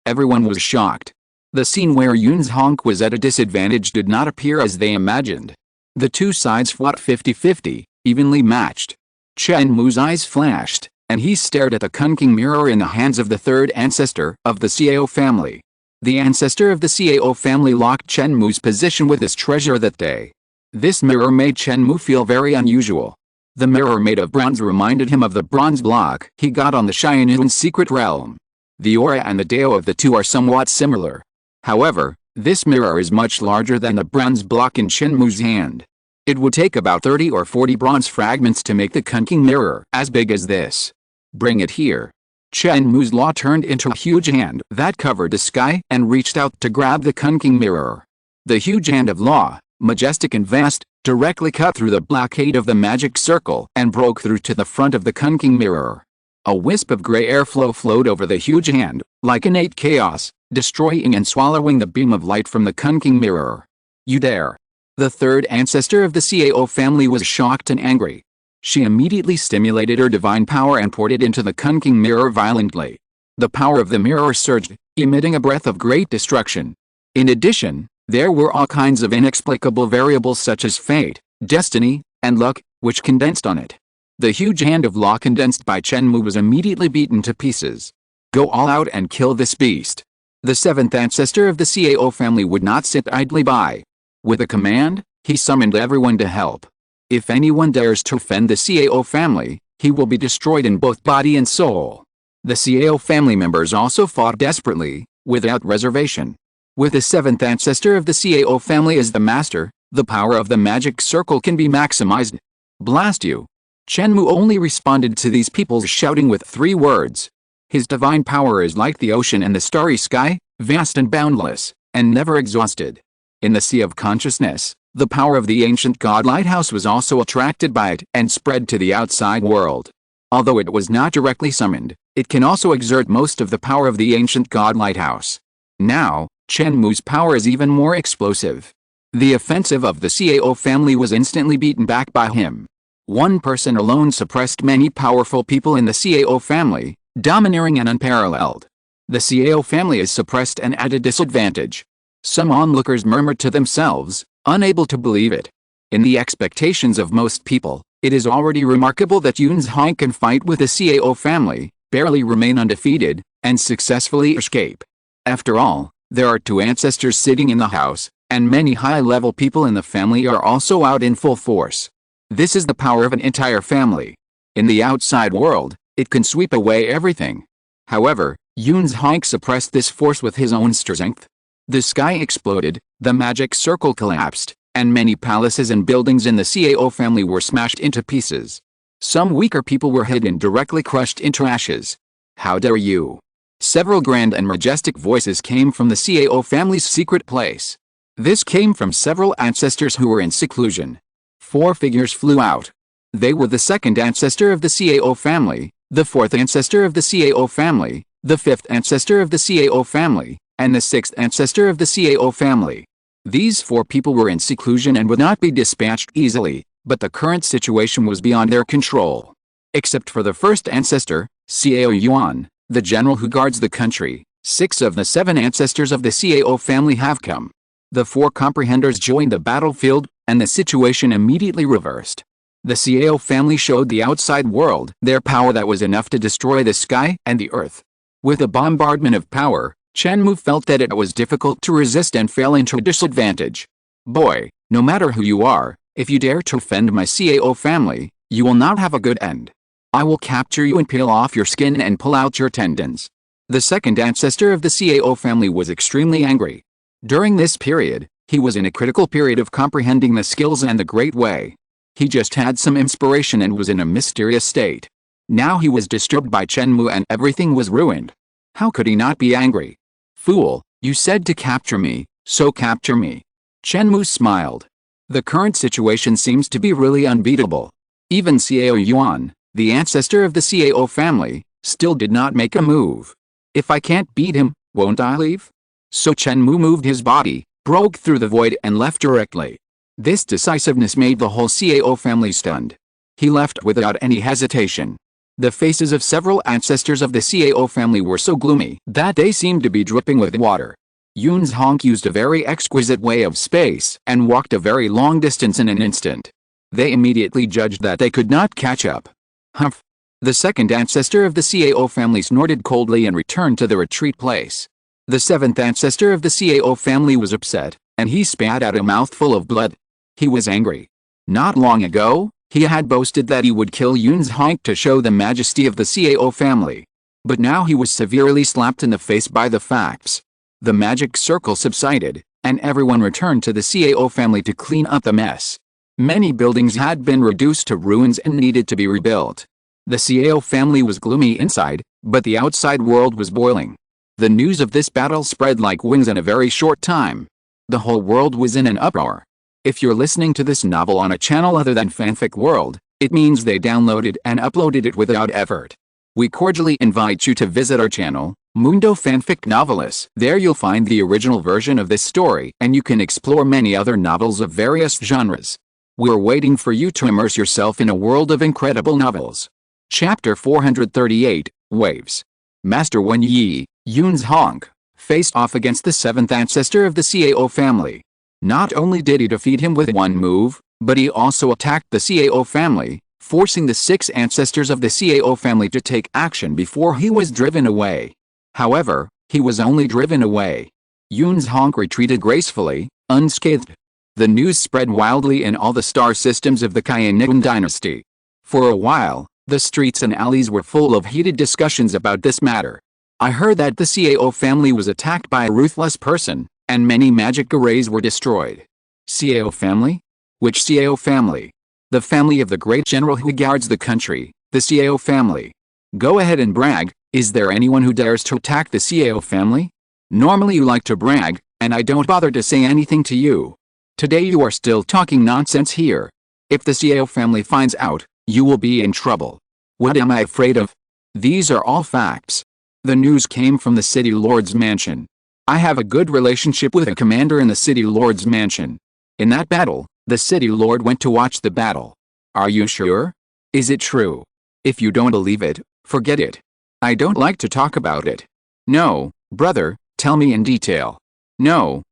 Everyone was shocked. The scene where Yun's Hong was at a disadvantage did not appear as they imagined. The two sides fought 50-50, evenly matched. Chen Mou's eyes flashed, and he stared at the kunking mirror in the hands of the third ancestor of the Xiao family. The ancestor of the Xiao family locked Chen Mou's position with his treasure that day. This mirror made Chen Mou feel very unusual. The mirror made of bronze reminded him of the bronze block he got on the Haiyan Jue's secret realm. The aura and the Dao of the two are somewhat similar. However, This mirror is much larger than the bronze block in Chen Mou's hand. It would take about 30 or 40 bronze fragments to make the Kunking mirror as big as this. Bring it here. Chen Mou's law turned into a huge hand that covered the sky and reached out to grab the Kunking mirror. The huge hand of law, majestic and vast, directly cut through the blockade of the magic circle and broke through to the front of the Kunking mirror. A wisp of gray airflow flowed over the huge hand, like innate chaos, destroying and swallowing the beam of light from the Kunking mirror. You dare! The third ancestor of the Cao family was shocked and angry. She immediately stimulated her divine power and poured it into the Kunking mirror violently. The power of the mirror surged, emitting a breath of great destruction. In addition, there were all kinds of inexplicable variables such as fate, destiny, and luck, which condensed on it. The huge hand of law condensed by Chen Mou was immediately beaten to pieces. Go all out and kill this beast. The seventh ancestor of the Cao family would not sit idly by. With a command, he summoned everyone to help. If anyone dares to offend the Cao family, he will be destroyed in both body and soul. The Cao family members also fought desperately, without reservation. With the seventh ancestor of the Cao family as the master, the power of the magic circle can be maximized. Blast you! Chen Mou only responded to these people's shouting with 3 words. His divine power is like the ocean and the starry sky, vast and boundless, and never exhausted. In the sea of consciousness, the power of the ancient god lighthouse was also attracted by it and spread to the outside world. Although it was not directly summoned, it can also exert most of the power of the ancient god lighthouse. Now, Chen Mou's power is even more explosive. The offensive of the Cao family was instantly beaten back by him. One person alone suppressed many powerful people in the Cao family, domineering and unparalleled. The Cao family is suppressed and at a disadvantage. Some onlookers murmured to themselves, unable to believe it. In the expectations of most people, it is already remarkable that Yun's Hong can fight with the Cao family, barely remain undefeated, and successfully escape. After all, there are 2 ancestors sitting in the house, and many high-level people in the family are also out in full force. This is the power of an entire family. In the outside world, it can sweep away everything. However, Yun's Hong suppressed this force with his own strength. The sky exploded, the magic circle collapsed, and many palaces and buildings in the Cao family were smashed into pieces. Some weaker people were hit and directly crushed into ashes. How dare you! Several grand and majestic voices came from the Cao family's secret place. This came from several ancestors who were in seclusion. 4 figures flew out. They were the second ancestor of the Cao family, the fourth ancestor of the Cao family, the fifth ancestor of the Cao family, and the sixth ancestor of the Cao family. These 4 people were in seclusion and would not be dispatched easily, but the current situation was beyond their control. Except for the first ancestor, Cao Yuan, the general who guards the country, 6 of the 7 ancestors of the Cao family have come. The 4 comprehenders joined the battlefield, and the situation immediately reversed. The Cao family showed the outside world their power that was enough to destroy the sky and the earth. With a bombardment of power, Chen Mou felt that it was difficult to resist and fell into a disadvantage. Boy, no matter who you are, if you dare to offend my Cao family, you will not have a good end. I will capture you and peel off your skin and pull out your tendons. The second ancestor of the Cao family was extremely angry. During this period, he was in a critical period of comprehending the skills and the great way. He just had some inspiration and was in a mysterious state. Now he was disturbed by Chen Mou and everything was ruined. How could he not be angry? Fool, you said to capture me, so capture me. Chen Mou smiled. The current situation seems to be really unbeatable. Even Cao Yuan, the ancestor of the Cao family, still did not make a move. If I can't beat him, won't I leave? So Chen Mou moved his body, broke through the void and left directly. This decisiveness made the whole Cao family stunned. He left without any hesitation. The faces of several ancestors of the Cao family were so gloomy that they seemed to be dripping with water. Yun's Hong used a very exquisite way of space and walked a very long distance in an instant. They immediately judged that they could not catch up. Humph! The second ancestor of the Cao family snorted coldly and returned to the retreat place. The seventh ancestor of the Cao family was upset, and he spat out a mouthful of blood. He was angry. Not long ago, he had boasted that he would kill Yun's Hong to show the majesty of the Cao family. But now he was severely slapped in the face by the facts. The magic circle subsided, and everyone returned to the Cao family to clean up the mess. Many buildings had been reduced to ruins and needed to be rebuilt. The Cao family was gloomy inside, but the outside world was boiling. The news of this battle spread like wings in a very short time. The whole world was in an uproar. If you're listening to this novel on a channel other than Fanfic World, it means they downloaded and uploaded it without effort. We cordially invite you to visit our channel, Mundo Fanfic Novelists. There you'll find the original version of this story, and you can explore many other novels of various genres. We're waiting for you to immerse yourself in a world of incredible novels. Chapter 438, Waves. Master Wen Yi, Yun's Honk, faced off against the seventh ancestor of the Cao family. Not only did he defeat him with one move, but he also attacked the Cao family, forcing the six ancestors of the Cao family to take action before he was driven away. However, he was only driven away. Yun's Honk retreated gracefully, unscathed. The news spread wildly in all the star systems of the Haiyan dynasty. For a while, the streets and alleys were full of heated discussions about this matter. I heard that the Cao family was attacked by a ruthless person, and many magic arrays were destroyed. Cao family? Which Cao family? The family of the great general who guards the country, the Cao family. Go ahead and brag. Is there anyone who dares to attack the Cao family? Normally you like to brag, and I don't bother to say anything to you. Today you are still talking nonsense here. If the Cao family finds out, you will be in trouble. What am I afraid of? These are all facts. The news came from the city lord's mansion. I have a good relationship with a commander in the city lord's mansion. In that battle, the city lord went to watch the battle. Are you sure? Is it true? If you don't believe it, forget it. I don't like to talk about it. No, brother, tell me in detail. No,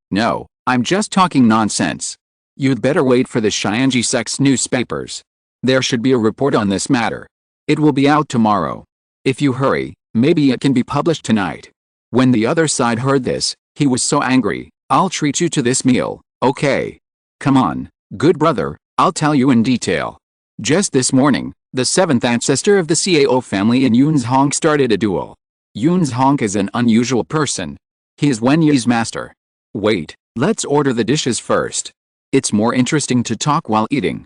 I'm just talking nonsense. You'd better wait for the Haiyan Jue newspapers. There should be a report on this matter. It will be out tomorrow. If you hurry, maybe it can be published tonight. When the other side heard this, he was so angry. I'll treat you to this meal, okay? Come on, good brother, I'll tell you in detail. Just this morning, the seventh ancestor of the Cao family and Yun's Honk started a duel. Yun's Honk is an unusual person. He is Wen Yi's master. Wait, let's order the dishes first. It's more interesting to talk while eating.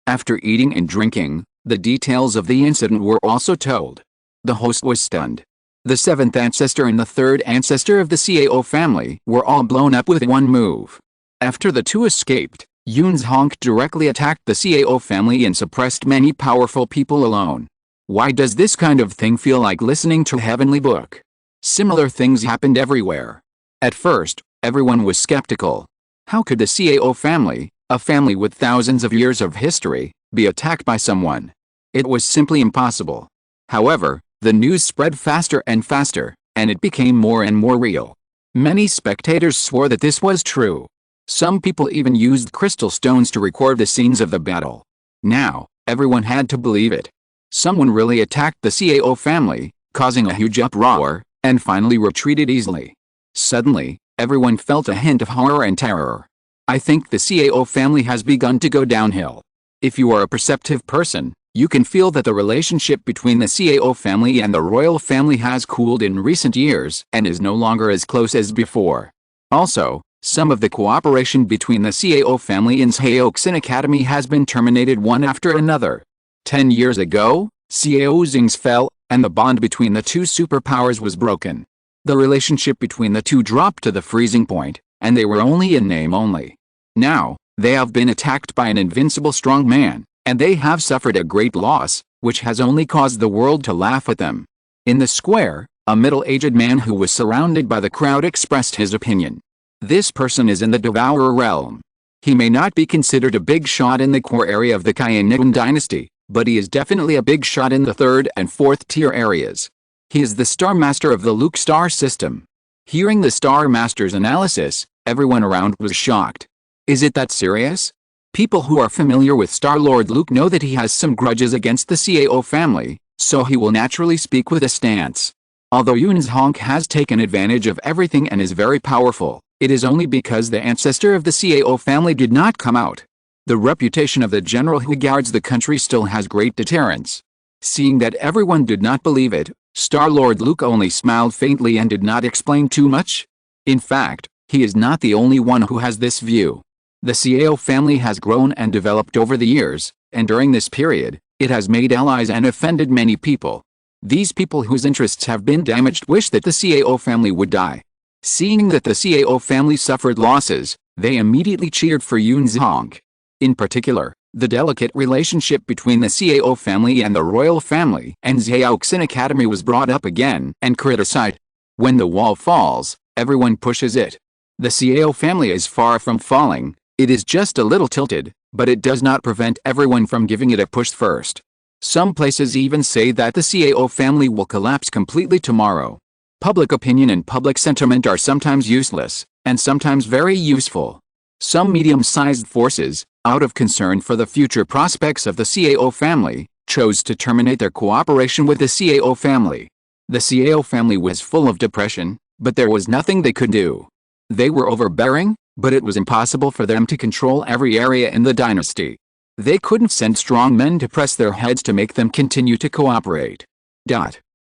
After eating and drinking, the details of the incident were also told. The host was stunned. The seventh ancestor and the third ancestor of the Cao family were all blown up with one move. After the two escaped, Yun's Honk directly attacked the Cao family and suppressed many powerful people alone. Why does this kind of thing feel like listening to a heavenly book? Similar things happened everywhere. At first, everyone was skeptical. How could the Cao family, a family with thousands of years of history, be attacked by someone? It was simply impossible. However, the news spread faster and faster, and it became more and more real. Many spectators swore that this was true. Some people even used crystal stones to record the scenes of the battle. Now, everyone had to believe it. Someone really attacked the Cao family, causing a huge uproar, and finally retreated easily. Suddenly, everyone felt a hint of horror and terror. I think the Cao family has begun to go downhill. If you are a perceptive person, you can feel that the relationship between the Cao family and the royal family has cooled in recent years and is no longer as close as before. Also, some of the cooperation between the Cao family and Haiyan Academy has been terminated one after another. 10 years ago, Cao Zings fell, and the bond between the two superpowers was broken. The relationship between the two dropped to the freezing point, and they were only in name only. Now, they have been attacked by an invincible strong man, and they have suffered a great loss, which has only caused the world to laugh at them. In the square, a middle-aged man who was surrounded by the crowd expressed his opinion. This person is in the Devourer realm. He may not be considered a big shot in the core area of the Haiyan dynasty, but he is definitely a big shot in the third and fourth tier areas. He is the Star Master of the Luke star system. Hearing the Star Master's analysis, everyone around was shocked. Is it that serious? People who are familiar with Star-Lord Luke know that he has some grudges against the Cao family, so he will naturally speak with a stance. Although Yun's Honk has taken advantage of everything and is very powerful, it is only because the ancestor of the Cao family did not come out. The reputation of the general who guards the country still has great deterrence. Seeing that everyone did not believe it, Star-Lord Luke only smiled faintly and did not explain too much. In fact, he is not the only one who has this view. The Xiao family has grown and developed over the years, and during this period, it has made allies and offended many people. These people whose interests have been damaged wish that the Xiao family would die. Seeing that the Xiao family suffered losses, they immediately cheered for Yun Zhong. In particular, the delicate relationship between the Xiao family and the royal family and Xiaoxin Academy was brought up again and criticized. When the wall falls, everyone pushes it. The Xiao family is far from falling, it is just a little tilted, but it does not prevent everyone from giving it a push first. Some places even say that the Xiao family will collapse completely tomorrow. Public opinion and public sentiment are sometimes useless, and sometimes very useful. Some medium-sized forces, out of concern for the future prospects of the Xiao family, chose to terminate their cooperation with the Xiao family. The Xiao family was full of depression, but there was nothing they could do. They were overbearing, but it was impossible for them to control every area in the dynasty. They couldn't send strong men to press their heads to make them continue to cooperate.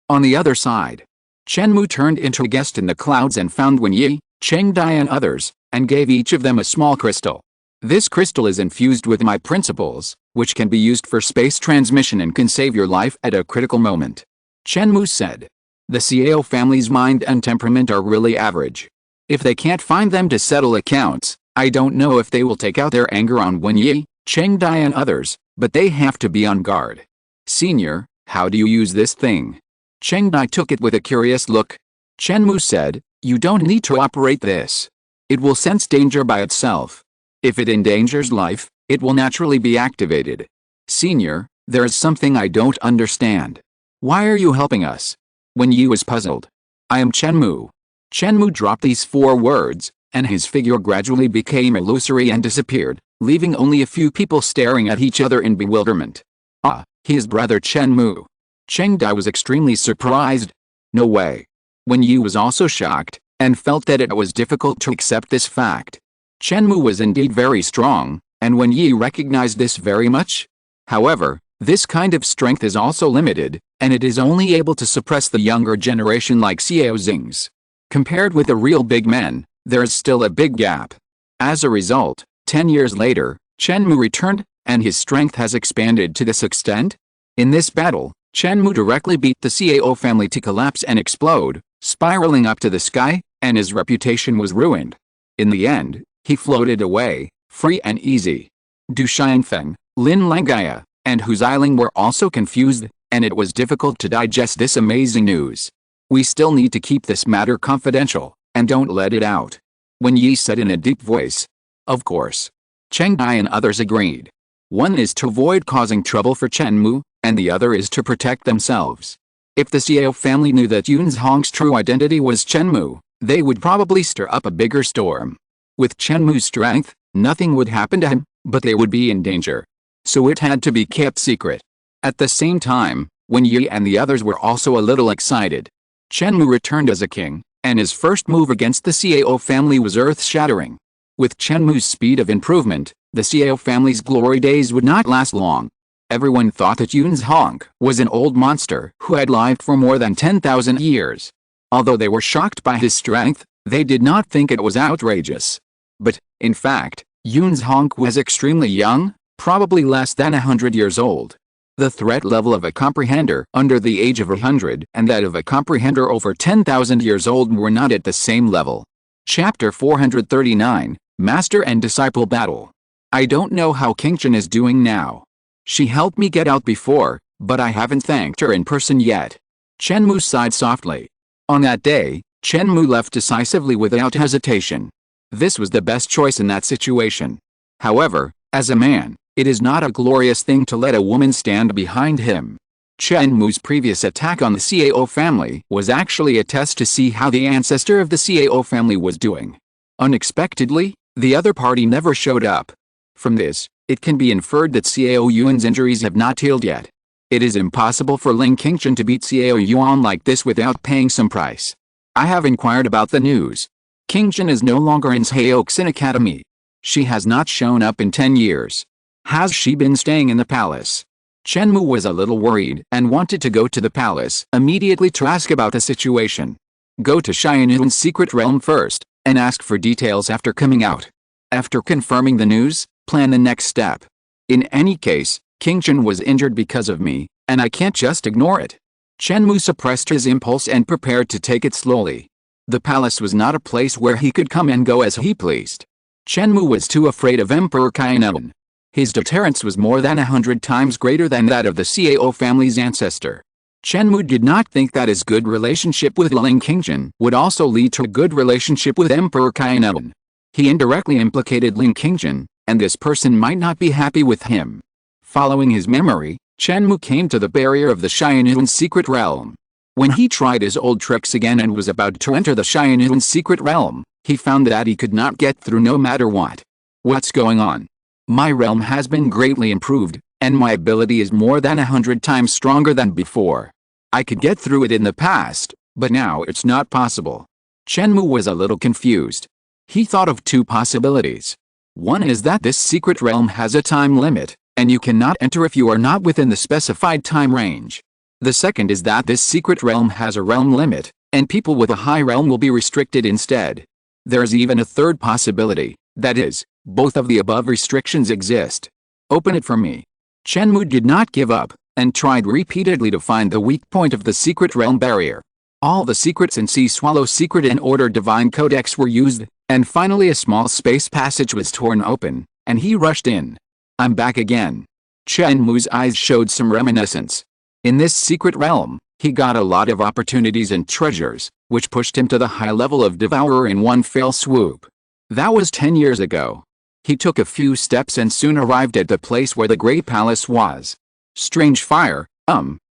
On the other side, Chen Mou turned into a guest in the clouds and found Wen Yi, Cheng Dai and others, and gave each of them a small crystal. This crystal is infused with my principles, which can be used for space transmission and can save your life at a critical moment. Chen Mou said. The Xiao family's mind and temperament are really average. If they can't find them to settle accounts, I don't know if they will take out their anger on Wen Yi, Cheng Dai and others, but they have to be on guard. Senior, how do you use this thing? Cheng Dai took it with a curious look. Chen Mou said, you don't need to operate this. It will sense danger by itself. If it endangers life, it will naturally be activated. Senior, there is something I don't understand. Why are you helping us? Wen Yi was puzzled. I am Chen Mou. Chen Mou dropped these 4 words, and his figure gradually became illusory and disappeared, leaving only a few people staring at each other in bewilderment. Ah, he is brother Chen Mou. Cheng Dai was extremely surprised. No way. Wen Yi was also shocked, and felt that it was difficult to accept this fact. Chen Mou was indeed very strong, and Wen Yi recognized this very much. However, this kind of strength is also limited, and it is only able to suppress the younger generation like Xiao Xing's. Compared with the real big men, there is still a big gap. As a result, 10 years later, Chen Mou returned, and his strength has expanded to this extent. In this battle, Chen Mou directly beat the Xiao family to collapse and explode, spiraling up to the sky, and his reputation was ruined. In the end, he floated away, free and easy. Du Xianfeng, Lin Langaya, and Hu Xiling were also confused, and it was difficult to digest this amazing news. We still need to keep this matter confidential, and don't let it out. Wen Yi said in a deep voice. Of course. Cheng Dai and others agreed. One is to avoid causing trouble for Chen Mou, and the other is to protect themselves. If the Xiao family knew that Yun Zhong's true identity was Chen Mou, they would probably stir up a bigger storm. With Chen Mou's strength, nothing would happen to him, but they would be in danger. So it had to be kept secret. At the same time, Wen Yi and the others were also a little excited. Chen Mou returned as a king, and his first move against the Xiao family was earth-shattering. With Chen Mou's speed of improvement, the Xiao family's glory days would not last long. Everyone thought that Yun Zhong was an old monster who had lived for more than 10,000 years. Although they were shocked by his strength, they did not think it was outrageous. But, in fact, Yun Zhong was extremely young, probably less than 100 years old. The threat level of a comprehender under the age of 100 and that of a comprehender over 10,000 years old were not at the same level. Chapter 439, Master and Disciple Battle. I don't know how Qingchen is doing now. She helped me get out before, but I haven't thanked her in person yet. Chen Mou sighed softly. On that day, Chen Mou left decisively without hesitation. This was the best choice in that situation. However, as a man, it is not a glorious thing to let a woman stand behind him. Chen Mou's previous attack on the Xiao family was actually a test to see how the ancestor of the Xiao family was doing. Unexpectedly, the other party never showed up. From this, it can be inferred that Xiao Yuan's injuries have not healed yet. It is impossible for Ling Qingchen to beat Xiao Yuan like this without paying some price. I have inquired about the news. Qingchen is no longer in Xiaoxin Academy. She has not shown up in 10 years. Has she been staying in the palace? Chen Mou was a little worried and wanted to go to the palace immediately to ask about the situation. Go to Haiyan secret realm first, and ask for details after coming out. After confirming the news, plan the next step. In any case, King Chen was injured because of me, and I can't just ignore it. Chen Mou suppressed his impulse and prepared to take it slowly. The palace was not a place where he could come and go as he pleased. Chen Mou was too afraid of Emperor Haiyan. His deterrence was more than 100 times greater than that of the Cao family's ancestor. Chen Mou did not think that his good relationship with Ling Qingzhen would also lead to a good relationship with Emperor Haiyan. He indirectly implicated Ling Qingzhen, and this person might not be happy with him. Following his memory, Chen Mou came to the barrier of the Haiyan secret realm. When he tried his old tricks again and was about to enter the Haiyan secret realm, he found that he could not get through no matter what. What's going on? My realm has been greatly improved, and my ability is more than 100 times stronger than before. I could get through it in the past, but now it's not possible. Chen Mou was a little confused. He thought of two possibilities. One is that this secret realm has a time limit, and you cannot enter if you are not within the specified time range. The second is that this secret realm has a realm limit, and people with a high realm will be restricted instead. There's even a third possibility, that is, both of the above restrictions exist. Open it for me. Chen Mou did not give up, and tried repeatedly to find the weak point of the secret realm barrier. All the secrets in Sea Swallow Secret and Order Divine Codex were used, and finally a small space passage was torn open, and he rushed in. I'm back again. Chen Mou's eyes showed some reminiscence. In this secret realm, he got a lot of opportunities and treasures, which pushed him to the high level of Devourer in one fell swoop. That was 10 years ago. He took a few steps and soon arrived at the place where the Grey Palace was. Strange fire,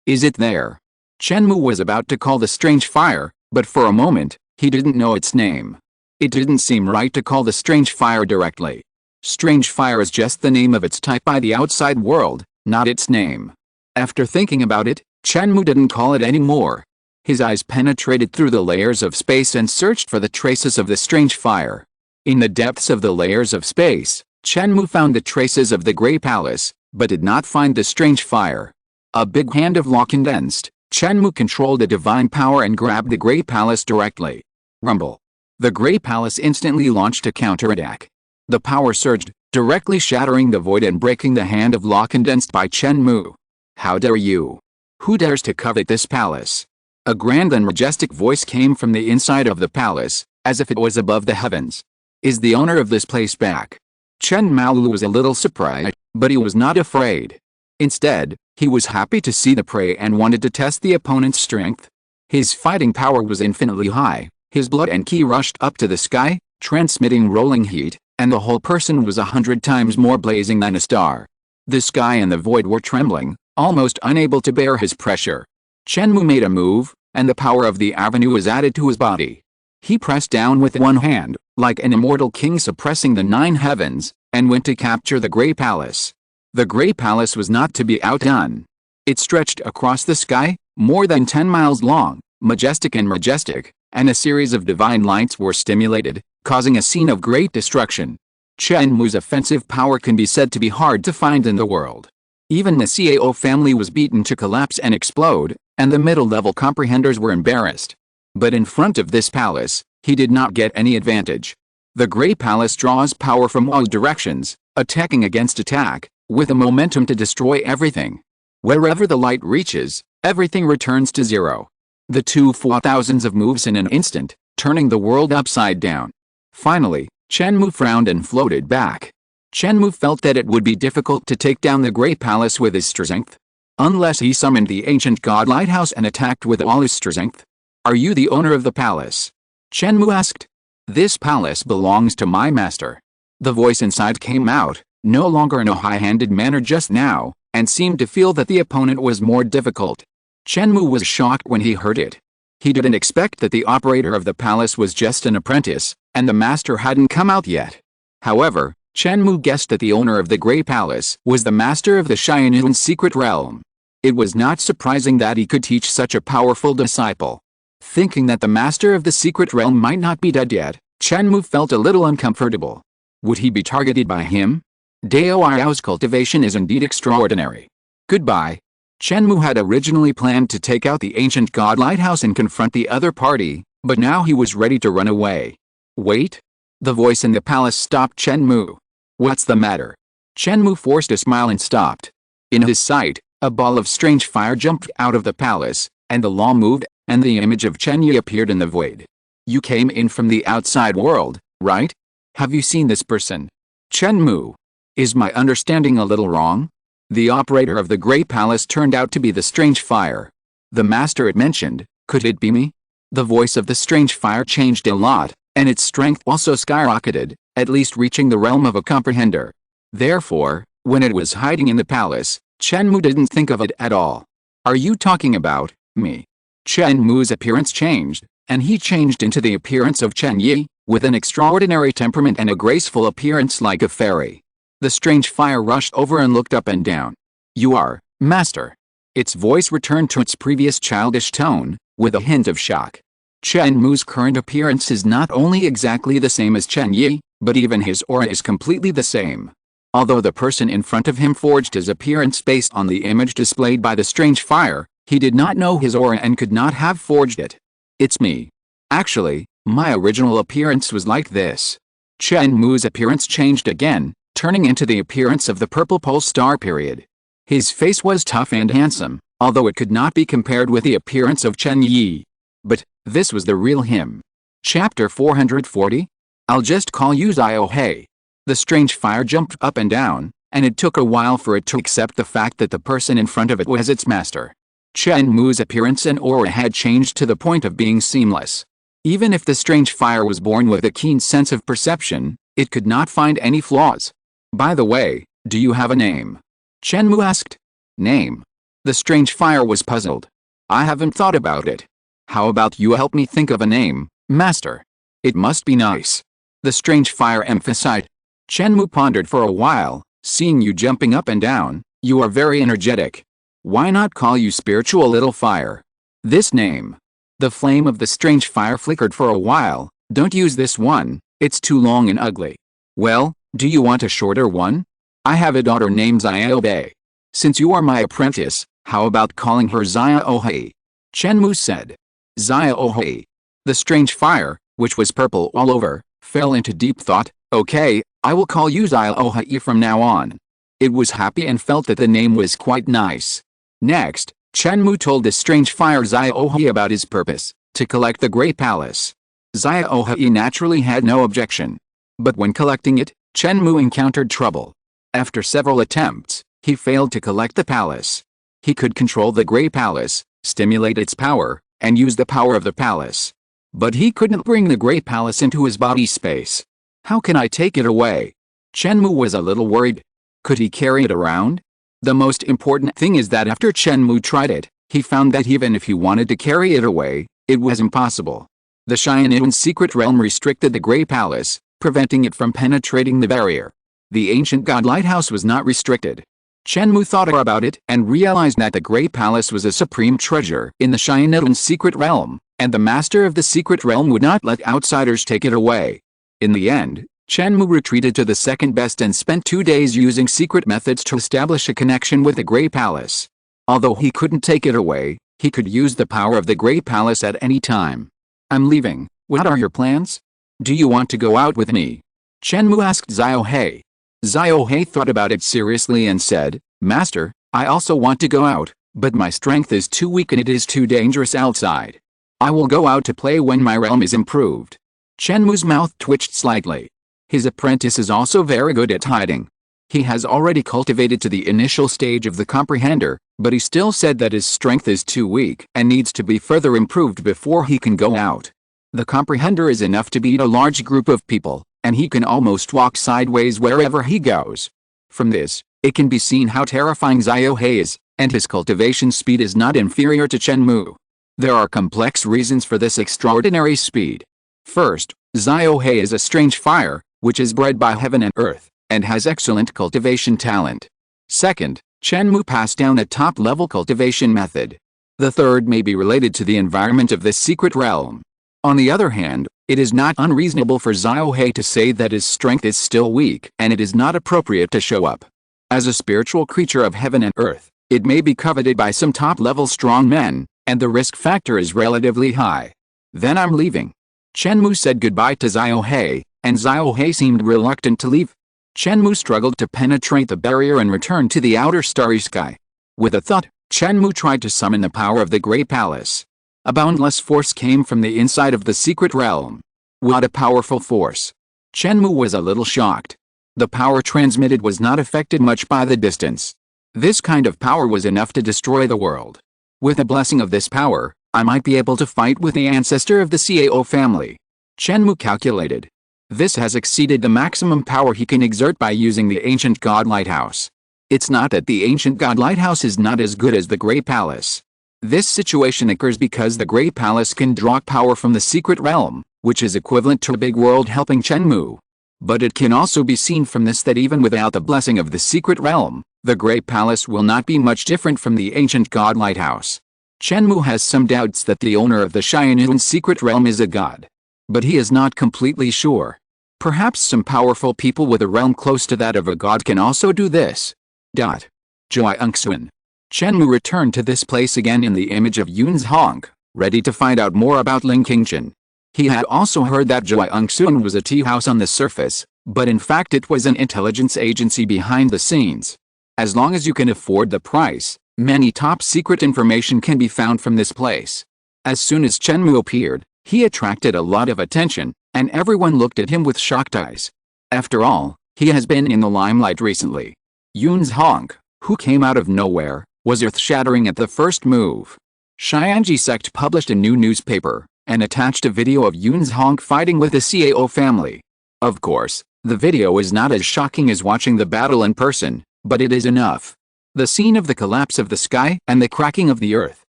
is it there? Chen Mou was about to call the strange fire, but for a moment, he didn't know its name. It didn't seem right to call the strange fire directly. Strange fire is just the name of its type by the outside world, not its name. After thinking about it, Chen Mou didn't call it anymore. His eyes penetrated through the layers of space and searched for the traces of the strange fire. In the depths of the layers of space, Chen Mou found the traces of the Grey Palace, but did not find the strange fire. A big hand of law condensed, Chen Mou controlled a divine power and grabbed the Grey Palace directly. Rumble. The Grey Palace instantly launched a counterattack. The power surged, directly shattering the void and breaking the hand of law condensed by Chen Mou. How dare you? Who dares to covet this palace? A grand and majestic voice came from the inside of the palace, as if it was above the heavens. Is the owner of this place back? Chen Mou was a little surprised, but he was not afraid. Instead, he was happy to see the prey and wanted to test the opponent's strength. His fighting power was infinitely high. His blood and ki rushed up to the sky, transmitting rolling heat, and the whole person was 100 times more blazing than a star. The sky and the void were trembling, almost unable to bear his pressure. Chen Mou made a move, and the power of the avenue was added to his body. He pressed down with one hand, like an immortal king suppressing the 9 heavens, and went to capture the Grey Palace. The Grey Palace was not to be outdone. It stretched across the sky, more than 10 miles long, majestic, and a series of divine lights were stimulated, causing a scene of great destruction. Chen Mou's offensive power can be said to be hard to find in the world. Even the Cao family was beaten to collapse and explode, and the middle-level comprehenders were embarrassed. But in front of this palace, he did not get any advantage. The Grey Palace draws power from all directions, attacking against attack, with a momentum to destroy everything. Wherever the light reaches, everything returns to zero. The two fought thousands of moves in an instant, turning the world upside down. Finally, Chen Mou frowned and floated back. Chen Mou felt that it would be difficult to take down the Grey Palace with his strength, unless he summoned the ancient god lighthouse and attacked with all his strength. Are you the owner of the palace? Chen Mou asked. This palace belongs to my master. The voice inside came out, no longer in a high-handed manner just now, and seemed to feel that the opponent was more difficult. Chen Mou was shocked when he heard it. He didn't expect that the operator of the palace was just an apprentice, and the master hadn't come out yet. However, Chen Mou guessed that the owner of the Grey Palace was the master of the Haiyan secret realm. It was not surprising that he could teach such a powerful disciple. Thinking that the master of the secret realm might not be dead yet, Chen Mou felt a little uncomfortable. Would he be targeted by him? Devours' cultivation is indeed extraordinary. Goodbye. Chen Mou had originally planned to take out the ancient god lighthouse and confront the other party, But now he was ready to run away. Wait! The voice in the palace stopped Chen Mou. What's the matter? Chen Mou forced a smile and stopped. In his sight, a ball of strange fire jumped out of the palace, and the law moved, and the image of Chen Yi appeared in the void. You came in from the outside world, right? Have you seen this person? Chen Mou. Is my understanding a little wrong? The operator of the Great Palace turned out to be the strange fire. The master it mentioned, could it be me? The voice of the strange fire changed a lot, and its strength also skyrocketed, at least reaching the realm of a comprehender. Therefore, when it was hiding in the palace, Chen Mou didn't think of it at all. Are you talking about me? Chen Mou's appearance changed, and he changed into the appearance of Chen Yi, with an extraordinary temperament and a graceful appearance like a fairy. The strange fire rushed over and looked up and down. You are, master. Its voice returned to its previous childish tone, with a hint of shock. Chen Mou's current appearance is not only exactly the same as Chen Yi, but even his aura is completely the same. Although the person in front of him forged his appearance based on the image displayed by the strange fire, he did not know his aura and could not have forged it. It's me. Actually, my original appearance was like this. Chen Mou's appearance changed again, turning into the appearance of the purple pole star period. His face was tough and handsome, although it could not be compared with the appearance of Chen Yi. But this was the real him. Chapter 440? I'll just call you Xiaohei. The strange fire jumped up and down, and it took a while for it to accept the fact that the person in front of it was its master. Chen Mou's appearance and aura had changed to the point of being seamless. Even if the strange fire was born with a keen sense of perception, it could not find any flaws. By the way, do you have a name? Chen Mou asked. Name? The strange fire was puzzled. I haven't thought about it. How about you help me think of a name, master? It must be nice. The strange fire emphasized. Chen Mou pondered for a while, seeing you jumping up and down, you are very energetic. Why not call you spiritual little fire? This name. The flame of the strange fire flickered for a while. Don't use this one, it's too long and ugly. Well, do you want a shorter one? I have a daughter named Xiaohei. Since you are my apprentice, how about calling her Xiaohei? Chen Mou said. Xiaohei. The strange fire, which was purple all over, fell into deep thought. Okay, I will call you Xiaohei from now on. It was happy and felt that the name was quite nice. Next, Chen Mou told the strange fire Xiaohei about his purpose, to collect the Great Palace. Xiaohei naturally had no objection. But when collecting it, Chen Mou encountered trouble. After several attempts, he failed to collect the palace. He could control the Great Palace, stimulate its power, and use the power of the palace. But he couldn't bring the Great Palace into his body space. How can I take it away? Chen Mou was a little worried. Could he carry it around? The most important thing is that after Chen Mou tried it, he found that even if he wanted to carry it away, it was impossible. The Haiyan secret realm restricted the Great Palace, preventing it from penetrating the barrier. The ancient god lighthouse was not restricted. Chen Mou thought about it and realized that the Great Palace was a supreme treasure in the Haiyan secret realm, and the master of the secret realm would not let outsiders take it away. In the end, Chen Mou retreated to the second best and spent 2 days using secret methods to establish a connection with the Great Palace. Although he couldn't take it away, he could use the power of the Great Palace at any time. I'm leaving. What are your plans? Do you want to go out with me? Chen Mou asked Xiaohei. Xiaohei thought about it seriously and said, Master, I also want to go out, but my strength is too weak and it is too dangerous outside. I will go out to play when my realm is improved. Chen Mou's mouth twitched slightly. His apprentice is also very good at hiding. He has already cultivated to the initial stage of the comprehender, but he still said that his strength is too weak and needs to be further improved before he can go out. The comprehender is enough to beat a large group of people, and he can almost walk sideways wherever he goes. From this, it can be seen how terrifying Xiaohei is, and his cultivation speed is not inferior to Chen Mou. There are complex reasons for this extraordinary speed. First, Xiaohei is a strange fire, which is bred by heaven and earth, and has excellent cultivation talent. Second, Chen Mou passed down a top-level cultivation method. The third may be related to the environment of this secret realm. On the other hand, it is not unreasonable for Xiaohei to say that his strength is still weak and it is not appropriate to show up. As a spiritual creature of heaven and earth, it may be coveted by some top-level strong men, and the risk factor is relatively high. Then I'm leaving. Chen Mou said goodbye to Xiaohei, and Xiaohei seemed reluctant to leave. Chen Mou struggled to penetrate the barrier and return to the outer starry sky. With a thought, Chen Mou tried to summon the power of the Grey Palace. A boundless force came from the inside of the secret realm. What a powerful force! Chen Mou was a little shocked. The power transmitted was not affected much by the distance. This kind of power was enough to destroy the world. With the blessing of this power, I might be able to fight with the ancestor of the Cao family. Chen Mou calculated. This has exceeded the maximum power he can exert by using the ancient god lighthouse. It's not that the ancient god lighthouse is not as good as the Grey Palace. This situation occurs because the Grey Palace can draw power from the secret realm, which is equivalent to a big world helping Chen Mou. But it can also be seen from this that even without the blessing of the secret realm, the Grey Palace will not be much different from the ancient god lighthouse. Chen Mou has some doubts that the owner of the Haiyan secret realm is a god. But he is not completely sure. Perhaps some powerful people with a realm close to that of a god can also do this. Zhuangxun. Chen Mou returned to this place again in the image of Yun's Hong, ready to find out more about Ling Qingchen. He had also heard that Zhuangxun was a tea house on the surface, but in fact it was an intelligence agency behind the scenes. As long as you can afford the price, many top-secret information can be found from this place. As soon as Chen Mou appeared, he attracted a lot of attention, and everyone looked at him with shocked eyes. After all, he has been in the limelight recently. Yun's Hong, who came out of nowhere, was earth-shattering at the first move. Haiyan sect published a new newspaper, and attached a video of Yun's Hong fighting with the Cao family. Of course, the video is not as shocking as watching the battle in person, but it is enough. The scene of the collapse of the sky and the cracking of the earth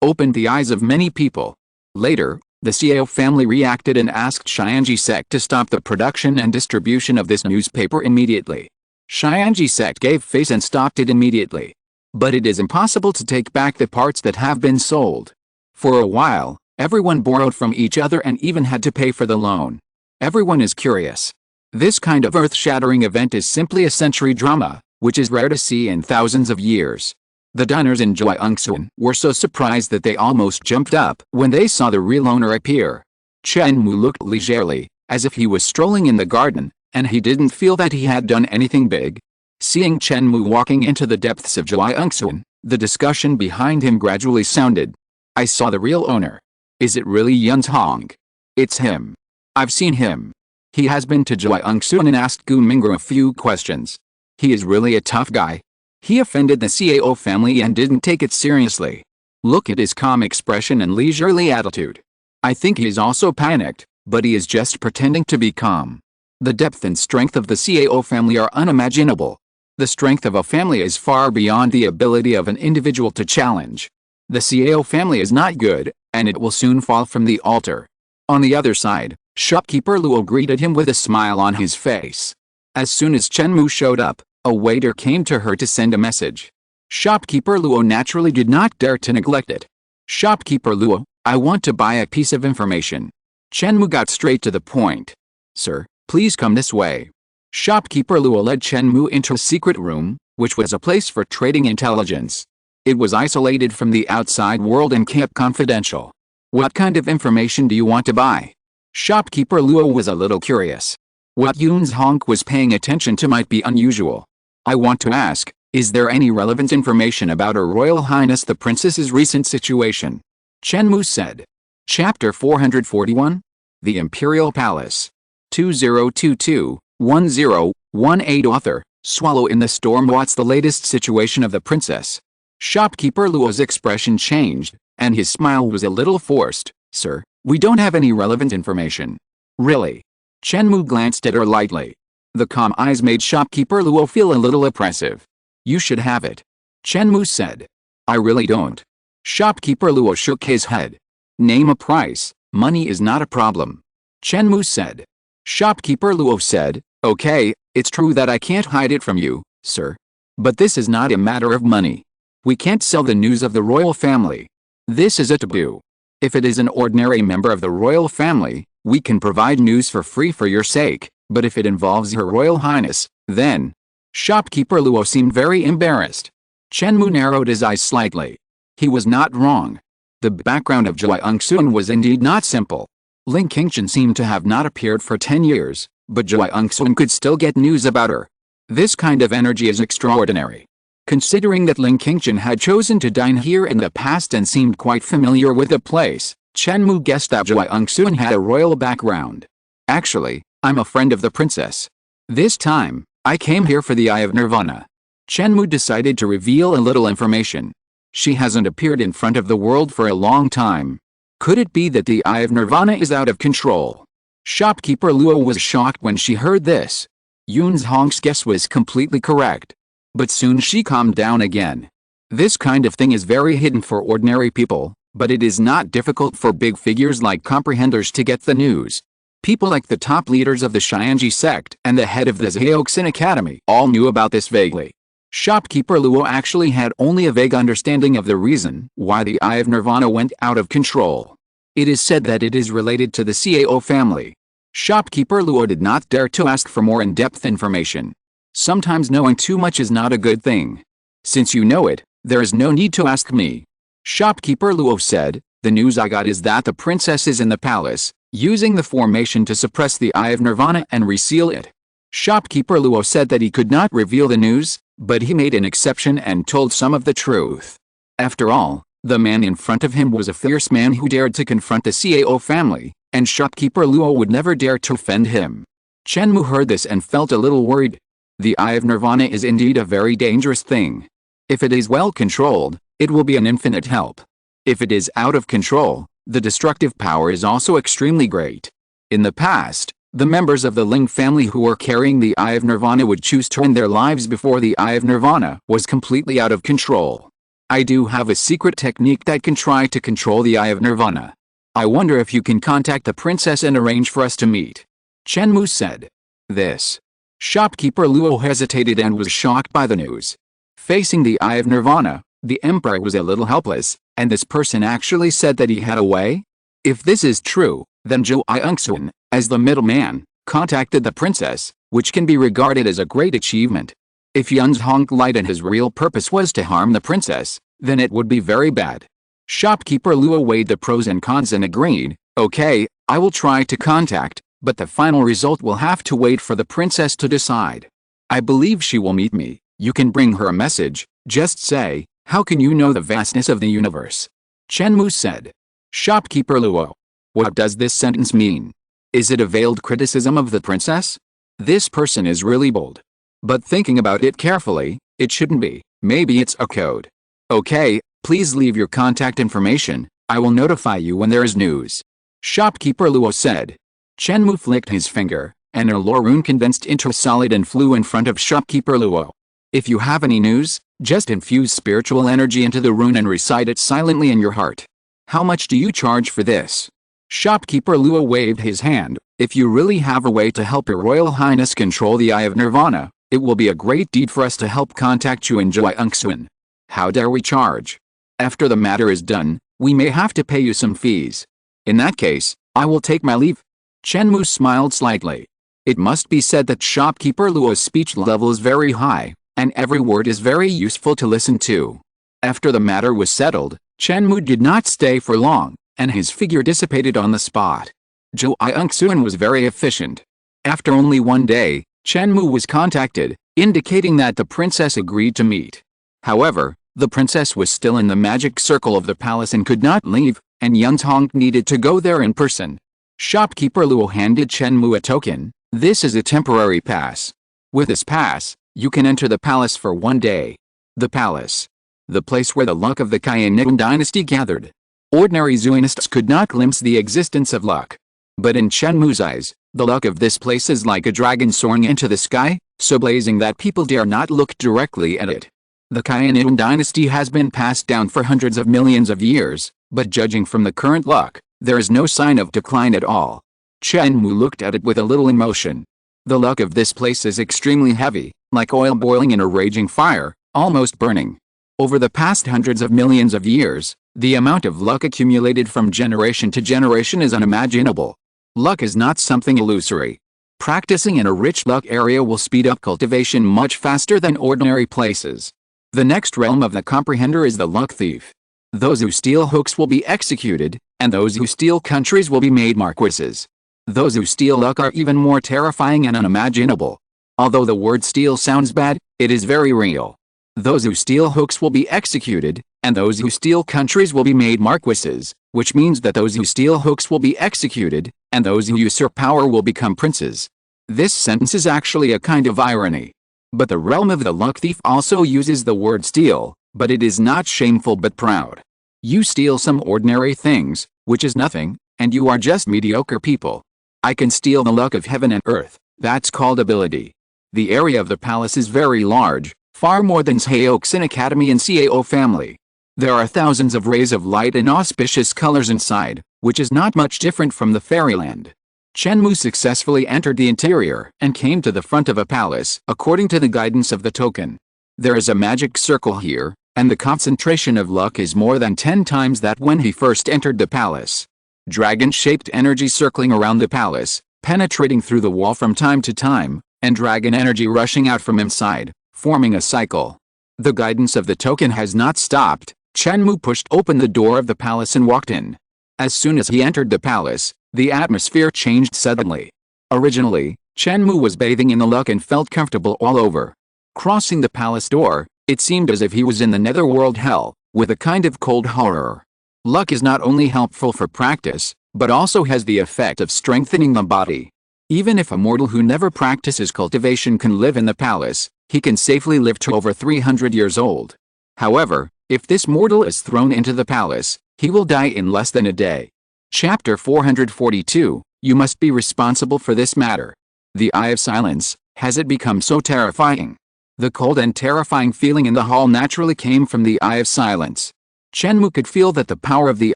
opened the eyes of many people. Later, the Cao family reacted and asked Haiyan sect to stop the production and distribution of this newspaper immediately. Haiyan sect gave face and stopped it immediately. But it is impossible to take back the parts that have been sold. For a while, everyone borrowed from each other and even had to pay for the loan. Everyone is curious. This kind of earth-shattering event is simply a century drama, which is rare to see in thousands of years. The diners in Zhuangxun were so surprised that they almost jumped up when they saw the real owner appear. Chen Mou looked leisurely, as if he was strolling in the garden, and he didn't feel that he had done anything big. Seeing Chen Mou walking into the depths of Zhuangxun, the discussion behind him gradually sounded. I saw the real owner. Is it really Yun's Hong? It's him. I've seen him. He has been to Zhuangxun and asked Gu Mingru a few questions. He is really a tough guy. He offended the Cao family and didn't take it seriously. Look at his calm expression and leisurely attitude. I think he is also panicked, but he is just pretending to be calm. The depth and strength of the Cao family are unimaginable. The strength of a family is far beyond the ability of an individual to challenge. The Cao family is not good, and it will soon fall from the altar. On the other side, shopkeeper Luo greeted him with a smile on his face. As soon as Chen Mou showed up, a waiter came to her to send a message. Shopkeeper Luo naturally did not dare to neglect it. Shopkeeper Luo, I want to buy a piece of information. Chen Mou got straight to the point. Sir, please come this way. Shopkeeper Luo led Chen Mou into a secret room, which was a place for trading intelligence. It was isolated from the outside world and kept confidential. What kind of information do you want to buy? Shopkeeper Luo was a little curious. What Yun's Hong was paying attention to might be unusual. I want to ask, is there any relevant information about Her Royal Highness the Princess's recent situation? Chen Mou said. Chapter 441? The Imperial Palace. 2022-1018 Author, Swallow in the Storm. What's the latest situation of the princess? Shopkeeper Luo's expression changed, and his smile was a little forced. Sir, we don't have any relevant information. Really? Chen Mou glanced at her lightly. The calm eyes made Shopkeeper Luo feel a little oppressive. You should have it. Chen Mou said. I really don't. Shopkeeper Luo shook his head. Name a price, money is not a problem. Chen Mou said. Shopkeeper Luo said, okay, it's true that I can't hide it from you, sir. But this is not a matter of money. We can't sell the news of the royal family. This is a taboo. If it is an ordinary member of the royal family, we can provide news for free for your sake, but if it involves Her Royal Highness, then... Shopkeeper Luo seemed very embarrassed. Chen Mou narrowed his eyes slightly. He was not wrong. The background of Zhuangxun was indeed not simple. Ling Qingchen seemed to have not appeared for 10 years, but Zhou Yongxun could still get news about her. This kind of energy is extraordinary. Considering that Ling Qingchen had chosen to dine here in the past and seemed quite familiar with the place, Chen Mou guessed that Zhou Yongxun had a royal background. Actually, I'm a friend of the princess. This time, I came here for the Eye of Nirvana. Chen Mou decided to reveal a little information. She hasn't appeared in front of the world for a long time. Could it be that the Eye of Nirvana is out of control? Shopkeeper Luo was shocked when she heard this. Yun Hong's guess was completely correct. But soon she calmed down again. This kind of thing is very hidden for ordinary people, but it is not difficult for big figures like comprehenders to get the news. People like the top leaders of the Haiyan sect and the head of the Zhaoxin Academy all knew about this vaguely. Shopkeeper Luo actually had only a vague understanding of the reason why the Eye of Nirvana went out of control. It is said that it is related to the Cao family. Shopkeeper Luo did not dare to ask for more in-depth information. Sometimes knowing too much is not a good thing. Since you know it, there is no need to ask me. Shopkeeper Luo said, the news I got is that the princess is in the palace, using the formation to suppress the Eye of Nirvana and reseal it. Shopkeeper Luo said that he could not reveal the news, but he made an exception and told some of the truth. After all, the man in front of him was a fierce man who dared to confront the Cao family, and Shopkeeper Luo would never dare to offend him. Chen Mou heard this and felt a little worried. The Eye of Nirvana is indeed a very dangerous thing. If it is well controlled, it will be an infinite help. If it is out of control, the destructive power is also extremely great. In the past, the members of the Ling family who were carrying the Eye of Nirvana would choose to end their lives before the Eye of Nirvana was completely out of control. I do have a secret technique that can try to control the Eye of Nirvana. I wonder if you can contact the princess and arrange for us to meet. Chen Mou said. This. Shopkeeper Luo hesitated and was shocked by the news. Facing the Eye of Nirvana, the emperor was a little helpless, and this person actually said that he had a way? If this is true, then Zhou Yongxun, as the middleman, contacted the princess, which can be regarded as a great achievement. If Yun Hong lied and his real purpose was to harm the princess, then it would be very bad. Shopkeeper Luo weighed the pros and cons and agreed, okay, I will try to contact, but the final result will have to wait for the princess to decide. I believe she will meet me. You can bring her a message, just say, how can you know the vastness of the universe? Chen Mou said. Shopkeeper Luo. What does this sentence mean? Is it a veiled criticism of the princess? This person is really bold. But thinking about it carefully, it shouldn't be. Maybe it's a code. Okay, please leave your contact information. I will notify you when there is news. Shopkeeper Luo said. Chen Mou flicked his finger, and a lore rune condensed into a solid and flew in front of Shopkeeper Luo. If you have any news, just infuse spiritual energy into the rune and recite it silently in your heart. How much do you charge for this? Shopkeeper Luo waved his hand. If you really have a way to help your Royal Highness control the Eye of Nirvana, it will be a great deed for us to help contact you in Zhou Yongxun. How dare we charge? After the matter is done, we may have to pay you some fees. In that case, I will take my leave. Chen Mou smiled slightly. It must be said that Shopkeeper Luo's speech level is very high, and every word is very useful to listen to. After the matter was settled, Chen Mou did not stay for long, and his figure dissipated on the spot. Zhou Yongxun was very efficient. After only one day, Chen Mou was contacted, indicating that the princess agreed to meet. However, the princess was still in the magic circle of the palace and could not leave, and Yun Hong needed to go there in person. Shopkeeper Luo handed Chen Mou a token. This is a temporary pass. With this pass, you can enter the palace for 1 day. The palace. The place where the luck of the Haiyan dynasty gathered. Ordinary Zuinists could not glimpse the existence of luck. But in Chen Mou's eyes, the luck of this place is like a dragon soaring into the sky, so blazing that people dare not look directly at it. The Haiyan dynasty has been passed down for hundreds of millions of years, but judging from the current luck, there is no sign of decline at all. Chen Mou looked at it with a little emotion. The luck of this place is extremely heavy, like oil boiling in a raging fire, almost burning. Over the past hundreds of millions of years, the amount of luck accumulated from generation to generation is unimaginable. Luck is not something illusory. Practicing in a rich luck area will speed up cultivation much faster than ordinary places. The next realm of the comprehender is the luck thief. Those who steal hooks will be executed, and those who steal countries will be made marquises. Those who steal luck are even more terrifying and unimaginable. Although the word steal sounds bad, it is very real. Those who steal hooks will be executed, and those who steal countries will be made marquises, which means that those who steal hooks will be executed, and those who usurp power will become princes. This sentence is actually a kind of irony. But the realm of the luck thief also uses the word steal, but it is not shameful but proud. You steal some ordinary things, which is nothing, and you are just mediocre people. I can steal the luck of heaven and earth, that's called ability. The area of the palace is very large, far more than Seoksin Academy and Cao family. There are thousands of rays of light and auspicious colors inside, which is not much different from the fairyland. Chen Mou successfully entered the interior and came to the front of a palace according to the guidance of the token. There is a magic circle here, and the concentration of luck is more than 10 times that when he first entered the palace. Dragon-shaped energy circling around the palace, penetrating through the wall from time to time, and dragon energy rushing out from inside, forming a cycle. The guidance of the token has not stopped. Chen Mou pushed open the door of the palace and walked in. As soon as he entered the palace, the atmosphere changed suddenly. Originally, Chen Mou was bathing in the luck and felt comfortable all over. Crossing the palace door, it seemed as if he was in the netherworld hell, with a kind of cold horror. Luck is not only helpful for practice, but also has the effect of strengthening the body. Even if a mortal who never practices cultivation can live in the palace, he can safely live to over 300 years old. However, if this mortal is thrown into the palace, he will die in less than a day. Chapter 442, You must be responsible for this matter. The Eye of Silence, has it become so terrifying? The cold and terrifying feeling in the hall naturally came from the Eye of Silence. Chen Mou could feel that the power of the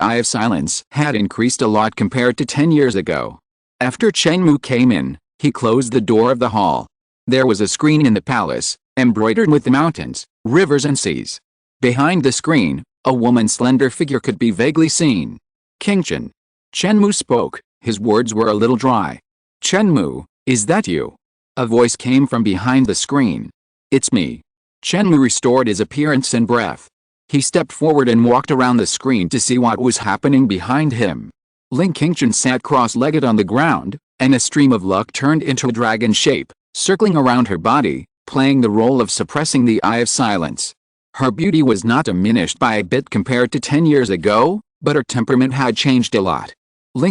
Eye of Silence had increased a lot compared to 10 years ago. After Chen Mou came in, he closed the door of the hall. There was a screen in the palace, embroidered with mountains, rivers and seas. Behind the screen, a woman's slender figure could be vaguely seen. Chen. Chen Mou spoke, his words were a little dry. Chen Mou, is that you? A voice came from behind the screen. It's me. Chen Mou restored his appearance and breath. He stepped forward and walked around the screen to see what was happening behind him. Chen sat cross-legged on the ground, and a stream of luck turned into a dragon shape, circling around her body, playing the role of suppressing the Eye of Silence. Her beauty was not diminished by a bit compared to 10 years ago, but her temperament had changed a lot.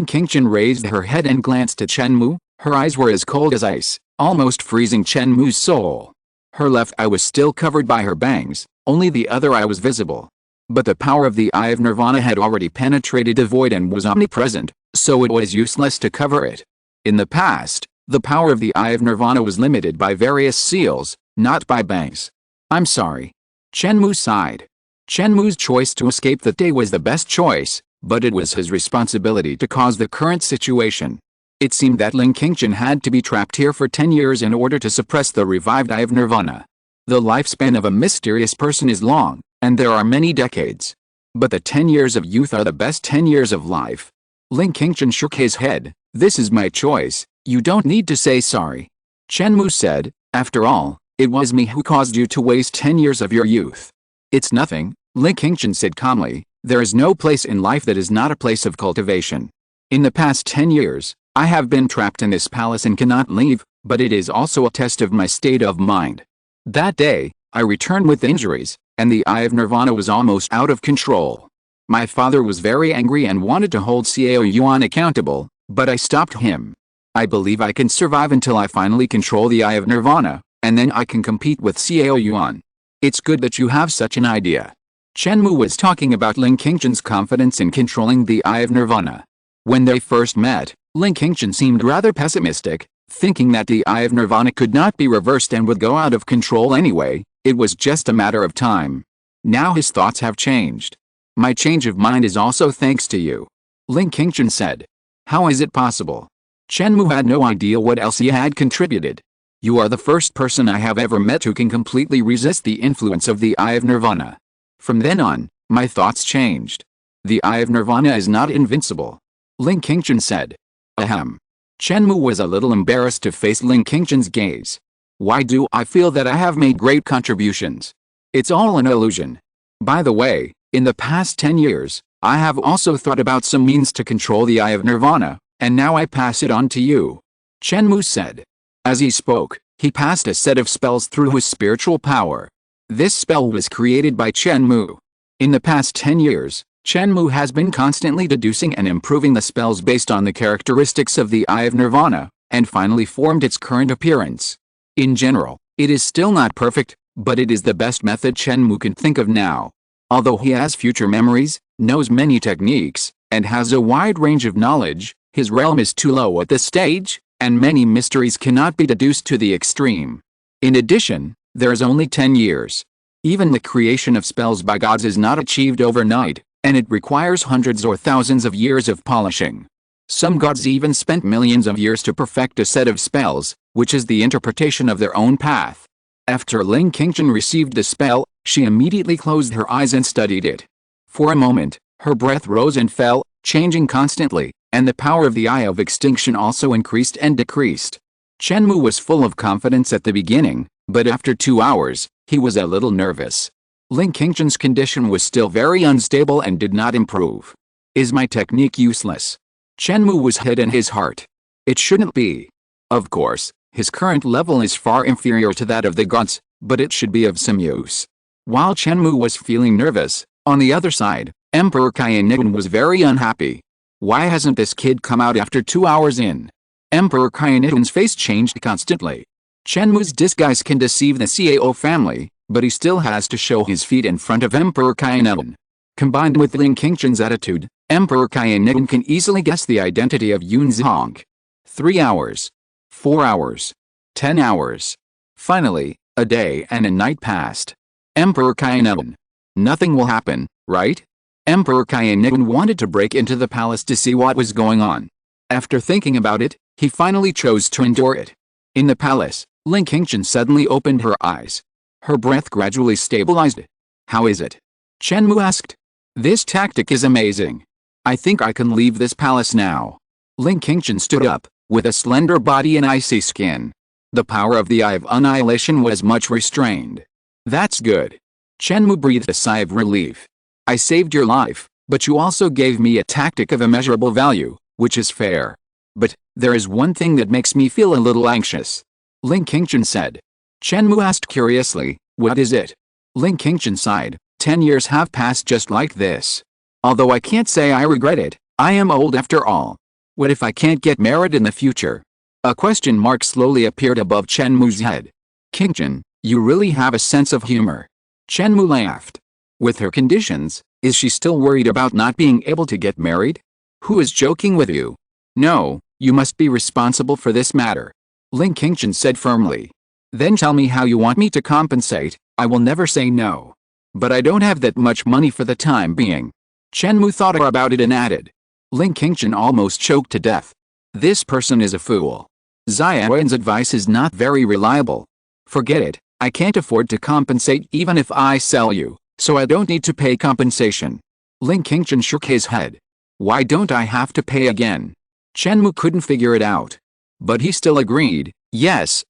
Chen raised her head and glanced at Chen Mou. Her eyes were as cold as ice, almost freezing Chen Mou's soul. Her left eye was still covered by her bangs, only the other eye was visible. But the power of the Eye of Nirvana had already penetrated the void and was omnipresent, so it was useless to cover it. In the past, the power of the Eye of Nirvana was limited by various seals, not by bangs. I'm sorry. Chen Mou sighed. Chen Mou's choice to escape that day was the best choice, but it was his responsibility to cause the current situation. It seemed that Chen had to be trapped here for 10 years in order to suppress the revived Eye of Nirvana. The lifespan of a mysterious person is long, and there are many decades. But the 10 years of youth are the best 10 years of life. Chen shook his head. This is my choice, you don't need to say sorry. Chen Mou said, after all, it was me who caused you to waste 10 years of your youth. It's nothing, Chen said calmly. There is no place in life that is not a place of cultivation. In the past 10 years, I have been trapped in this palace and cannot leave, but it is also a test of my state of mind. That day, I returned with injuries, and the Eye of Nirvana was almost out of control. My father was very angry and wanted to hold Xiao Yuan accountable, but I stopped him. I believe I can survive until I finally control the Eye of Nirvana, and then I can compete with Xiao Yuan. It's good that you have such an idea. Chen Mou was talking about Chen's confidence in controlling the Eye of Nirvana. When they first met, Chen seemed rather pessimistic, thinking that the Eye of Nirvana could not be reversed and would go out of control anyway. It was just a matter of time. Now his thoughts have changed. My change of mind is also thanks to you. Chen said. How is it possible? Chen Mou had no idea what else he had contributed. You are the first person I have ever met who can completely resist the influence of the Eye of Nirvana. From then on, my thoughts changed. The Eye of Nirvana is not invincible. Chen said. Ahem. Chen Mou was a little embarrassed to face Chen's gaze. Why do I feel that I have made great contributions? It's all an illusion. By the way, in the past 10 years, I have also thought about some means to control the Eye of Nirvana, and now I pass it on to you. Chen Mou said. As he spoke, he passed a set of spells through his spiritual power. This spell was created by Chen Mou. In the past 10 years, Chen Mou has been constantly deducing and improving the spells based on the characteristics of the Eye of Nirvana, and finally formed its current appearance. In general, it is still not perfect, but it is the best method Chen Mou can think of now. Although he has future memories, knows many techniques, and has a wide range of knowledge, his realm is too low at this stage, and many mysteries cannot be deduced to the extreme. In addition, there is only 10 years. Even the creation of spells by gods is not achieved overnight, and it requires hundreds or thousands of years of polishing. Some gods even spent millions of years to perfect a set of spells, which is the interpretation of their own path. After Ling Qingchen received the spell, she immediately closed her eyes and studied it. For a moment, her breath rose and fell, changing constantly, and the power of the Eye of Extinction also increased and decreased. Chen Mou was full of confidence at the beginning, but after 2 hours, he was a little nervous. Ling Qingchen's condition was still very unstable and did not improve. Is my technique useless? Chen Mou was hit in his heart. It shouldn't be. Of course, his current level is far inferior to that of the gods, but it should be of some use. While Chen Mou was feeling nervous, on the other side, Emperor Haiyan was very unhappy. Why hasn't this kid come out after 2 hours in? Emperor Haiyan's face changed constantly. Chen Mou's disguise can deceive the Cao family, but he still has to show his feet in front of Emperor Haiyan. Combined with Ling Qingchen's attitude, Emperor Haiyan can easily guess the identity of Yun Zhong. 3 hours. 4 hours. 10 hours. Finally, a day and a night passed. Emperor Haiyan. Nothing will happen, right? Emperor Haiyan wanted to break into the palace to see what was going on. After thinking about it, he finally chose to endure it. In the palace, Ling Qingchen suddenly opened her eyes. Her breath gradually stabilized. How is it? Chen Mou asked. This tactic is amazing. I think I can leave this palace now. Ling Qingchen stood up, with a slender body and icy skin. The power of the Eye of Annihilation was much restrained. That's good. Chen Mou breathed a sigh of relief. I saved your life, but you also gave me a tactic of immeasurable value, which is fair. But, there is one thing that makes me feel a little anxious. Ling Qingchen said. Chen Mou asked curiously, what is it? Ling Qingchen sighed. 10 years have passed just like this. Although I can't say I regret it, I am old after all. What if I can't get married in the future? A question mark slowly appeared above Chen Mou's head. Qingchen, you really have a sense of humor. Chen Mou laughed. With her conditions, is she still worried about not being able to get married? Who is joking with you? No, you must be responsible for this matter. Ling Qingchen said firmly. Then tell me how you want me to compensate, I will never say no. But I don't have that much money for the time being. Chen Mou thought about it and added. Ling Qingchen almost choked to death. This person is a fool. Xiaoyan's advice is not very reliable. Forget it, I can't afford to compensate even if I sell you, so I don't need to pay compensation. Ling Qingchen shook his head. Why don't I have to pay again? Chen Mou couldn't figure it out. But he still agreed, yes,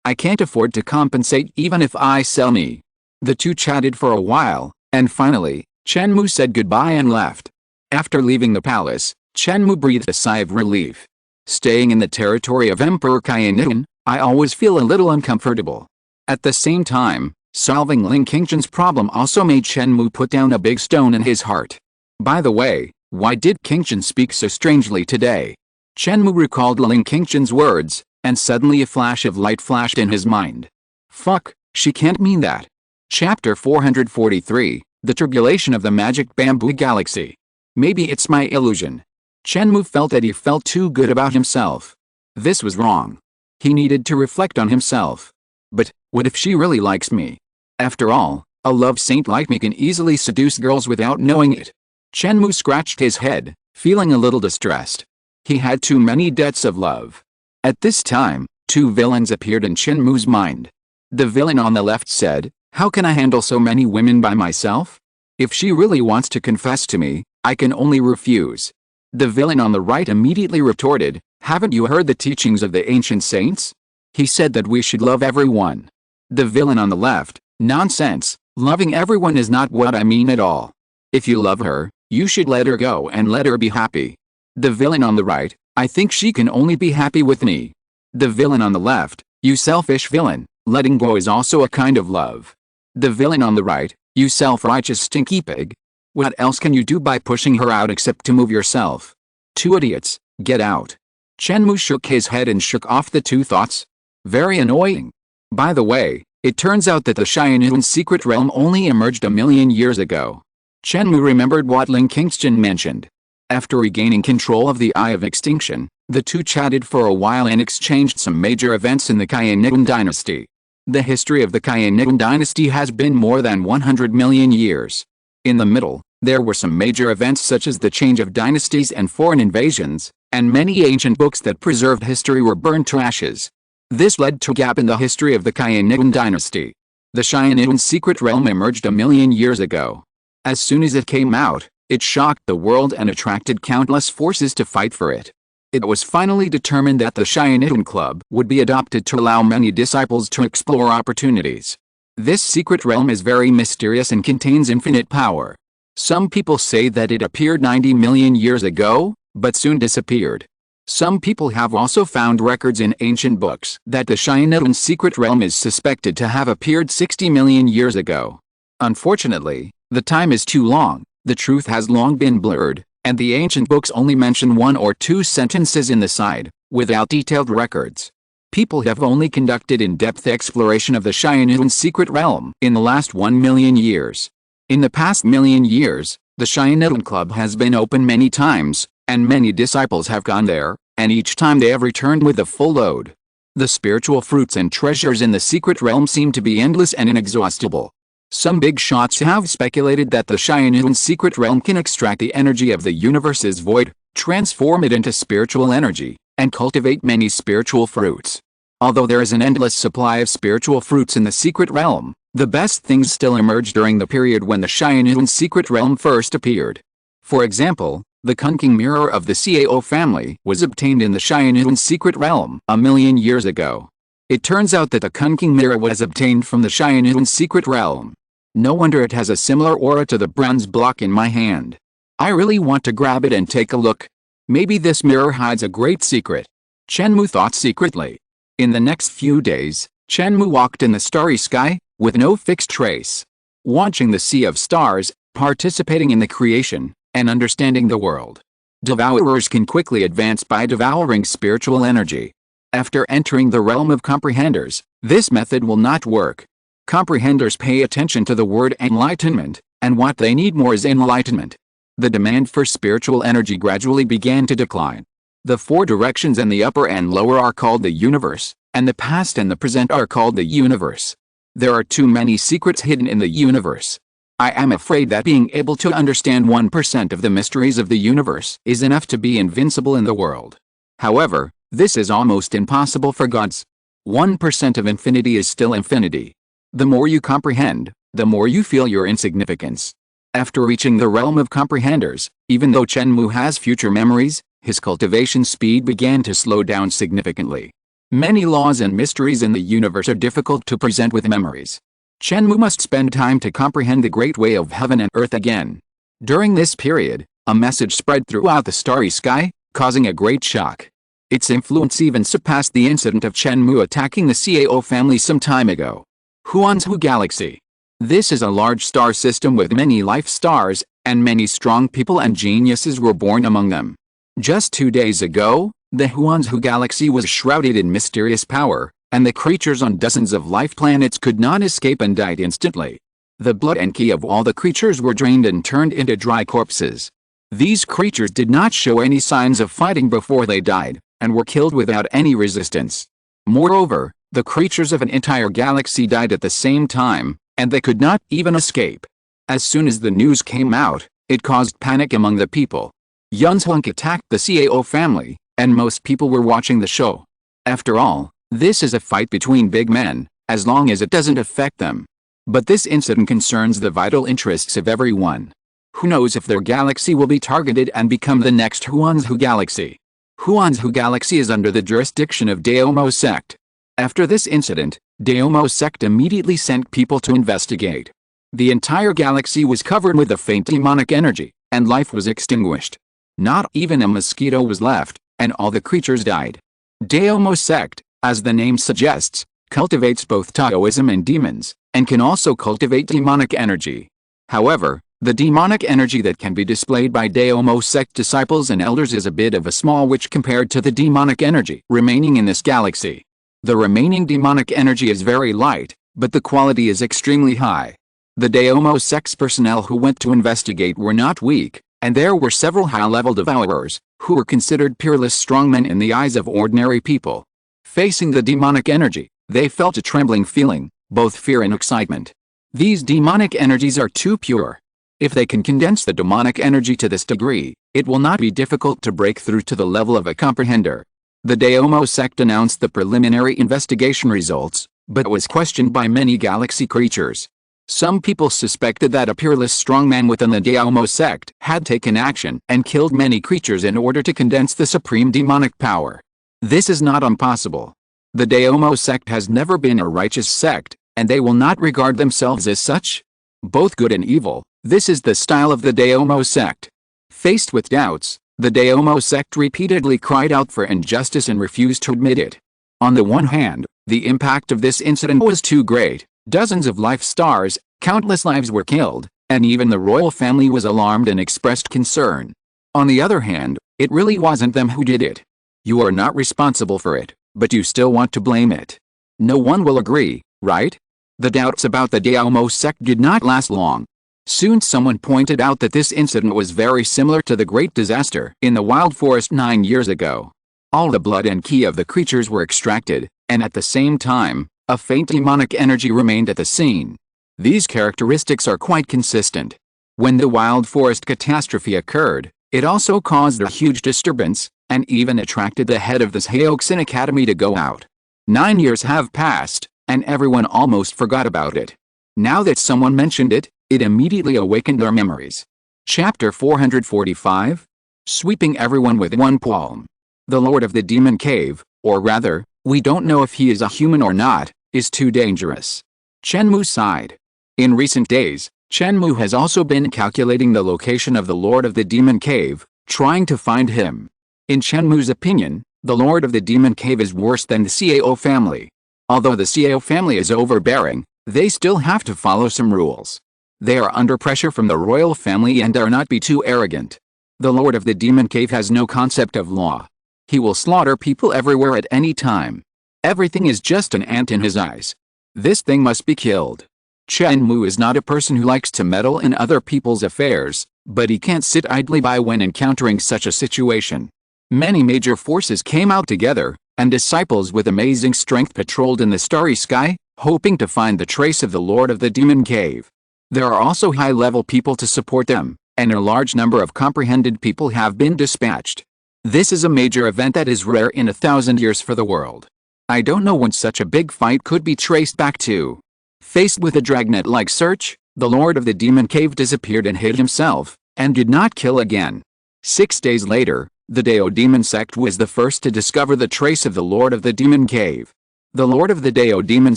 I can't afford to compensate even if I sell me. The two chatted for a while, and finally, Chen Mou said goodbye and left. After leaving the palace, Chen Mou breathed a sigh of relief. Staying in the territory of Emperor Haiyan, I always feel a little uncomfortable. At the same time, solving Ling Qingchen's problem also made Chen Mou put down a big stone in his heart. By the way, why did Qingchen speak so strangely today? Chen Mou recalled Ling Qingchen's words, and suddenly a flash of light flashed in his mind. Fuck, she can't mean that. Chapter 443, The Tribulation of the Magic Bamboo Galaxy. Maybe it's my illusion. Chen Mou felt that he felt too good about himself. This was wrong. He needed to reflect on himself. But, what if she really likes me? After all, a love saint like me can easily seduce girls without knowing it. Chen Mou scratched his head, feeling a little distressed. He had too many debts of love. At this time, two villains appeared in Chen Mou's mind. The villain on the left said, how can I handle so many women by myself? If she really wants to confess to me, I can only refuse. The villain on the right immediately retorted, haven't you heard the teachings of the ancient saints? He said that we should love everyone. The villain on the left, nonsense, loving everyone is not what I mean at all. If you love her, You should let her go and let her be happy. The villain on the right, I think she can only be happy with me. The villain on the left, you selfish villain, letting go is also a kind of love. The villain on the right, you self-righteous stinky pig. What else can you do by pushing her out except to move yourself? Two idiots, get out. Chen Mou shook his head and shook off the two thoughts. Very annoying. By the way, it turns out that the Haiyan secret realm only emerged 1,000,000 years ago. Chen Mou remembered what Ling Kingston mentioned. After regaining control of the Eye of Extinction, the two chatted for a while and exchanged some major events in the Haiyan dynasty. The history of the Haiyan dynasty has been more than 100 million years. In the middle, there were some major events such as the change of dynasties and foreign invasions, and many ancient books that preserved history were burned to ashes. This led to a gap in the history of the Haiyan dynasty. The Haiyan secret realm emerged 1,000,000 years ago. As soon as it came out, it shocked the world and attracted countless forces to fight for it. It was finally determined that the Haiyan Club would be adopted to allow many disciples to explore opportunities. This secret realm is very mysterious and contains infinite power. Some people say that it appeared 90 million years ago, but soon disappeared. Some people have also found records in ancient books that the Haiyan secret realm is suspected to have appeared 60 million years ago. Unfortunately, the time is too long, the truth has long been blurred, and the ancient books only mention 1 or 2 sentences in the side, without detailed records. People have only conducted in-depth exploration of the Haiyan secret realm in the last 1,000,000 years. In the past 1,000,000 years, the Haiyan Club has been open many times, and many disciples have gone there, and each time they have returned with a full load. The spiritual fruits and treasures in the secret realm seem to be endless and inexhaustible. Some big shots have speculated that the Haiyan secret realm can extract the energy of the universe's void, transform it into spiritual energy, and cultivate many spiritual fruits. Although there is an endless supply of spiritual fruits in the secret realm, the best things still emerge during the period when the Haiyan secret realm first appeared. For example, the Kunking mirror of the Cao family was obtained in the Haiyan secret realm 1,000,000 years ago. It turns out that the Kunking mirror was obtained from the Haiyan secret realm. No wonder it has a similar aura to the bronze block in my hand. I really want to grab it and take a look. Maybe this mirror hides a great secret. Chen Mou thought secretly. In the next few days, Chen Mou walked in the starry sky, with no fixed trace. Watching the sea of stars, participating in the creation, and understanding the world. Devourers can quickly advance by devouring spiritual energy. After entering the realm of comprehenders, this method will not work. Comprehenders pay attention to the word enlightenment, and what they need more is enlightenment. The demand for spiritual energy gradually began to decline. The 4 directions and the upper and lower are called the universe, and the past and the present are called the universe. There are too many secrets hidden in the universe. I am afraid that being able to understand 1% of the mysteries of the universe is enough to be invincible in the world. However, this is almost impossible for gods. 1% of infinity is still infinity. The more you comprehend, the more you feel your insignificance. After reaching the realm of comprehenders, even though Chen Mou has future memories, his cultivation speed began to slow down significantly. Many laws and mysteries in the universe are difficult to present with memories. Chen Mou must spend time to comprehend the great way of heaven and earth again. During this period, a message spread throughout the starry sky, causing a great shock. Its influence even surpassed the incident of Chen Mou attacking the Cao family some time ago. Haiyan Jue Galaxy. This is a large star system with many life stars, and many strong people and geniuses were born among them. Just 2 days ago, the Haiyan Jue Galaxy was shrouded in mysterious power, and the creatures on dozens of life planets could not escape and died instantly. The blood and ki of all the creatures were drained and turned into dry corpses. These creatures did not show any signs of fighting before they died, and were killed without any resistance. Moreover, the creatures of an entire galaxy died at the same time, and they could not even escape. As soon as the news came out, it caused panic among the people. Yunzhuang attacked the Cao family, and most people were watching the show. After all, this is a fight between big men, as long as it doesn't affect them. But this incident concerns the vital interests of everyone. Who knows if their galaxy will be targeted and become the next Haiyan Jue Galaxy. Haiyan Jue Galaxy is under the jurisdiction of Devours sect. After this incident, Devours sect immediately sent people to investigate. The entire galaxy was covered with a faint demonic energy, and life was extinguished. Not even a mosquito was left, and all the creatures died. Devours sect, as the name suggests, cultivates both Taoism and demons, and can also cultivate demonic energy. However, the demonic energy that can be displayed by Devours sect disciples and elders is a bit of a small witch compared to the demonic energy remaining in this galaxy. The remaining demonic energy is very light, but the quality is extremely high. The Devours sect's personnel who went to investigate were not weak, and there were several high-level devourers, who were considered peerless strongmen in the eyes of ordinary people. Facing the demonic energy, they felt a trembling feeling, both fear and excitement. These demonic energies are too pure. If they can condense the demonic energy to this degree, it will not be difficult to break through to the level of a comprehender. The Devours sect announced the preliminary investigation results, but was questioned by many galaxy creatures. Some people suspected that a peerless strongman within the Devours sect had taken action and killed many creatures in order to condense the supreme demonic power. This is not impossible. The Devours sect has never been a righteous sect, and they will not regard themselves as such. Both good and evil, this is the style of the Devours sect. Faced with doubts, the Devours sect repeatedly cried out for injustice and refused to admit it. On the one hand, the impact of this incident was too great. Dozens of life stars, countless lives were killed, and even the royal family was alarmed and expressed concern. On the other hand, it really wasn't them who did it. You are not responsible for it, but you still want to blame it. No one will agree, right? The doubts about the Devours sect did not last long. Soon someone pointed out that this incident was very similar to the great disaster in the wild forest 9 years ago. All the blood and ki of the creatures were extracted, and at the same time, a faint demonic energy remained at the scene. These characteristics are quite consistent. When the wild forest catastrophe occurred, it also caused a huge disturbance, and even attracted the head of the Haiyan Academy to go out. 9 years have passed, and everyone almost forgot about it. Now that someone mentioned it, it immediately awakened their memories. Chapter 445? Sweeping everyone with one palm. The Lord of the Demon Cave, or rather, we don't know if he is a human or not, is too dangerous. Chen Mou sighed. In recent days, Chen Mou has also been calculating the location of the Lord of the Demon Cave, trying to find him. In Chen Mou's opinion, the Lord of the Demon Cave is worse than the Cao family. Although the Cao family is overbearing, they still have to follow some rules. They are under pressure from the royal family and dare not be too arrogant. The Lord of the Demon Cave has no concept of law. He will slaughter people everywhere at any time. Everything is just an ant in his eyes. This thing must be killed. Chen Mou is not a person who likes to meddle in other people's affairs, but he can't sit idly by when encountering such a situation. Many major forces came out together, and disciples with amazing strength patrolled in the starry sky, hoping to find the trace of the Lord of the Demon Cave. There are also high-level people to support them, and a large number of comprehended people have been dispatched. This is a major event that is rare in 1,000 years for the world. I don't know when such a big fight could be traced back to. Faced with a dragnet-like search, the Lord of the Demon Cave disappeared and hid himself, and did not kill again. 6 days later, the Devours Demon sect was the first to discover the trace of the Lord of the Demon Cave. The Lord of the Devours Demon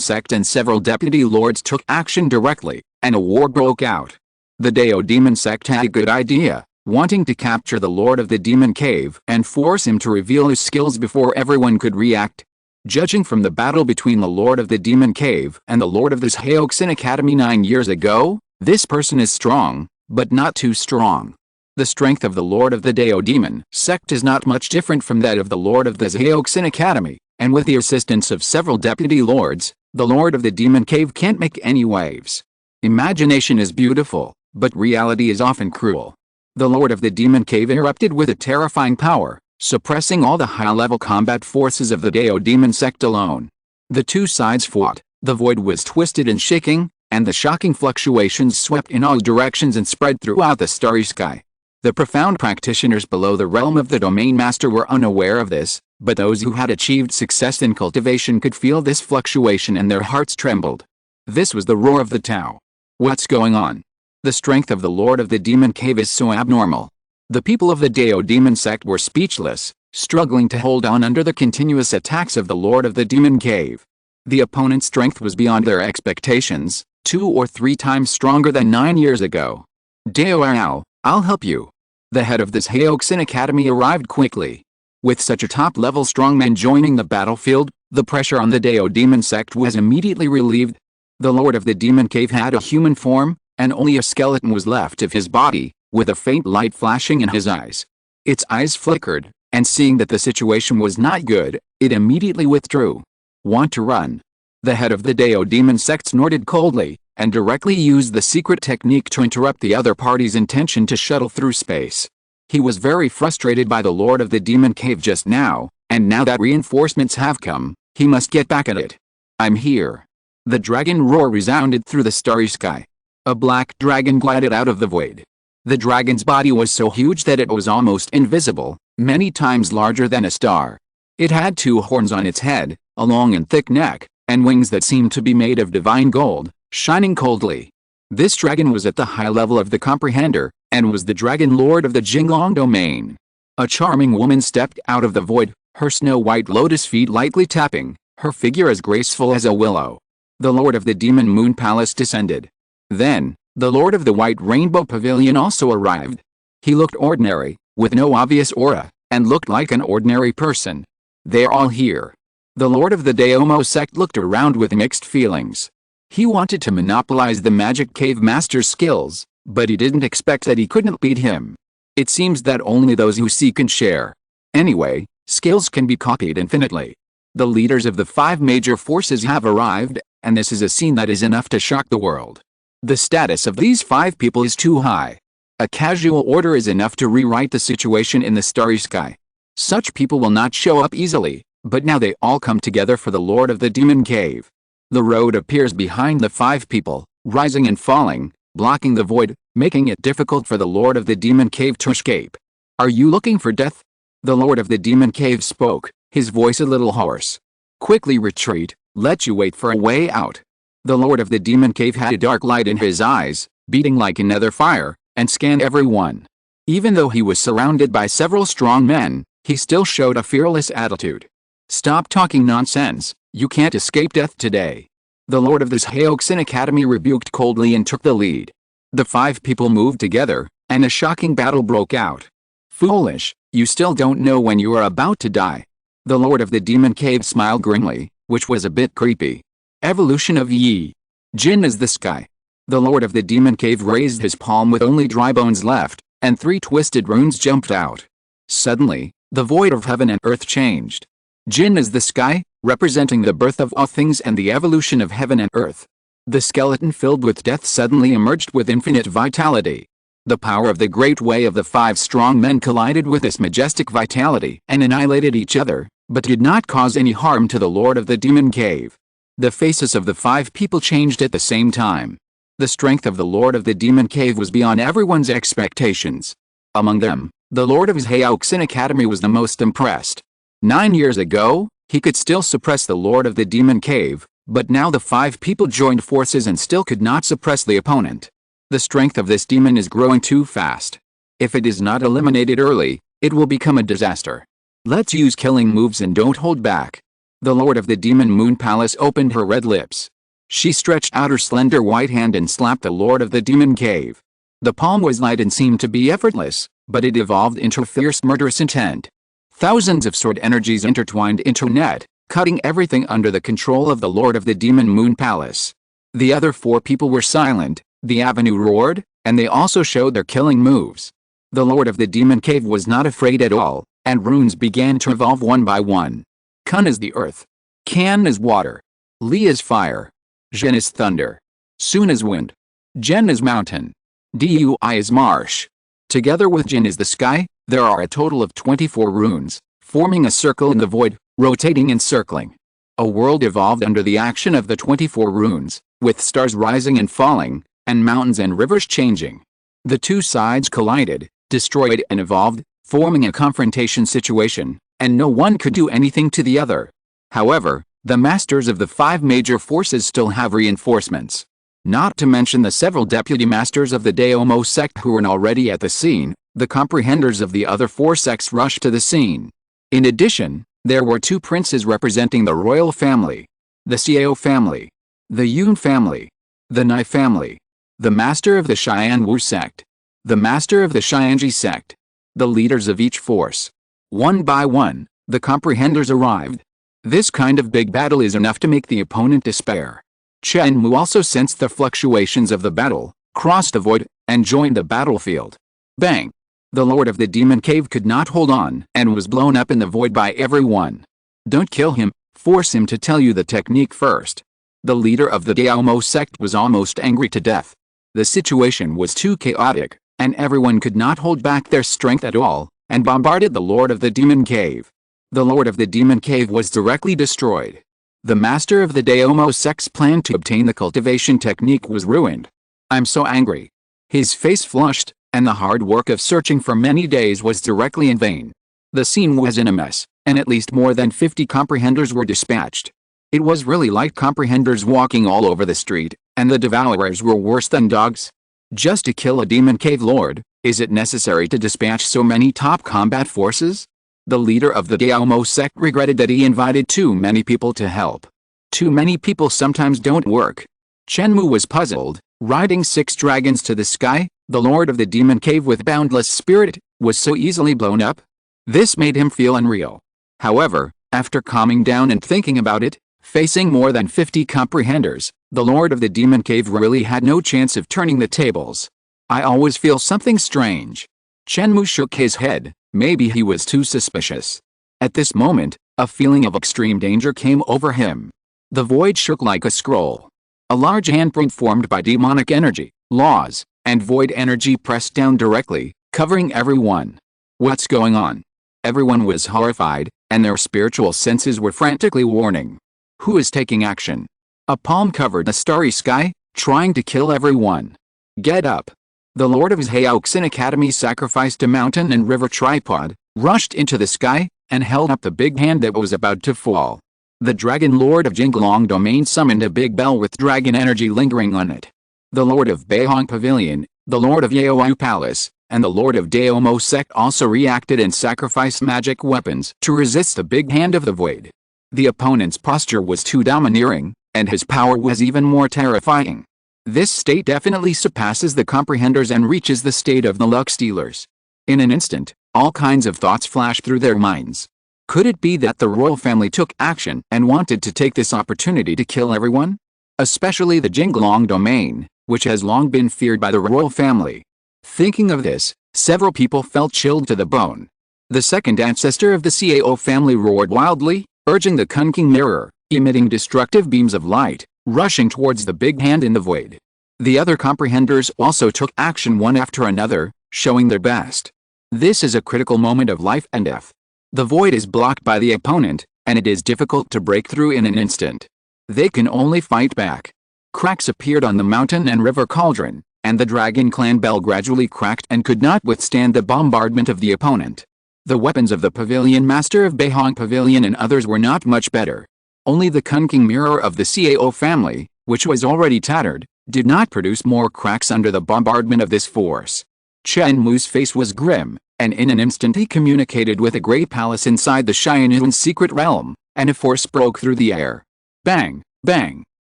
sect and several deputy lords took action directly, and a war broke out. The Devours Demon sect had a good idea, wanting to capture the Lord of the Demon Cave and force him to reveal his skills before everyone could react. Judging from the battle between the Lord of the Demon Cave and the Lord of the Haiyan Academy 9 years ago, this person is strong, but not too strong. The strength of the Lord of the Devours Demon sect is not much different from that of the Lord of the Haiyan Academy, and with the assistance of several deputy lords, the Lord of the Demon Cave can't make any waves. Imagination is beautiful, but reality is often cruel. The Lord of the Demon Cave erupted with a terrifying power, suppressing all the high-level combat forces of the Devours Demon sect alone. The two sides fought, the void was twisted and shaking, and the shocking fluctuations swept in all directions and spread throughout the starry sky. The profound practitioners below the realm of the Domain Master were unaware of this, but those who had achieved success in cultivation could feel this fluctuation and their hearts trembled. This was the roar of the Tao. What's going on? The strength of the Lord of the Demon Cave is so abnormal. The people of the Devours Demon sect were speechless, struggling to hold on under the continuous attacks of the Lord of the Demon Cave. The opponent's strength was beyond their expectations, 2 or 3 times stronger than 9 years ago. Devours, I'll help you. The head of this Haiyan Academy arrived quickly. With such a top-level strongman joining the battlefield, the pressure on the Dao demon sect was immediately relieved. The Lord of the Demon Cave had a human form, and only a skeleton was left of his body, with a faint light flashing in his eyes. Its eyes flickered, and seeing that the situation was not good, it immediately withdrew. Want to run? The head of the Dao demon sect snorted coldly, and directly used the secret technique to interrupt the other party's intention to shuttle through space. He was very frustrated by the Lord of the Demon Cave just now, and now that reinforcements have come, he must get back at it. I'm here. The dragon roar resounded through the starry sky. A black dragon glided out of the void. The dragon's body was so huge that it was almost invisible, many times larger than a star. It had 2 horns on its head, a long and thick neck, and wings that seemed to be made of divine gold, shining coldly. This dragon was at the high level of the comprehender, and was the dragon lord of the Jinglong domain. A charming woman stepped out of the void, her snow-white lotus feet lightly tapping, her figure as graceful as a willow. The lord of the Demon Moon Palace descended. Then, the lord of the White Rainbow Pavilion also arrived. He looked ordinary, with no obvious aura, and looked like an ordinary person. They're all here. The lord of the Daomo sect looked around with mixed feelings. He wanted to monopolize the Magic Cave Master's skills, but he didn't expect that he couldn't beat him. It seems that only those who see can share. Anyway, skills can be copied infinitely. The leaders of the 5 major forces have arrived, and this is a scene that is enough to shock the world. The status of these 5 people is too high. A casual order is enough to rewrite the situation in the starry sky. Such people will not show up easily, but now they all come together for the Lord of the Demon Cave. The road appears behind the 5 people, rising and falling, blocking the void, making it difficult for the Lord of the Demon Cave to escape. Are you looking for death? The Lord of the Demon Cave spoke, his voice a little hoarse. Quickly retreat, let you wait for a way out. The Lord of the Demon Cave had a dark light in his eyes, beating like another fire, and scanned everyone. Even though he was surrounded by several strong men, he still showed a fearless attitude. Stop talking nonsense, you can't escape death today. The Lord of this Haiyan Academy rebuked coldly and took the lead. The 5 people moved together, and a shocking battle broke out. Foolish, you still don't know when you are about to die. The Lord of the Demon Cave smiled grimly, which was a bit creepy. Evolution of Yi. Jin is the sky. The Lord of the Demon Cave raised his palm with only dry bones left, and 3 twisted runes jumped out. Suddenly, the void of heaven and earth changed. Jin is the sky, representing the birth of all things and the evolution of heaven and earth. The skeleton filled with death suddenly emerged with infinite vitality. The power of the great way of the 5 strong men collided with this majestic vitality and annihilated each other, but did not cause any harm to the Lord of the Demon Cave. The faces of the 5 people changed at the same time. The strength of the Lord of the Demon Cave was beyond everyone's expectations. Among them, the Lord of his Haiyan Academy was the most impressed. 9 years ago, he could still suppress the Lord of the Demon Cave, but now the 5 people joined forces and still could not suppress the opponent. The strength of this demon is growing too fast. If it is not eliminated early, it will become a disaster. Let's use killing moves and don't hold back. The Lord of the Demon Moon Palace opened her red lips. She stretched out her slender white hand and slapped the Lord of the Demon Cave. The palm was light and seemed to be effortless, but it evolved into fierce murderous intent. Thousands of sword energies intertwined into a net, cutting everything under the control of the Lord of the Demon Moon Palace. The other 4 people were silent, the avenue roared, and they also showed their killing moves. The Lord of the Demon Cave was not afraid at all, and runes began to evolve one by one. Kun is the earth. Kan is water. Li is fire. Zhen is thunder. Sun is wind. Zhen is mountain. Dui is marsh. Together with Jin is the sky, there are a total of 24 runes, forming a circle in the void, rotating and circling. A world evolved under the action of the 24 runes, with stars rising and falling, and mountains and rivers changing. The 2 sides collided, destroyed and evolved, forming a confrontation situation, and no one could do anything to the other. However, the masters of the 5 major forces still have reinforcements. Not to mention the several deputy masters of the Daomo sect who were already at the scene. The comprehenders of the other 4 sects rushed to the scene. In addition, there were 2 princes representing the royal family. The Xiao family. The Yun family. The Nai family. The master of the Haiyan Jue sect. the master of the Haiyan Jue sect, the leaders of each force. One by one, the comprehenders arrived. This kind of big battle is enough to make the opponent despair. Chen Mou also sensed the fluctuations of the battle, crossed the void, and joined the battlefield. Bang! The Lord of the Demon Cave could not hold on and was blown up in the void by everyone. Don't kill him, force him to tell you the technique first. The leader of the Devours sect was almost angry to death. The situation was too chaotic, and everyone could not hold back their strength at all, and bombarded the Lord of the Demon Cave. The Lord of the Demon Cave was directly destroyed. The master of the Devours sect's plan to obtain the cultivation technique was ruined. I'm so angry. His face flushed, and the hard work of searching for many days was directly in vain. The scene was in a mess, and at least more than 50 comprehenders were dispatched. It was really like comprehenders walking all over the street, and the devourers were worse than dogs. Just to kill a demon cave lord, is it necessary to dispatch so many top combat forces? The leader of the Devours sect regretted that he invited too many people to help. Too many people sometimes don't work. Chen Mou was puzzled. Riding 6 dragons to the sky, the Lord of the Demon Cave with boundless spirit, was so easily blown up? This made him feel unreal. However, after calming down and thinking about it, facing more than 50 comprehenders, the Lord of the Demon Cave really had no chance of turning the tables. I always feel something strange. Chen Mou shook his head. Maybe he was too suspicious. At this moment, a feeling of extreme danger came over him. The void shook like a scroll. A large handprint formed by demonic energy, laws, and void energy pressed down directly, covering everyone. What's going on? Everyone was horrified, and their spiritual senses were frantically warning. Who is taking action? A palm covered the starry sky, trying to kill everyone. Get up. The Lord of Haiyan Academy sacrificed a mountain and river tripod, rushed into the sky, and held up the big hand that was about to fall. The Dragon Lord of Jinglong Domain summoned a big bell with dragon energy lingering on it. The Lord of Beihong Pavilion, the Lord of Yaoyu Palace, and the Lord of Devours sect also reacted and sacrificed magic weapons to resist the big hand of the void. The opponent's posture was too domineering, and his power was even more terrifying. This state definitely surpasses the comprehenders and reaches the state of the luck stealers. In an instant, all kinds of thoughts flashed through their minds. Could it be that the royal family took action and wanted to take this opportunity to kill everyone? Especially the Jinglong Domain, which has long been feared by the royal family. Thinking of this, several people felt chilled to the bone. The second ancestor of the Cao family roared wildly, urging the Kunking Mirror, emitting destructive beams of light, rushing towards the big hand in the void. The other comprehenders also took action one after another, showing their best. This is a critical moment of life and death. The void is blocked by the opponent, and it is difficult to break through in an instant. They can only fight back. Cracks appeared on the mountain and river cauldron, and the Dragon Clan bell gradually cracked and could not withstand the bombardment of the opponent. The weapons of the Pavilion Master of Beihong Pavilion and others were not much better. Only the Kunking Mirror of the Cao family, which was already tattered, did not produce more cracks under the bombardment of this force. Chen Mou's face was grim, and in an instant he communicated with a great palace inside the Haiyan Jue's secret realm, and a force broke through the air. Bang, bang,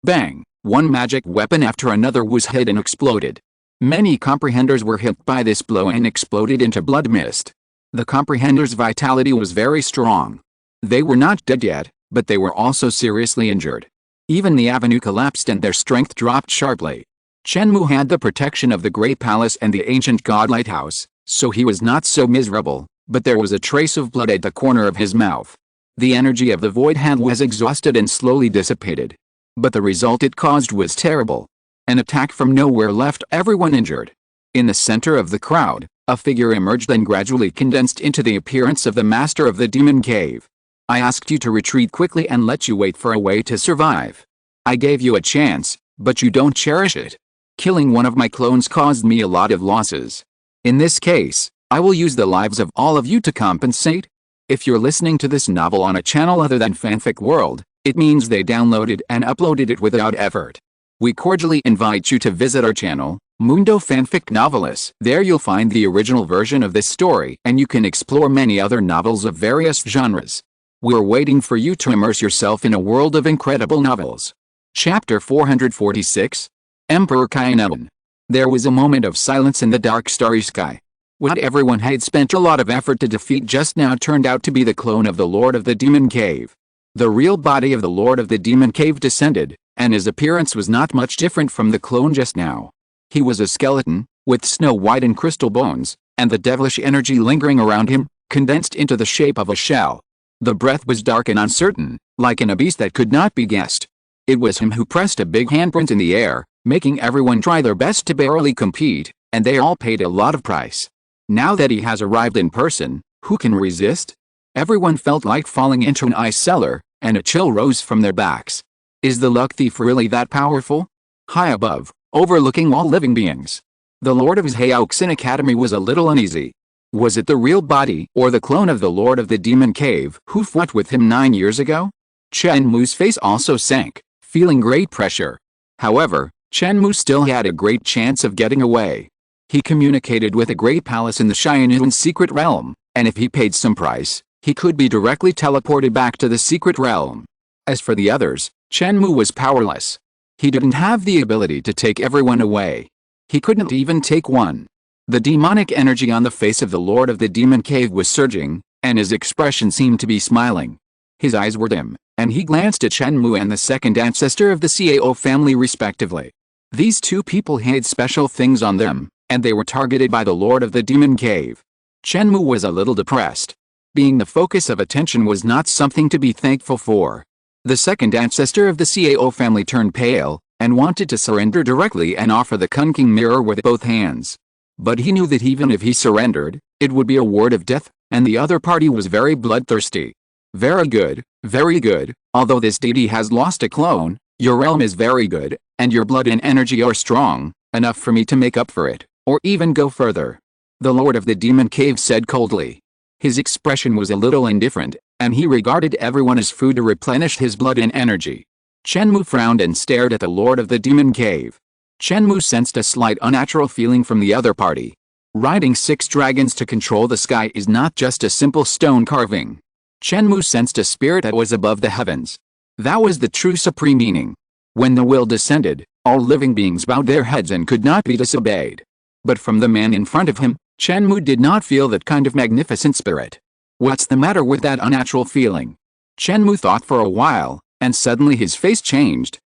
bang, one magic weapon after another was hit and exploded. Many comprehenders were hit by this blow and exploded into blood mist. The comprehenders' vitality was very strong. They were not dead yet, but they were also seriously injured. Even the avenue collapsed and their strength dropped sharply. Chen Mou had the protection of the Great Palace and the ancient God Lighthouse, so he was not so miserable, but there was a trace of blood at the corner of his mouth. The energy of the void hand was exhausted and slowly dissipated. But the result it caused was terrible. An attack from nowhere left everyone injured. In the center of the crowd, a figure emerged and gradually condensed into the appearance of the master of the demon cave. I asked you to retreat quickly and let you wait for a way to survive. I gave you a chance, but you don't cherish it. Killing one of my clones caused me a lot of losses. In this case, I will use the lives of all of you to compensate. If you're listening to this novel on a channel other than Fanfic World, it means they downloaded and uploaded it without effort. We cordially invite you to visit our channel, Mundo Fanfic Novelis. There you'll find the original version of this story and you can explore many other novels of various genres. We're waiting for you to immerse yourself in a world of incredible novels. Chapter 446, Emperor Haiyan. There was a moment of silence in the dark starry sky. What everyone had spent a lot of effort to defeat just now turned out to be the clone of the Lord of the Demon Cave. The real body of the Lord of the Demon Cave descended, and his appearance was not much different from the clone just now. He was a skeleton, with snow-white and crystal bones, and the devilish energy lingering around him, condensed into the shape of a shell. The breath was dark and uncertain, like an abyss that could not be guessed. It was him who pressed a big handprint in the air, making everyone try their best to barely compete, and they all paid a lot of price. Now that he has arrived in person, who can resist? Everyone felt like falling into an ice cellar, and a chill rose from their backs. Is the luck thief really that powerful? High above, overlooking all living beings, the Lord of his Haiyan Academy was a little uneasy. Was it the real body or the clone of the Lord of the Demon Cave who fought with him 9 years ago? Chen Mou's face also sank, feeling great pressure. However, Chen Mou still had a great chance of getting away. He communicated with a great palace in the Haiyan secret realm, and if he paid some price, he could be directly teleported back to the secret realm. As for the others, Chen Mou was powerless. He didn't have the ability to take everyone away. He couldn't even take one. The demonic energy on the face of the Lord of the Demon Cave was surging, and his expression seemed to be smiling. His eyes were dim, and he glanced at Chen Mou and the second ancestor of the Cao family respectively. These two people had special things on them, and they were targeted by the Lord of the Demon Cave. Chen Mou was a little depressed. Being the focus of attention was not something to be thankful for. The second ancestor of the Cao family turned pale, and wanted to surrender directly and offer the Kun King mirror with both hands. But he knew that even if he surrendered, it would be a word of death, and the other party was very bloodthirsty. Very good, although this deity has lost a clone, your realm is very good, and your blood and energy are strong, enough for me to make up for it, or even go further. The Lord of the Demon Cave said coldly. His expression was a little indifferent, and he regarded everyone as food to replenish his blood and energy. Chen Mou frowned and stared at the Lord of the Demon Cave. Chen Mou sensed a slight unnatural feeling from the other party. Riding 6 dragons to control the sky is not just a simple stone carving. Chen Mou sensed a spirit that was above the heavens. That was the true supreme meaning. When the will descended, all living beings bowed their heads and could not be disobeyed. But from the man in front of him, Chen Mou did not feel that kind of magnificent spirit. What's the matter with that unnatural feeling? Chen Mou thought for a while, and suddenly his face changed.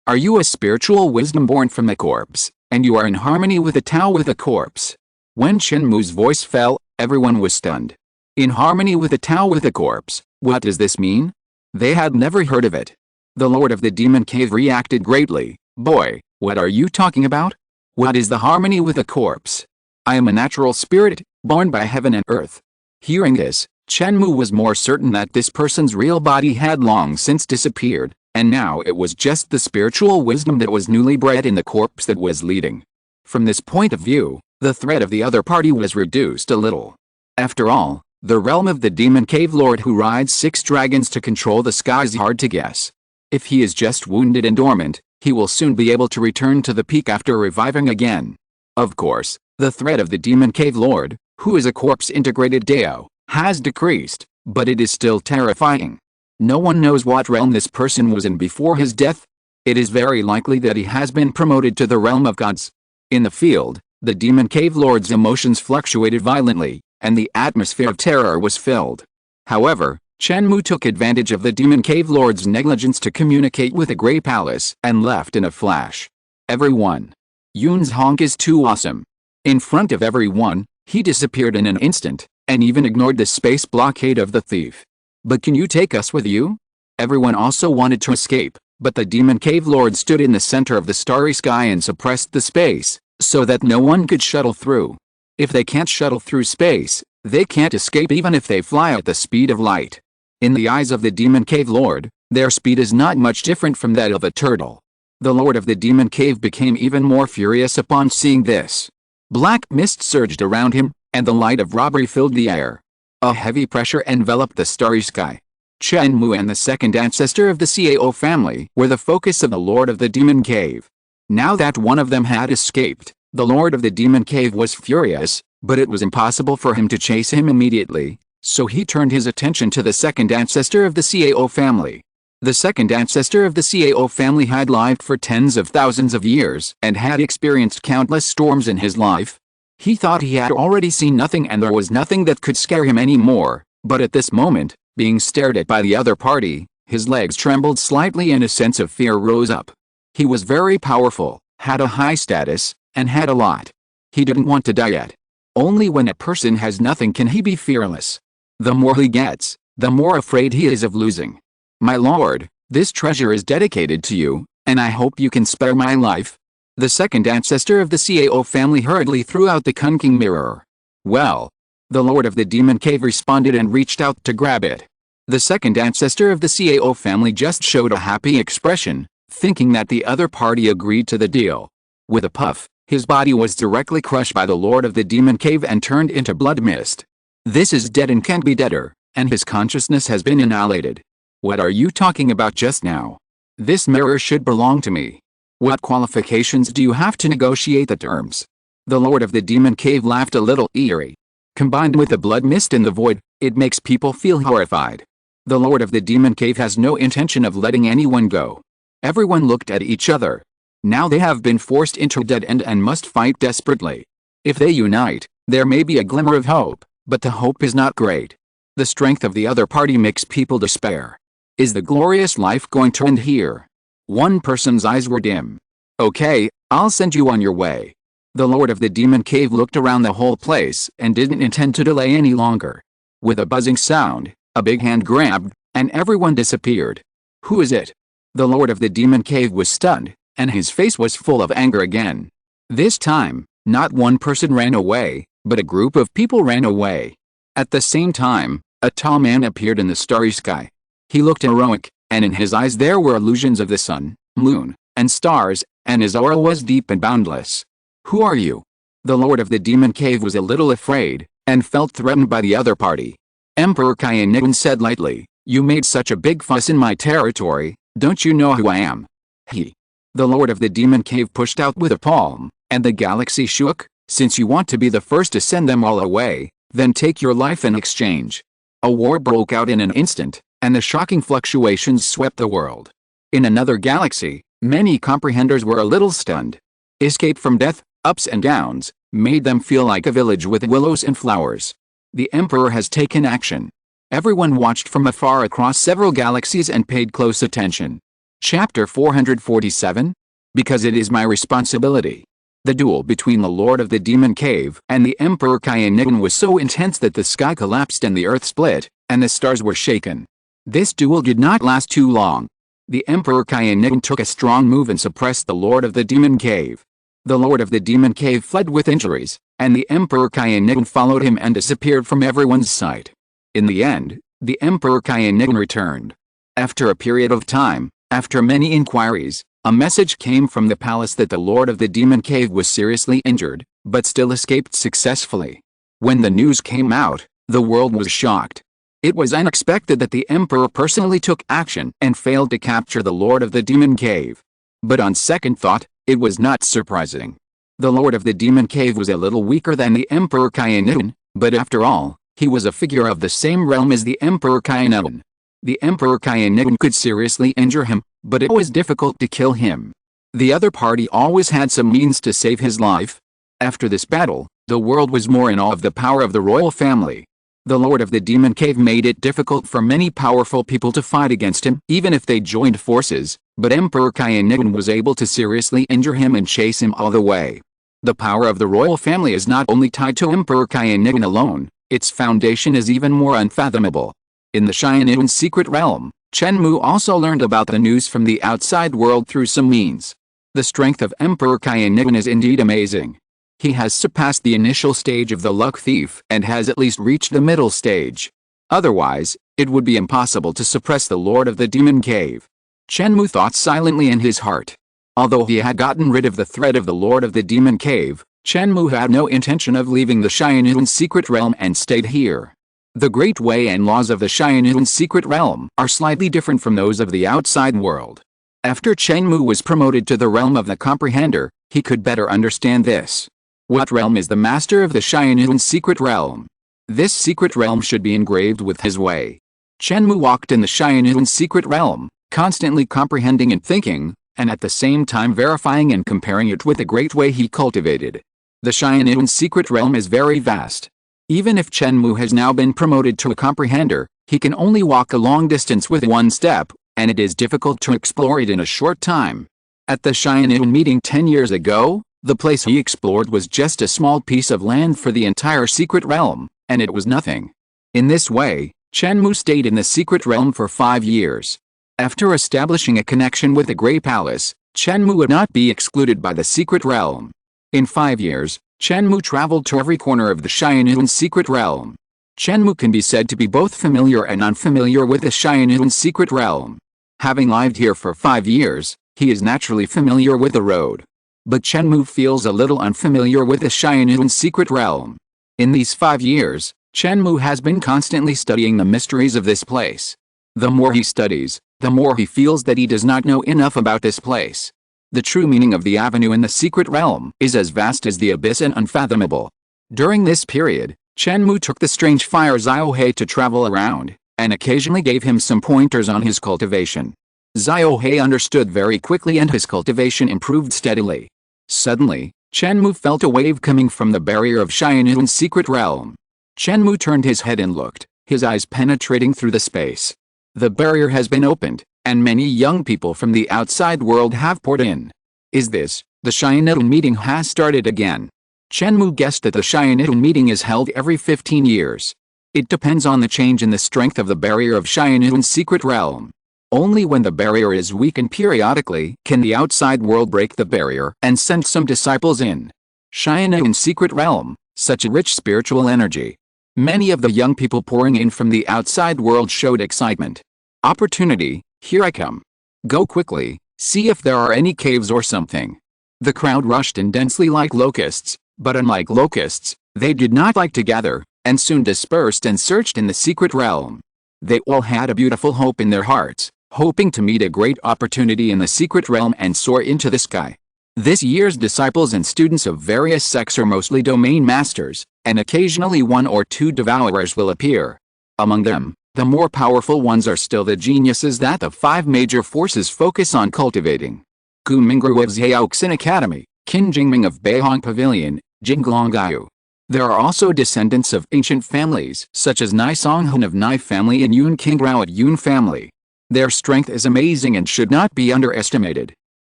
Are you a spiritual wisdom born from the corpse, and you are in harmony with the Tao with the corpse? When Chen Mou's voice fell, everyone was stunned. In harmony with the Tao with the corpse, what does this mean? They had never heard of it. The Lord of the Demon Cave reacted greatly. Boy, what are you talking about? What is the harmony with the corpse? I am a natural spirit, born by heaven and earth. Hearing this, Chen Mou was more certain that this person's real body had long since disappeared, and now it was just the spiritual wisdom that was newly bred in the corpse that was leading. From this point of view, the threat of the other party was reduced a little. After all, the realm of the Demon Cave Lord who rides 6 dragons to control the sky is hard to guess. If he is just wounded and dormant, he will soon be able to return to the peak after reviving again. Of course, the threat of the Demon Cave Lord, who is a corpse-integrated Dao, has decreased, but it is still terrifying. No one knows what realm this person was in before his death. It is very likely that he has been promoted to the realm of gods. In the field, the Demon Cave Lord's emotions fluctuated violently, and the atmosphere of terror was filled. However, Chen Mou took advantage of the Demon Cave Lord's negligence to communicate with the Grey Palace and left in a flash. Everyone. Yun's honk is too awesome. In front of everyone, he disappeared in an instant, and even ignored the space blockade of the thief. But can you take us with you? Everyone also wanted to escape, but the Demon Cave Lord stood in the center of the starry sky and suppressed the space, so that no one could shuttle through. If they can't shuttle through space, they can't escape even if they fly at the speed of light. In the eyes of the Demon Cave Lord, their speed is not much different from that of a turtle. The Lord of the Demon Cave became even more furious upon seeing this. Black mist surged around him, and the light of robbery filled the air. A heavy pressure enveloped the starry sky. Chen Mou and the second ancestor of the Cao family were the focus of the Lord of the Demon Cave. Now that one of them had escaped, the Lord of the Demon Cave was furious, but it was impossible for him to chase him immediately, so he turned his attention to the second ancestor of the Cao family. The second ancestor of the Cao family had lived for tens of thousands of years and had experienced countless storms in his life. He thought he had already seen nothing and there was nothing that could scare him anymore, but at this moment, being stared at by the other party, his legs trembled slightly and a sense of fear rose up. He was very powerful, had a high status, and had a lot. He didn't want to die yet. Only when a person has nothing can he be fearless. The more he gets, the more afraid he is of losing. My lord, this treasure is dedicated to you, and I hope you can spare my life. The second ancestor of the Cao family hurriedly threw out the kunking mirror. Well, the lord of the demon cave responded and reached out to grab it. The second ancestor of the Cao family just showed a happy expression, thinking that the other party agreed to the deal. With a puff, his body was directly crushed by the lord of the demon cave and turned into blood mist. This is dead and can't be deader, and his consciousness has been annihilated. What are you talking about just now? This mirror should belong to me. What qualifications do you have to negotiate the terms? The lord of the demon cave laughed a little eerie. Combined with the blood mist in the void, it makes people feel horrified. The lord of the demon cave has no intention of letting anyone go. Everyone looked at each other. Now they have been forced into a dead end and must fight desperately. If they unite, there may be a glimmer of hope, but the hope is not great. The strength of the other party makes people despair. Is the glorious life going to end here? One person's eyes were dim. Okay, I'll send you on your way. The lord of the demon cave looked around the whole place and didn't intend to delay any longer. With a buzzing sound, a big hand grabbed, and everyone disappeared. Who is it? The lord of the demon cave was stunned, and his face was full of anger again. This time, not one person ran away, but a group of people ran away. At the same time, a tall man appeared in the starry sky. He looked heroic, and in his eyes there were illusions of the sun, moon, and stars, and his aura was deep and boundless. Who are you? The lord of the demon cave was a little afraid, and felt threatened by the other party. Emperor Haiyan said lightly, "You made such a big fuss in my territory, don't you know who I am?" The lord of the demon cave pushed out with a palm, and the galaxy shook. "Since you want to be the first to send them all away, then take your life in exchange." A war broke out in an instant, and the shocking fluctuations swept the world. In another galaxy, many comprehenders were a little stunned. Escape from death, ups and downs, made them feel like a village with willows and flowers. The Emperor has taken action. Everyone watched from afar across several galaxies and paid close attention. Chapter 447? Because it is my responsibility. The duel between the Lord of the Demon Cave and the Emperor Haiyan was so intense that the sky collapsed and the earth split, and the stars were shaken. This duel did not last too long. The Emperor Haiyan took a strong move and suppressed the Lord of the Demon Cave. The Lord of the Demon Cave fled with injuries, and the Emperor Haiyan followed him and disappeared from everyone's sight. In the end, the Emperor Haiyan returned. After a period of time, after many inquiries, a message came from the palace that the Lord of the Demon Cave was seriously injured, but still escaped successfully. When the news came out, the world was shocked. It was unexpected that the Emperor personally took action and failed to capture the Lord of the Demon Cave. But on second thought, it was not surprising. The Lord of the Demon Cave was a little weaker than the Emperor Haiyan, but after all, he was a figure of the same realm as the Emperor Haiyan. The Emperor Haiyan could seriously injure him, but it was difficult to kill him. The other party always had some means to save his life. After this battle, the world was more in awe of the power of the royal family. The Lord of the Demon Cave made it difficult for many powerful people to fight against him, even if they joined forces, but Emperor Haiyan was able to seriously injure him and chase him all the way. The power of the royal family is not only tied to Emperor Haiyan alone, its foundation is even more unfathomable. In the Haiyan secret realm, Chen Mou also learned about the news from the outside world through some means. The strength of Emperor Haiyan is indeed amazing. He has surpassed the initial stage of the luck thief and has at least reached the middle stage. Otherwise, it would be impossible to suppress the Lord of the Demon Cave. Chen Mou thought silently in his heart. Although he had gotten rid of the threat of the Lord of the Demon Cave, Chen Mou had no intention of leaving the Haiyan secret realm and stayed here. The great way and laws of the Haiyan secret realm are slightly different from those of the outside world. After Chen Mou was promoted to the realm of the comprehender, he could better understand this. What realm is the master of the Haiyan secret realm? This secret realm should be engraved with his way. Chen Mou walked in the Haiyan secret realm, constantly comprehending and thinking, and at the same time verifying and comparing it with the great way he cultivated. The Haiyan secret realm is very vast. Even if Chen Mou has now been promoted to a comprehender, he can only walk a long distance with one step, and it is difficult to explore it in a short time. At the Haiyan meeting 10 years ago, the place he explored was just a small piece of land for the entire secret realm, and it was nothing. In this way, Chen Mou stayed in the secret realm for 5 years. After establishing a connection with the Grey Palace, Chen Mou would not be excluded by the secret realm. In 5 years, Chen Mou traveled to every corner of the Haiyan secret realm. Chen Mou can be said to be both familiar and unfamiliar with the Haiyan secret realm. Having lived here for 5 years, he is naturally familiar with the road. But Chen Mou feels a little unfamiliar with the Haiyan secret realm. In these 5 years, Chen Mou has been constantly studying the mysteries of this place. The more he studies, the more he feels that he does not know enough about this place. The true meaning of the avenue in the secret realm is as vast as the abyss and unfathomable. During this period, Chen Mou took the strange fire Xiaohei to travel around, and occasionally gave him some pointers on his cultivation. Xiaohei understood very quickly and his cultivation improved steadily. Suddenly, Chen Mou felt a wave coming from the barrier of Haiyan secret realm. Chen Mou turned his head and looked, his eyes penetrating through the space. The barrier has been opened, and many young people from the outside world have poured in. Is this, the Haiyan meeting has started again? Chen Mou guessed that the Haiyan meeting is held every 15 years. It depends on the change in the strength of the barrier of Haiyan secret realm. Only when the barrier is weakened periodically can the outside world break the barrier and send some disciples in. Haiyan secret realm, such a rich spiritual energy. Many of the young people pouring in from the outside world showed excitement. Opportunity, here I come. Go quickly, see if there are any caves or something. The crowd rushed in densely like locusts, but unlike locusts, they did not like to gather, and soon dispersed and searched in the secret realm. They all had a beautiful hope in their hearts, hoping to meet a great opportunity in the secret realm and soar into the sky. This year's disciples and students of various sects are mostly domain masters, and occasionally 1 or 2 devourers will appear. Among them, the more powerful ones are still the geniuses that the 5 major forces focus on cultivating. Gu Mingru of Xiaoxin Academy, Qin Jingming of Beihong Pavilion, Jinglonggayu. There are also descendants of ancient families such as Nai Songhun of Nai family and Yun Qingrao at Yun family. Their strength is amazing and should not be underestimated.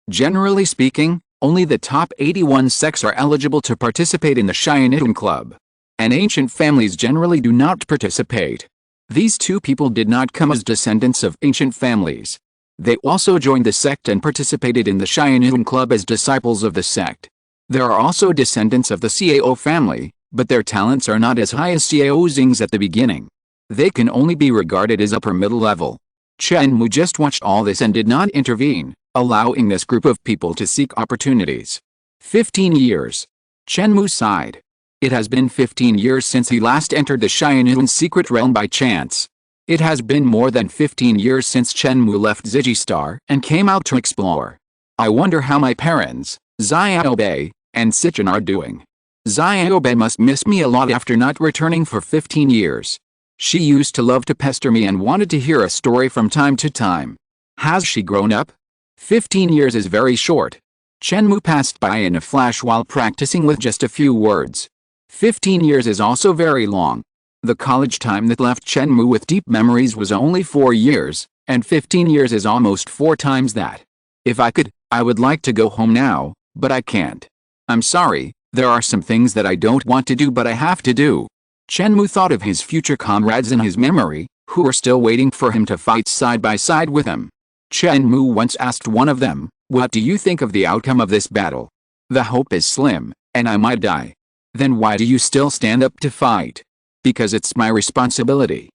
Generally speaking, only the top 81 sects are eligible to participate in the Haiyan Club. And ancient families generally do not participate. These 2 people did not come as descendants of ancient families. They also joined the sect and participated in the Haiyan Club as disciples of the sect. There are also descendants of the Cao family, but their talents are not as high as Cao Xing's at the beginning. They can only be regarded as upper middle level. Chen Mou just watched all this and did not intervene, allowing this group of people to seek opportunities. 15 years. Chen Mou sighed. It has been 15 years since he last entered the Haiyan secret realm by chance. It has been more than 15 years since Chen Mou left Zigistar and came out to explore. I wonder how my parents, Xiaobei, and Sichen are doing. Xiaobei must miss me a lot after not returning for 15 years. She used to love to pester me and wanted to hear a story from time to time. Has she grown up? 15 years is very short. Chen Mou passed by in a flash while practicing with just a few words. 15 years is also very long. The college time that left Chen Mou with deep memories was only 4 years, and 15 years is almost 4 times that. If I could, I would like to go home now, but I can't. I'm sorry, there are some things that I don't want to do but I have to do. Chen Mou thought of his future comrades in his memory, who were still waiting for him to fight side by side with him. Chen Mou once asked one of them, "What do you think of the outcome of this battle? The hope is slim, and I might die." "Then why do you still stand up to fight?" "Because it's my responsibility."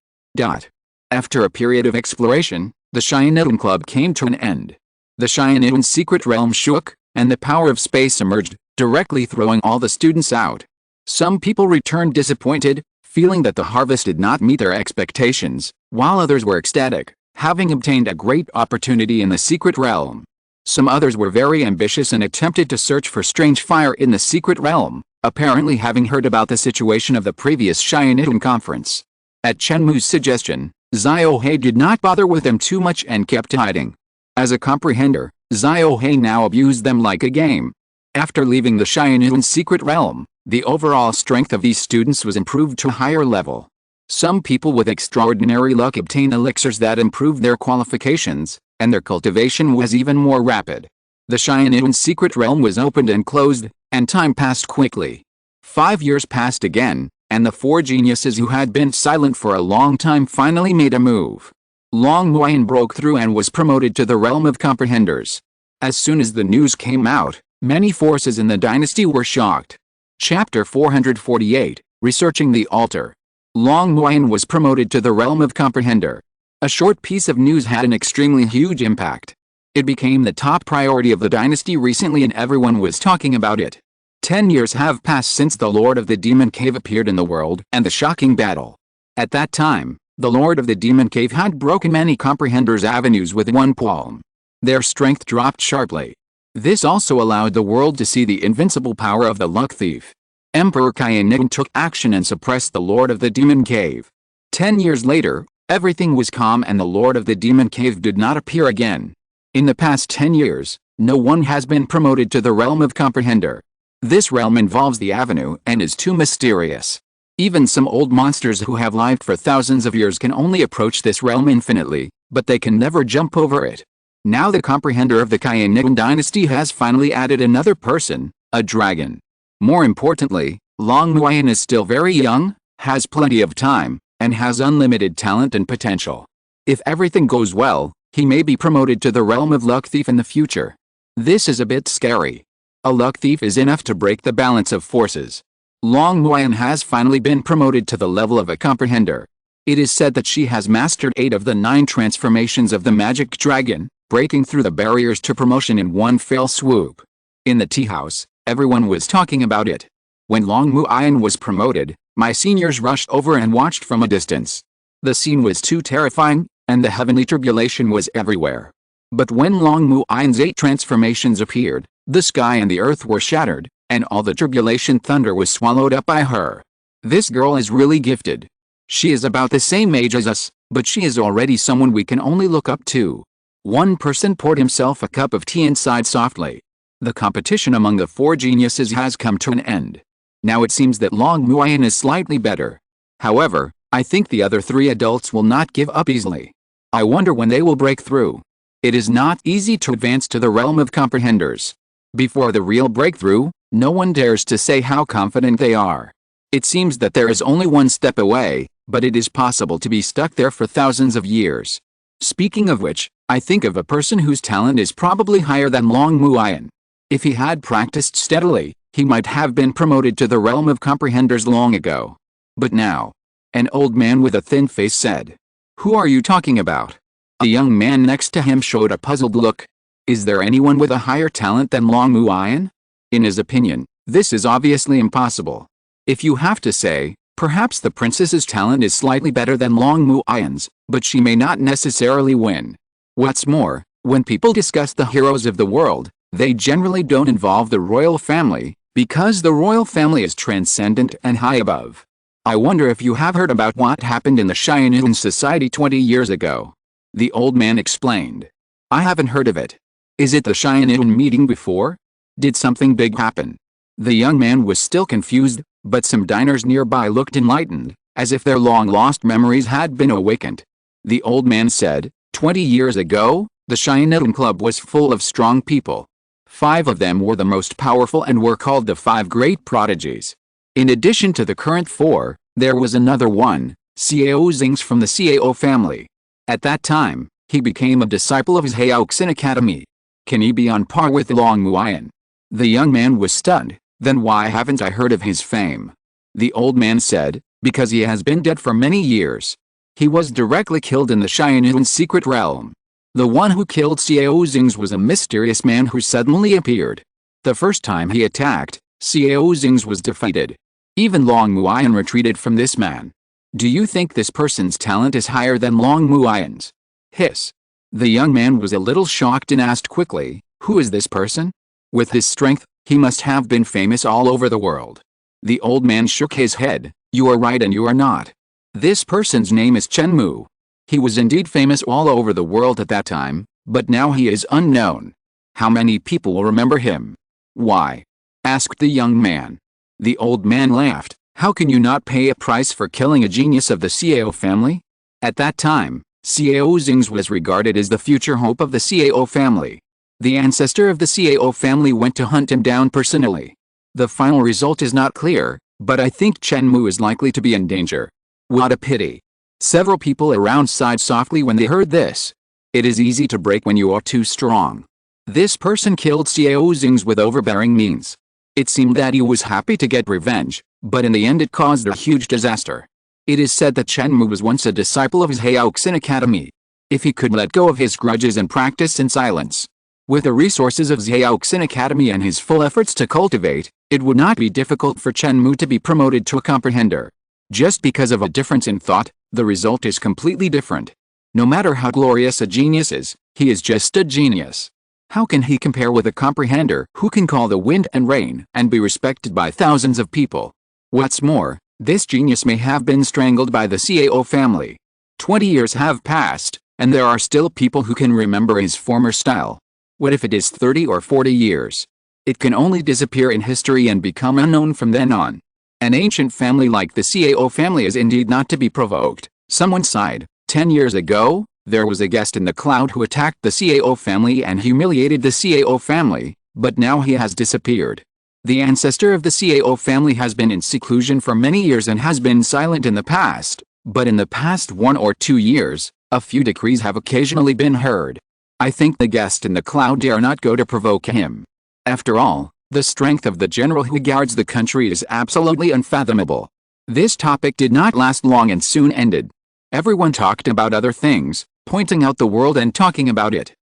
After a period of exploration, the Haiyan Club came to an end. The Haiyan secret realm shook, and the power of space emerged, directly throwing all the students out. Some people returned disappointed, feeling that the harvest did not meet their expectations, while others were ecstatic, having obtained a great opportunity in the secret realm. Some others were very ambitious and attempted to search for strange fire in the secret realm, apparently having heard about the situation of the previous Haiyan conference. At Chen Mou's suggestion, Xiaohei did not bother with them too much and kept hiding, As a comprehender, Xiao Hei now abused them like a game. After leaving the Haiyan secret realm, the overall strength of these students was improved to a higher level. Some people with extraordinary luck obtained elixirs that improved their qualifications, and their cultivation was even more rapid. The Haiyan secret realm was opened and closed, and time passed quickly. 5 years passed again, and the 4 geniuses who had been silent for a long time finally made a move. Long Muayan broke through and was promoted to the realm of comprehenders. As soon as the news came out, many forces in the dynasty were shocked. Chapter 448, Researching the Altar. Long Muayan was promoted to the realm of comprehender. A short piece of news had an extremely huge impact. It became the top priority of the dynasty recently and everyone was talking about it. 10 years have passed since the Lord of the Demon Cave appeared in the world and the shocking battle. At that time, the Lord of the Demon Cave had broken many comprehenders' avenues with one palm. Their strength dropped sharply. This also allowed the world to see the invincible power of the luck thief. Emperor Haiyan took action and suppressed the Lord of the Demon Cave. 10 years later, everything was calm and the Lord of the Demon Cave did not appear again. In the past 10 years, no one has been promoted to the realm of comprehender. This realm involves the avenue and is too mysterious. Even some old monsters who have lived for thousands of years can only approach this realm infinitely, but they can never jump over it. Now the comprehender of the Haiyan dynasty has finally added another person, a dragon. More importantly, Long Muayan is still very young, has plenty of time, and has unlimited talent and potential. If everything goes well, he may be promoted to the realm of luck thief in the future. This is a bit scary. A luck thief is enough to break the balance of forces. Long Muayan has finally been promoted to the level of a comprehender. It is said that she has mastered 8 of the 9 transformations of the magic dragon, breaking through the barriers to promotion in one fell swoop. In the tea house, everyone was talking about it. When Long Muayan was promoted, my seniors rushed over and watched from a distance. The scene was too terrifying, and the heavenly tribulation was everywhere. But when Long Muayan's 8 transformations appeared, the sky and the earth were shattered, and all the tribulation thunder was swallowed up by her. This girl is really gifted. She is about the same age as us, but she is already someone we can only look up to. One person poured himself a cup of tea and sighed softly. The competition among the 4 geniuses has come to an end. Now it seems that Long Muayan is slightly better. However, I think the other 3 adults will not give up easily. I wonder when they will break through. It is not easy to advance to the realm of comprehenders. Before the real breakthrough, no one dares to say how confident they are. It seems that there is only one step away, but it is possible to be stuck there for thousands of years. Speaking of which, I think of a person whose talent is probably higher than Long Muayan. If he had practiced steadily, he might have been promoted to the realm of comprehenders long ago. But now, an old man with a thin face said, "Who are you talking about?" The young man next to him showed a puzzled look. Is there anyone with a higher talent than Long Muayan? In his opinion, this is obviously impossible. If you have to say, perhaps the princess's talent is slightly better than Long Muayan's, but she may not necessarily win. What's more, when people discuss the heroes of the world, they generally don't involve the royal family, because the royal family is transcendent and high above. I wonder if you have heard about what happened in the Haiyan society 20 years ago. The old man explained. I haven't heard of it. Is it the Haiyan meeting before? Did something big happen? The young man was still confused, but some diners nearby looked enlightened, as if their long-lost memories had been awakened. The old man said, 20 years ago, the Haiyan club was full of strong people. 5 of them were the most powerful and were called the 5 great prodigies. In addition to the current 4, there was another one, Xiao Xing's from the Xiao family. At that time, he became a disciple of his Haiyan Academy. Can he be on par with Long Muayan? The young man was stunned. Then why haven't I heard of his fame? The old man said, because he has been dead for many years. He was directly killed in the Haiyan secret realm. The one who killed Xiao Xing's was a mysterious man who suddenly appeared. The first time he attacked, Xiao Xing's was defeated. Even Long Muayan retreated from this man. Do you think this person's talent is higher than Long Muayan's? Hiss. The young man was a little shocked and asked quickly, who is this person? With his strength, he must have been famous all over the world. The old man shook his head. You are right and you are not. This person's name is Chen Mou. He was indeed famous all over the world at that time, but now he is unknown. How many people will remember him? Why? Asked the young man. The old man laughed. How can you not pay a price for killing a genius of the Cao family? At that time, Cao Xing's was regarded as the future hope of the Cao family. The ancestor of the Cao family went to hunt him down personally. The final result is not clear, but I think Chen Mou is likely to be in danger. What a pity. Several people around sighed softly when they heard this. It is easy to break when you are too strong. This person killed Cao Xing's with overbearing means. It seemed that he was happy to get revenge, but in the end it caused a huge disaster. It is said that Chen Mou was once a disciple of his Haiyan Academy. If he could let go of his grudges and practice in silence, with the resources of Haiyan Academy and his full efforts to cultivate, it would not be difficult for Chen Mou to be promoted to a comprehender. Just because of a difference in thought, the result is completely different. No matter how glorious a genius is, he is just a genius. How can he compare with a comprehender who can call the wind and rain and be respected by thousands of people? What's more, this genius may have been strangled by the Cao family. 20 years have passed, and there are still people who can remember his former style. What if it is 30 or 40 years? It can only disappear in history and become unknown from then on. An ancient family like the Cao family is indeed not to be provoked. Someone sighed. 10 years ago, there was a guest in the cloud who attacked the Cao family and humiliated the Cao family, but now he has disappeared. The ancestor of the Cao family has been in seclusion for many years and has been silent in the past, but in the past 1 or 2 years, a few decrees have occasionally been heard. I think the guest in the cloud dare not go to provoke him. After all, the strength of the general who guards the country is absolutely unfathomable. This topic did not last long and soon ended. Everyone talked about other things, pointing out the world and talking about it.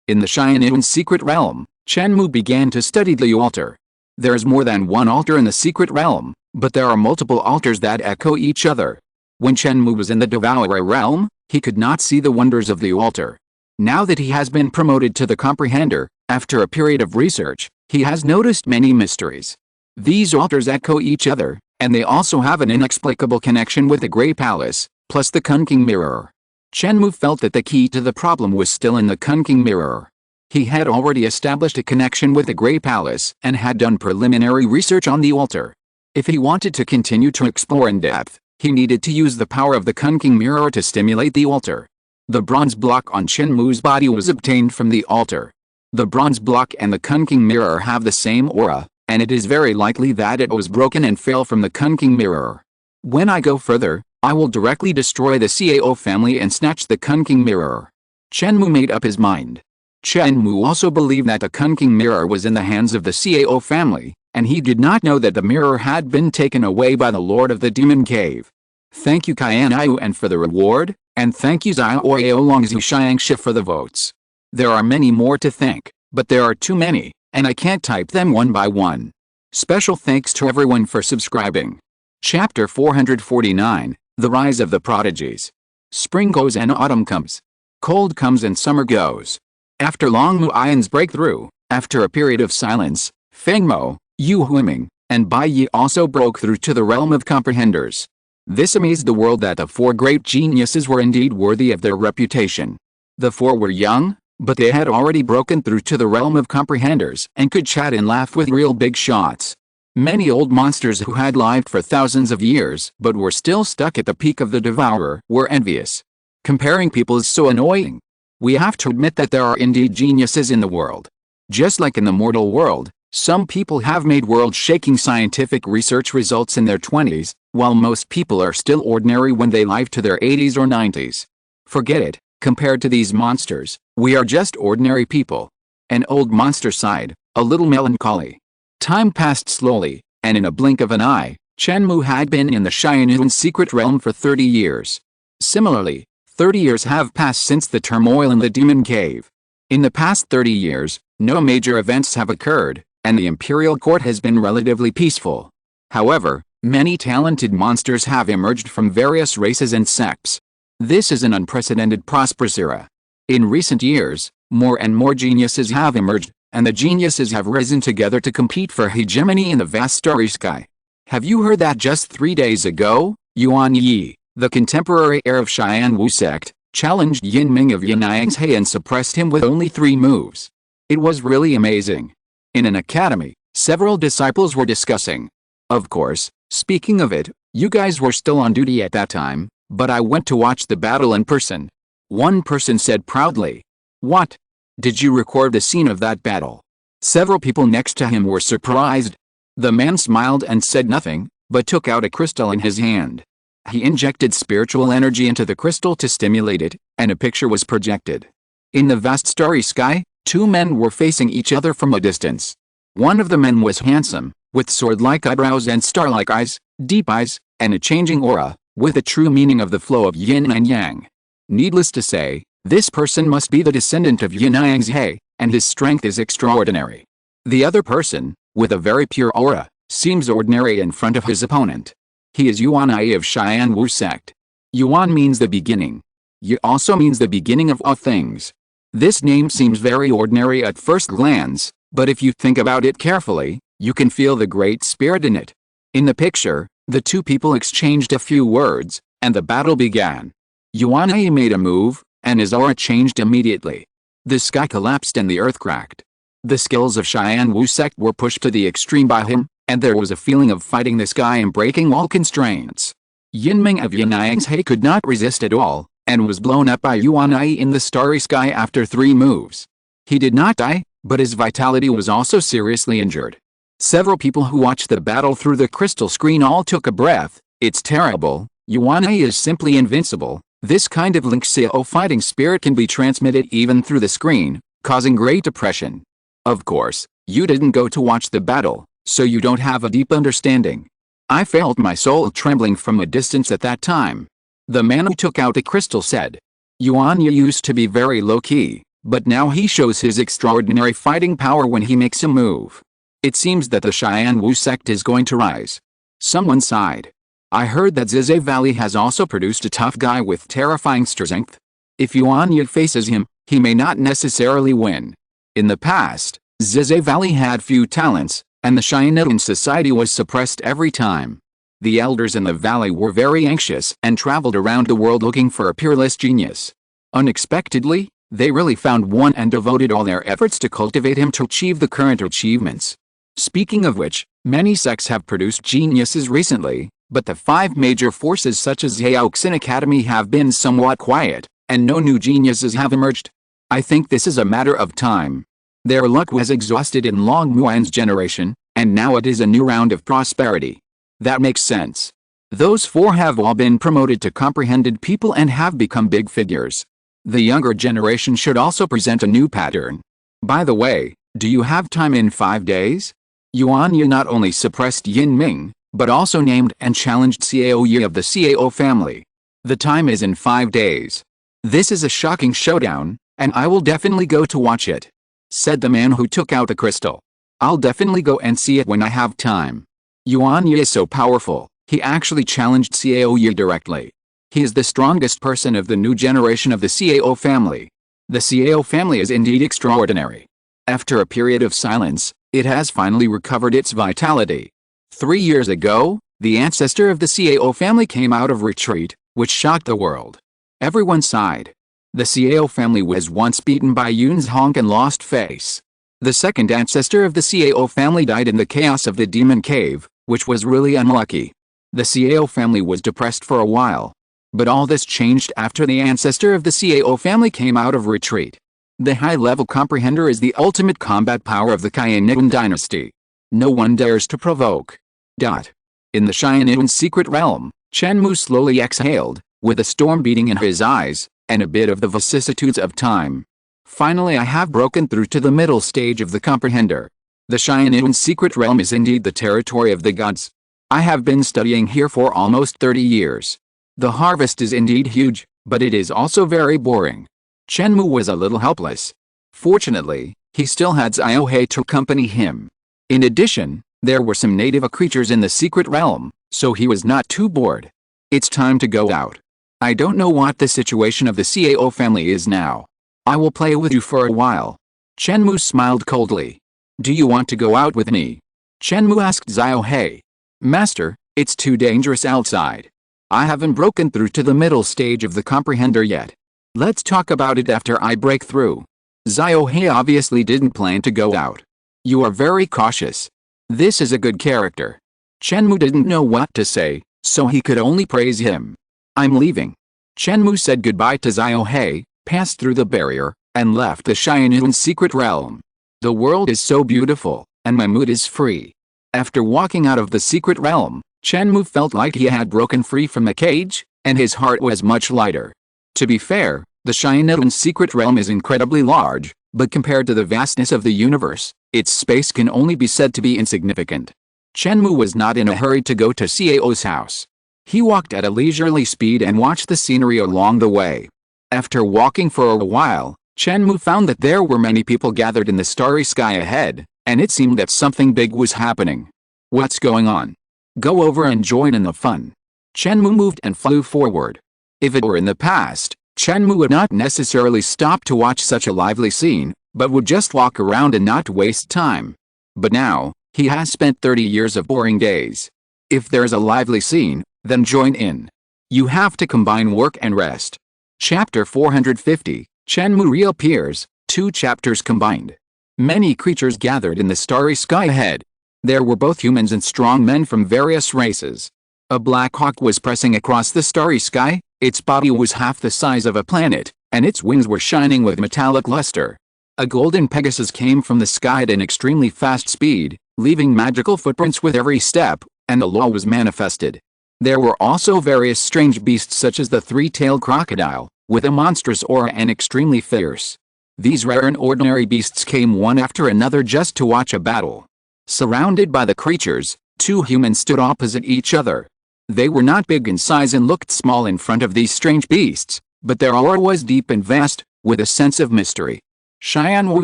In the Haiyan secret realm, Chen Mou began to study the altar. There is more than one altar in the secret realm, but there are multiple altars that echo each other. When Chen Mou was in the devouring realm, he could not see the wonders of the altar. Now that he has been promoted to the comprehender, after a period of research, he has noticed many mysteries. These altars echo each other, and they also have an inexplicable connection with the Grey Palace, plus the Kunking Mirror. Chen Mou felt that the key to the problem was still in the Kunking Mirror. He had already established a connection with the Grey Palace and had done preliminary research on the altar. If he wanted to continue to explore in depth, he needed to use the power of the Kunking Mirror to stimulate the altar. The bronze block on Chen Mou's body was obtained from the altar. The bronze block and the Kunking Mirror have the same aura, and it is very likely that it was broken and fell from the Kunking Mirror. When I go further, I will directly destroy the Cao family and snatch the Kunking Mirror. Chen Mou made up his mind. Chen Mou also believed that the Kunking Mirror was in the hands of the Cao family, and he did not know that the mirror had been taken away by the Lord of the Demon Cave. Thank you Haiyan Jue for the reward, and thank you Xiao Long Xiangxi for the votes. There are many more to thank, but there are too many, and I can't type them one by one. Special thanks to everyone for subscribing. Chapter 449, The Rise of the Prodigies. Spring goes and autumn comes. Cold comes and summer goes. After Long Muiyan's breakthrough, after a period of silence, Feng Mo, Yu Huiming, and Bai Yi also broke through to the realm of comprehenders. This amazed the world that the 4 great geniuses were indeed worthy of their reputation. The 4 were young, but they had already broken through to the realm of comprehenders and could chat and laugh with real big shots. Many old monsters who had lived for thousands of years but were still stuck at the peak of the devourer were envious. Comparing people is so annoying. We have to admit that there are indeed geniuses in the world. Just like in the mortal world, some people have made world-shaking scientific research results in their 20s, while most people are still ordinary when they live to their 80s or 90s. Forget it, compared to these monsters, we are just ordinary people. An old monster sighed, a little melancholy. Time passed slowly, and in a blink of an eye, Chen Mou had been in the Haiyan secret realm for 30 years. Similarly, 30 years have passed since the turmoil in the demon cave. In the past 30 years, no major events have occurred, and the imperial court has been relatively peaceful. However, many talented monsters have emerged from various races and sects. This is an unprecedented prosperous era. In recent years, more and more geniuses have emerged, and the geniuses have risen together to compete for hegemony in the vast starry sky. Have you heard that just 3 days ago, Yuan Yi, the contemporary heir of Haiyan Wu sect, challenged Yin Ming of Yan'ang's and suppressed him with only 3 moves. It was really amazing. In an academy, several disciples were discussing. Of course, speaking of it, you guys were still on duty at that time, but I went to watch the battle in person. One person said proudly. What? Did you record the scene of that battle? Several people next to him were surprised. The man smiled and said nothing, but took out a crystal in his hand. He injected spiritual energy into the crystal to stimulate it, and a picture was projected. In the vast starry sky, 2 men were facing each other from a distance. One of the men was handsome, with sword-like eyebrows and star-like eyes, deep eyes, and a changing aura, with a true meaning of the flow of yin and yang. Needless to say, this person must be the descendant of Yan'ang's He, and his strength is extraordinary. The other person, with a very pure aura, seems ordinary in front of his opponent. He is Yuan Ai of Haiyan Jue sect. Yuan means the beginning. Yu also means the beginning of all things. This name seems very ordinary at first glance, but if you think about it carefully, you can feel the great spirit in it. In the picture, the 2 people exchanged a few words, and the battle began. Yuan Ai made a move, and his aura changed immediately. The sky collapsed and the earth cracked. The skills of Haiyan Jue sect were pushed to the extreme by him, and there was a feeling of fighting the sky and breaking all constraints. Yin Ming of Yan'ang's He could not resist at all, and was blown up by Yuan Ai in the starry sky after 3 moves. He did not die, but his vitality was also seriously injured. Several people who watched the battle through the crystal screen all took a breath. It's terrible. Yuan Ai is simply invincible. This kind of Link Xiao fighting spirit can be transmitted even through the screen, causing great depression. Of course, you didn't go to watch the battle, so you don't have a deep understanding. I felt my soul trembling from a distance at that time. The man who took out the crystal said, Yuan Yu used to be very low-key, but now he shows his extraordinary fighting power when he makes a move. It seems that the Haiyan Jue sect is going to rise. Someone sighed. I heard that Zizé Valley has also produced a tough guy with terrifying strength. If Yuan Yu faces him, he may not necessarily win. In the past, Zizé Valley had few talents, and the Haiyan society was suppressed every time. The elders in the valley were very anxious and traveled around the world looking for a peerless genius. Unexpectedly, they really found one and devoted all their efforts to cultivate him to achieve the current achievements. Speaking of which, many sects have produced geniuses recently, but the 5 major forces such as Yaoxin Academy have been somewhat quiet, and no new geniuses have emerged. I think this is a matter of time. Their luck was exhausted in Long Muan's generation, and now it is a new round of prosperity. That makes sense. Those 4 have all been promoted to comprehended people and have become big figures. The younger generation should also present a new pattern. By the way, do you have time in 5 days? Yuan Yu not only suppressed Yin Ming, but also named and challenged Xiao Yi of the Xiao family. The time is in 5 days. This is a shocking showdown, and I will definitely go to watch it, said the man who took out the crystal. I'll definitely go and see it when I have time. Yuan Yu is so powerful, he actually challenged Xiao Yi directly. He is the strongest person of the new generation of the Xiao family. The Xiao family is indeed extraordinary. After a period of silence, it has finally recovered its vitality. 3 years ago, the ancestor of the Xiao family came out of retreat, which shocked the world. Everyone sighed. The Xiao family was once beaten by Yun's Honk and lost face. The second ancestor of the Xiao family died in the chaos of the demon cave, which was really unlucky. The Xiao family was depressed for a while. But all this changed after the ancestor of the Xiao family came out of retreat. The high-level comprehender is the ultimate combat power of the Haiyan dynasty. No one dares to provoke. In the Haiyan secret realm, Chen Mou slowly exhaled, with a storm beating in his eyes, and a bit of the vicissitudes of time. Finally I have broken through to the middle stage of the comprehender. The Haiyan secret realm is indeed the territory of the gods. I have been studying here for almost 30 years. The harvest is indeed huge, but it is also very boring. Chen Mou was a little helpless. Fortunately, he still had Xiao He to accompany him. In addition, there were some native creatures in the secret realm, so he was not too bored. It's time to go out. I don't know what the situation of the Xiao family is now. I will play with you for a while. Chen Mou smiled coldly. Do you want to go out with me? Chen Mou asked Xiao He. Master, it's too dangerous outside. I haven't broken through to the middle stage of the comprehender yet. Let's talk about it after I break through. Xiao He obviously didn't plan to go out. You are very cautious. This is a good character. Chen Mou didn't know what to say, so he could only praise him. I'm leaving. Chen Mou said goodbye to Xiao He, passed through the barrier, and left the Haiyan secret realm. The world is so beautiful, and my mood is free. After walking out of the secret realm, Chen Mou felt like he had broken free from the cage, and his heart was much lighter. To be fair, the Haiyan secret realm is incredibly large, but compared to the vastness of the universe, its space can only be said to be insignificant. Chen Mou was not in a hurry to go to Xiao's house. He walked at a leisurely speed and watched the scenery along the way. After walking for a while, Chen Mou found that there were many people gathered in the starry sky ahead, and it seemed that something big was happening. What's going on? Go over and join in the fun. Chen Mou moved and flew forward. If it were in the past, Chen Mou would not necessarily stop to watch such a lively scene, but would just walk around and not waste time. But now, he has spent 30 years of boring days. If there's a lively scene, then join in. You have to combine work and rest. Chapter 450, Chen Mou reappears, 2 chapters combined. Many creatures gathered in the starry sky ahead. There were both humans and strong men from various races. A black hawk was pressing across the starry sky, its body was half the size of a planet, and its wings were shining with metallic luster. A golden Pegasus came from the sky at an extremely fast speed, leaving magical footprints with every step, and the law was manifested. There were also various strange beasts such as the 3-tailed crocodile, with a monstrous aura and extremely fierce. These rare and ordinary beasts came one after another just to watch a battle. Surrounded by the creatures, 2 humans stood opposite each other. They were not big in size and looked small in front of these strange beasts, but their aura was deep and vast, with a sense of mystery. Xian Wu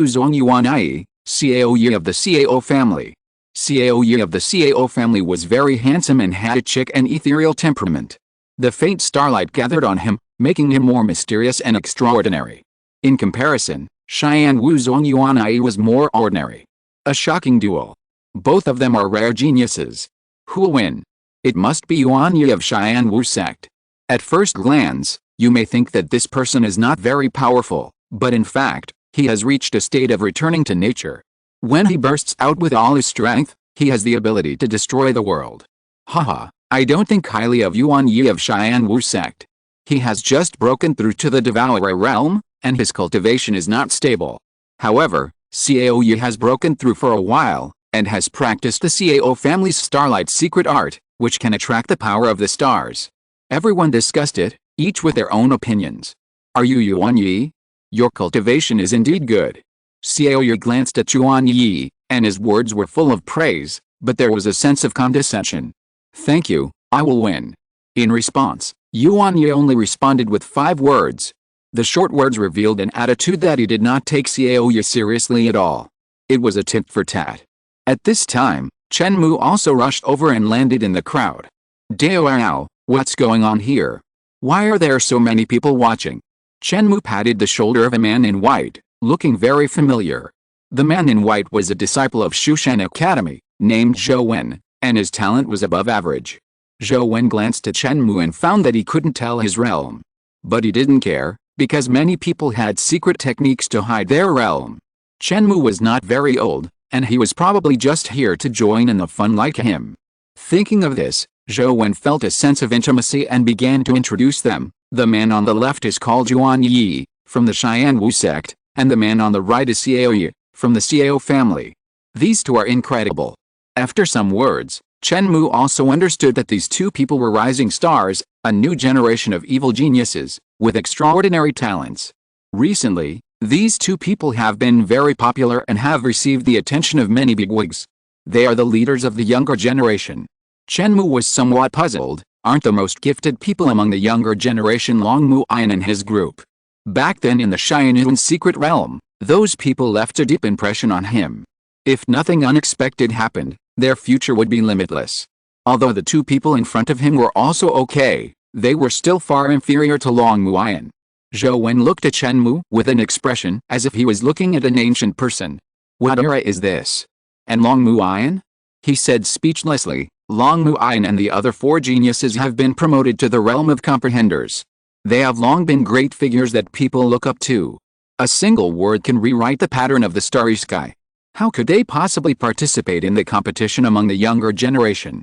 Zongyuan Ai, Cao Yi of the Cao family. Cao Yi of the Cao family was very handsome and had a chic and ethereal temperament. The faint starlight gathered on him, making him more mysterious and extraordinary. In comparison, Xian Wu Zongyuan Ai was more ordinary. A shocking duel. Both of them are rare geniuses. Who'll win? It must be Yuan Yi of Xian Wu sect. At first glance, you may think that this person is not very powerful, but in fact, he has reached a state of returning to nature. When he bursts out with all his strength, he has the ability to destroy the world. Haha, I don't think highly of Yuan Yi of Xian Wu sect. He has just broken through to the devourer realm, and his cultivation is not stable. However, Cao Yi has broken through for a while, and has practiced the Cao family's starlight secret art, which can attract the power of the stars. Everyone discussed it, each with their own opinions. Are you Yuan Yi? Your cultivation is indeed good. Cao Yi glanced at Yuan Yi, and his words were full of praise, but there was a sense of condescension. Thank you, I will win. In response, Yuan Yi only responded with 5 words. The short words revealed an attitude that he did not take Cao Yi seriously at all. It was a tit for tat. At this time, Chen Mou also rushed over and landed in the crowd. Devours, what's going on here? Why are there so many people watching? Chen Mou patted the shoulder of a man in white, looking very familiar. The man in white was a disciple of Shushan Academy, named Zhou Wen, and his talent was above average. Zhou Wen glanced at Chen Mou and found that he couldn't tell his realm. But he didn't care, because many people had secret techniques to hide their realm. Chen Mou was not very old, and he was probably just here to join in the fun like him. Thinking of this, Zhou Wen felt a sense of intimacy and began to introduce them. The man on the left is called Yuan Yi, from the Xian Wu sect, and the man on the right is Cao Yi, from the Cao family. These 2 are incredible. After some words, Chen Mou also understood that these 2 people were rising stars, a new generation of evil geniuses, with extraordinary talents. Recently, these 2 people have been very popular and have received the attention of many bigwigs. They are the leaders of the younger generation. Chen Mou was somewhat puzzled. Aren't the most gifted people among the younger generation Long Mu Ayan and his group? Back then in the Haiyan secret realm, those people left a deep impression on him. If nothing unexpected happened, their future would be limitless. Although the 2 people in front of him were also okay, they were still far inferior to Long Mu Ayan. Zhou Wen looked at Chen Mou with an expression as if he was looking at an ancient person. What era is this? And Long Mu Ayan? He said speechlessly. Long Mu Ayan and the other 4 geniuses have been promoted to the realm of comprehenders. They have long been great figures that people look up to. A single word can rewrite the pattern of the starry sky. How could they possibly participate in the competition among the younger generation?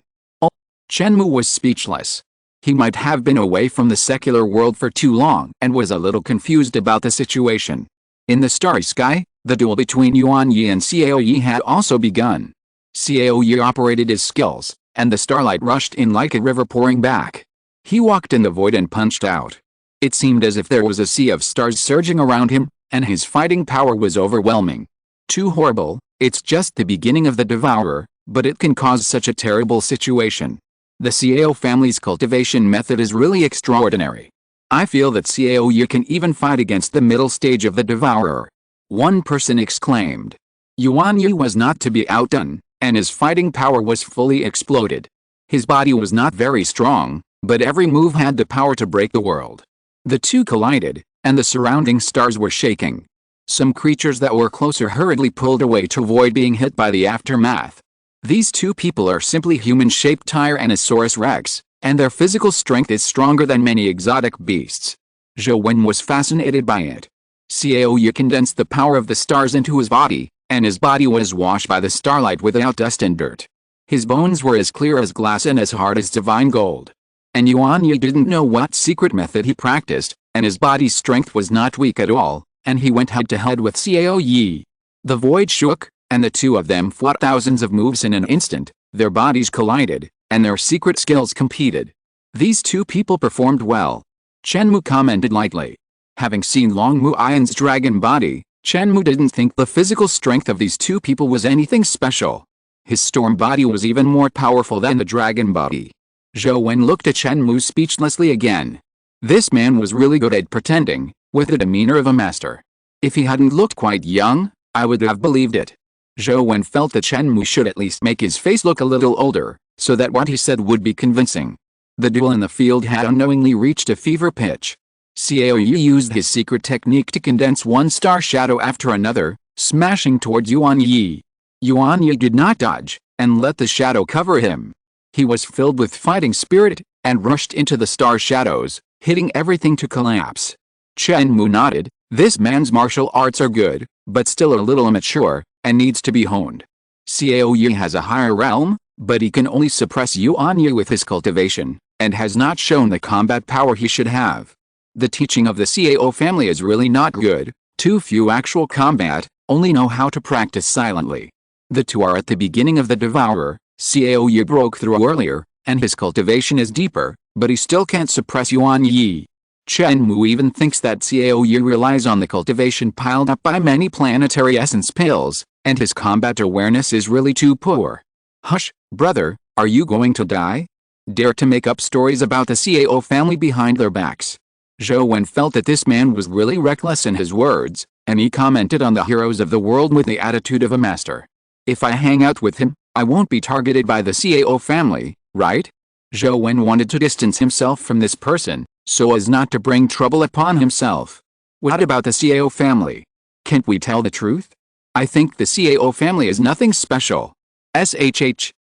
Chen Mou was speechless. He might have been away from the secular world for too long and was a little confused about the situation. In the starry sky, the duel between Yuan Yi and Xiao Yi had also begun. Xiao Yi operated his skills, and the starlight rushed in like a river pouring back. He walked in the void and punched out. It seemed as if there was a sea of stars surging around him, and his fighting power was overwhelming. Too horrible, it's just the beginning of the Devourer, but it can cause such a terrible situation. The Xiao family's cultivation method is really extraordinary. I feel that Xiao Yi can even fight against the middle stage of the Devourer. One person exclaimed. Yuan Yi was not to be outdone, and his fighting power was fully exploded. His body was not very strong, but every move had the power to break the world. The two collided, and the surrounding stars were shaking. Some creatures that were closer hurriedly pulled away to avoid being hit by the aftermath. These two people are simply human-shaped Tyrannosaurus rex, and their physical strength is stronger than many exotic beasts. Zhou Wen was fascinated by it. Xiao Yi condensed the power of the stars into his body, and his body was washed by the starlight without dust and dirt. His bones were as clear as glass and as hard as divine gold. And Yuan Yi didn't know what secret method he practiced, and his body's strength was not weak at all, and he went head-to-head with Xiao Yi. The void shook, and the two of them fought thousands of moves in an instant. Their bodies collided, and their secret skills competed. These two people performed well. Chen Mou commented lightly. Having seen Long Mu Aiyan's dragon body, Chen Mou didn't think the physical strength of these two people was anything special. His storm body was even more powerful than the dragon body. Zhou Wen looked at Chen Mou speechlessly again. This man was really good at pretending, with the demeanor of a master. If he hadn't looked quite young, I would have believed it. Zhou Wen felt that Chen Mou should at least make his face look a little older, so that what he said would be convincing. The duel in the field had unknowingly reached a fever pitch. Xiao Yi used his secret technique to condense one star shadow after another, smashing towards Yuan Yi. Yuan Yi did not dodge, and let the shadow cover him. He was filled with fighting spirit, and rushed into the star shadows, hitting everything to collapse. Chen Mou nodded. This man's martial arts are good, but still a little immature, and needs to be honed. Xiao Yi has a higher realm, but he can only suppress Yuan Yi with his cultivation, and has not shown the combat power he should have. The teaching of the Xiao family is really not good. Too few actual combat, only know how to practice silently. The two are at the beginning of the Devourer. Xiao Yi broke through earlier, and his cultivation is deeper, but he still can't suppress Yuan Yi. Chen Mou even thinks that Xiao Yi relies on the cultivation piled up by many planetary essence pills, and his combat awareness is really too poor. Hush, brother, are you going to die? Dare to make up stories about the Xiao family behind their backs. Zhou Wen felt that this man was really reckless in his words, and he commented on the heroes of the world with the attitude of a master. If I hang out with him, I won't be targeted by the Xiao family, right? Zhou Wen wanted to distance himself from this person, so as not to bring trouble upon himself. What about the Xiao family? Can't we tell the truth? I think the Xiao family is nothing special.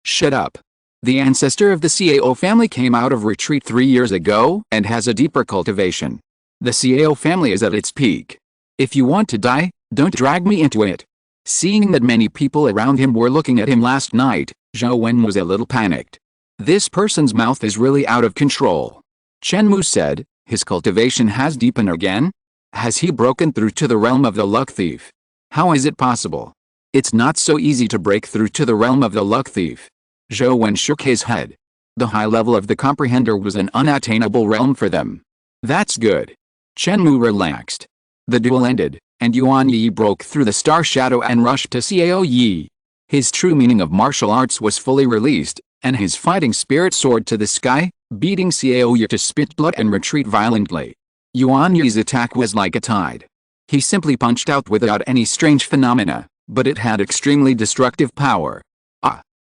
Shut up. The ancestor of the Xiao family came out of retreat 3 years ago and has a deeper cultivation. The Xiao family is at its peak. If you want to die, don't drag me into it. Seeing that many people around him were looking at him last night, Zhou Wen was a little panicked. This person's mouth is really out of control. Chen Mou said, his cultivation has deepened again? Has he broken through to the realm of the luck thief? How is it possible? It's not so easy to break through to the realm of the luck thief. Zhou Wen shook his head. The high level of the comprehender was an unattainable realm for them. That's good. Chen Mou relaxed. The duel ended, and Yuan Yi broke through the star shadow and rushed to Xiao Yi. His true meaning of martial arts was fully released, and his fighting spirit soared to the sky, beating Xiao Yi to spit blood and retreat violently. Yuan Yi's attack was like a tide. He simply punched out without any strange phenomena, but it had extremely destructive power.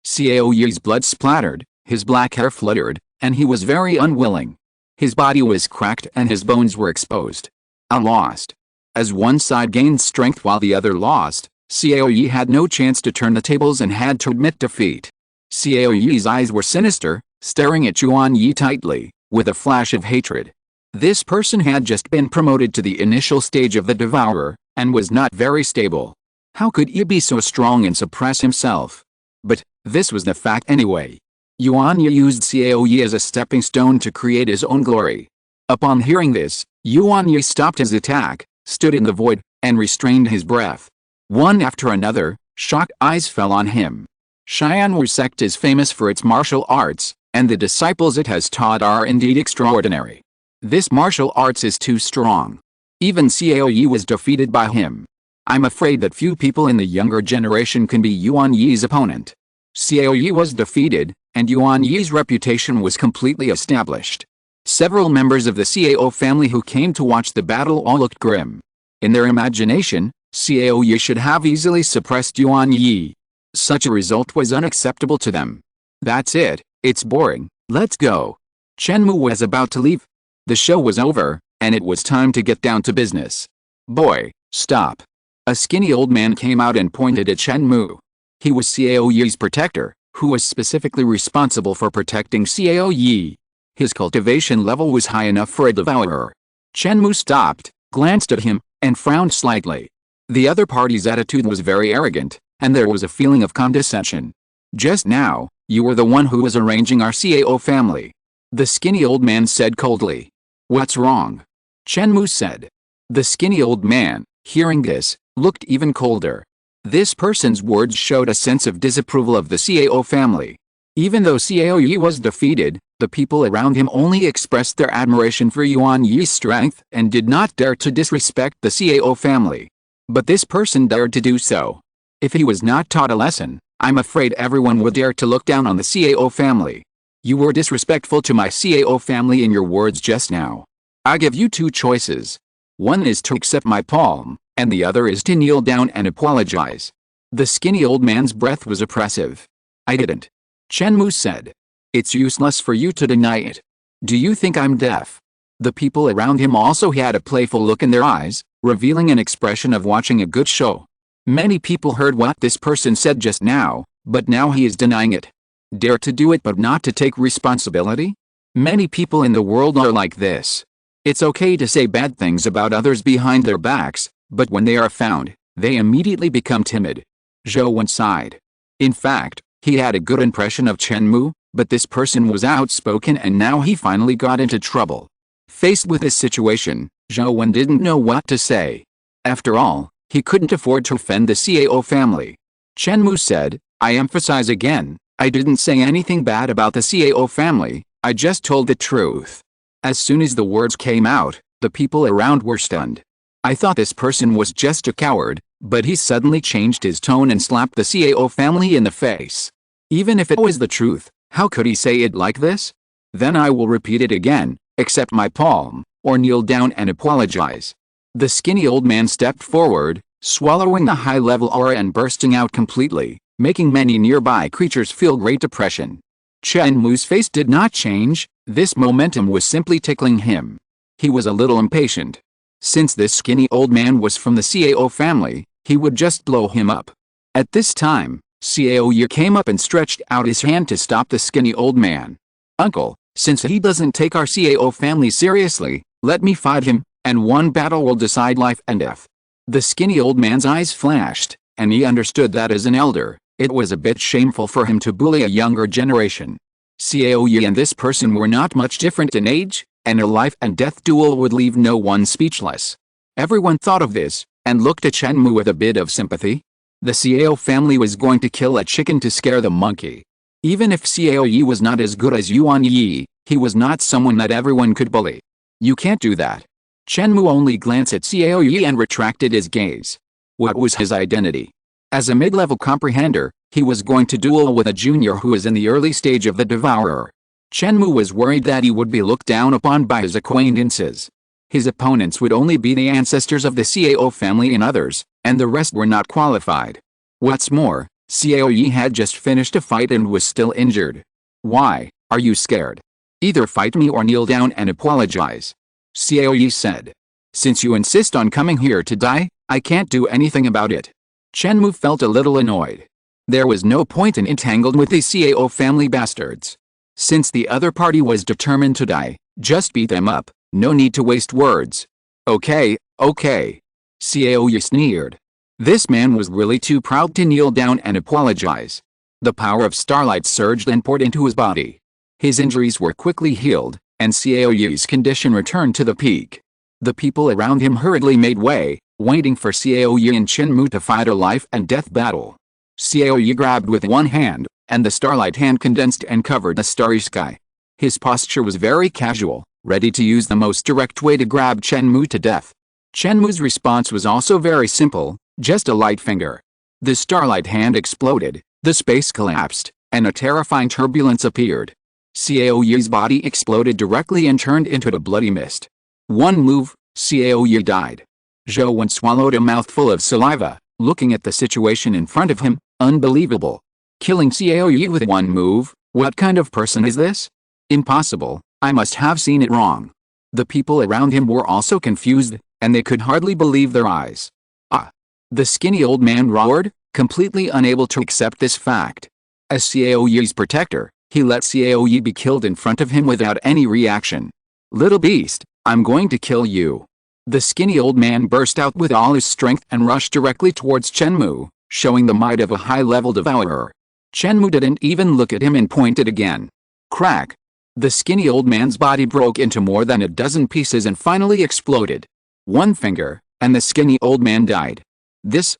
Xiao Yi's blood splattered, his black hair fluttered, and he was very unwilling. His body was cracked and his bones were exposed. Lost. As one side gained strength while the other lost, Xiao Yi had no chance to turn the tables and had to admit defeat. Xiao Yi's eyes were sinister, staring at Yuan Yi tightly, with a flash of hatred. This person had just been promoted to the initial stage of the Devourer, and was not very stable. How could he be so strong and suppress himself? But this was the fact anyway. Yuan Yi used Xiao Yi as a stepping stone to create his own glory. Upon hearing this, Yuan Yi stopped his attack, stood in the void, and restrained his breath. One after another, shocked eyes fell on him. Haiyan Jue sect is famous for its martial arts, and the disciples it has taught are indeed extraordinary. This martial arts is too strong. Even Xiao Yi was defeated by him. I'm afraid that few people in the younger generation can be Yuan Yi's opponent. Xiao Yi was defeated, and Yuan Yi's reputation was completely established. Several members of the Xiao family who came to watch the battle all looked grim. In their imagination, Xiao Yi should have easily suppressed Yuan Yi. Such a result was unacceptable to them. That's it, it's boring, let's go. Chen Mou was about to leave. The show was over, and it was time to get down to business. Boy, stop. A skinny old man came out and pointed at Chen Mou. He was Xiao Yi's protector, who was specifically responsible for protecting Xiao Yi. His cultivation level was high enough for a devourer. Chen Mou stopped, glanced at him, and frowned slightly. The other party's attitude was very arrogant, and there was a feeling of condescension. Just now, you were the one who was arranging our Xiao family. The skinny old man said coldly. What's wrong? Chen Mou said. The skinny old man, hearing this, looked even colder. This person's words showed a sense of disapproval of the Xiao family. Even though Xiao Yi was defeated, the people around him only expressed their admiration for Yuan Yi's strength and did not dare to disrespect the Xiao family. But this person dared to do so. If he was not taught a lesson, I'm afraid everyone would dare to look down on the Xiao family. You were disrespectful to my Xiao family in your words just now. I give you two choices. One is to accept my palm, and the other is to kneel down and apologize. The skinny old man's breath was oppressive. I didn't. Chen Mou said. It's useless for you to deny it. Do you think I'm deaf? The people around him also had a playful look in their eyes, revealing an expression of watching a good show. Many people heard what this person said just now, but now he is denying it. Dare to do it but not to take responsibility? Many people in the world are like this. It's okay to say bad things about others behind their backs, but when they are found, they immediately become timid. Zhou sighed. In fact, he had a good impression of Chen Mou, but this person was outspoken and now he finally got into trouble. Faced with this situation, Zhou didn't know what to say. After all, he couldn't afford to offend the Xiao family. Chen Mou said, I emphasize again, I didn't say anything bad about the Xiao family, I just told the truth. As soon as the words came out, the people around were stunned. I thought this person was just a coward, but he suddenly changed his tone and slapped the Xiao family in the face. Even if it was the truth, how could he say it like this? Then I will repeat it again, accept my palm, or kneel down and apologize. The skinny old man stepped forward, swallowing the high-level aura and bursting out completely, making many nearby creatures feel great depression. Chen Mou's face did not change, this momentum was simply tickling him. He was a little impatient. Since this skinny old man was from the Xiao family, he would just blow him up. At this time, Xiao Yi came up and stretched out his hand to stop the skinny old man. Uncle, since he doesn't take our Xiao family seriously, let me fight him, and one battle will decide life and death. The skinny old man's eyes flashed, and he understood that as an elder, it was a bit shameful for him to bully a younger generation. Xiao Yi and this person were not much different in age, and a life and death duel would leave no one speechless. Everyone thought of this, and looked at Chen Mou with a bit of sympathy. The Xiao family was going to kill a chicken to scare the monkey. Even if Xiao Yi was not as good as Yuan Yi, he was not someone that everyone could bully. You can't do that. Chen Mou only glanced at Xiao Yi and retracted his gaze. What was his identity? As a mid-level comprehender, he was going to duel with a junior who is in the early stage of the Devourer. Chen Mou was worried that he would be looked down upon by his acquaintances. His opponents would only be the ancestors of the Xiao family and others, and the rest were not qualified. What's more, Xiao Yi had just finished a fight and was still injured. Why, are you scared? Either fight me or kneel down and apologize. Xiao Yi said. Since you insist on coming here to die, I can't do anything about it. Chen Mou felt a little annoyed. There was no point in entangling with the Xiao family bastards. Since the other party was determined to die, just beat them up, No need to waste words. Okay, okay. Xiao Yi sneered. This man was really too proud to kneel down and apologize. The power of starlight surged and poured into his body. His injuries were quickly healed, and Xiao Yi's condition returned to the peak. The people around him hurriedly made way, waiting for Xiao Yi and Chen Mou to fight a life-and-death battle. Xiao Yi grabbed with one hand, and the starlight hand condensed and covered the starry sky. His posture was very casual, ready to use the most direct way to grab Chen Mou to death. Chen Mou's response was also very simple, just a light finger. The starlight hand exploded, the space collapsed, and a terrifying turbulence appeared. Xiao Yi's body exploded directly and turned into a bloody mist. One move, Xiao Yi died. Zhou Wen swallowed a mouthful of saliva, looking at the situation in front of him. Unbelievable. Killing Xiao Yi with one move, what kind of person is this? Impossible, I must have seen it wrong. The people around him were also confused, and they could hardly believe their eyes. Ah! The skinny old man roared, completely unable to accept this fact. As Xiao Yi's protector, he let Xiao Yi be killed in front of him without any reaction. Little beast, I'm going to kill you. The skinny old man burst out with all his strength and rushed directly towards Chen Mou, showing the might of a high-level devourer. Chen Mou didn't even look at him and pointed again. Crack! The skinny old man's body broke into more than a dozen pieces and finally exploded. One finger, and the skinny old man died. This.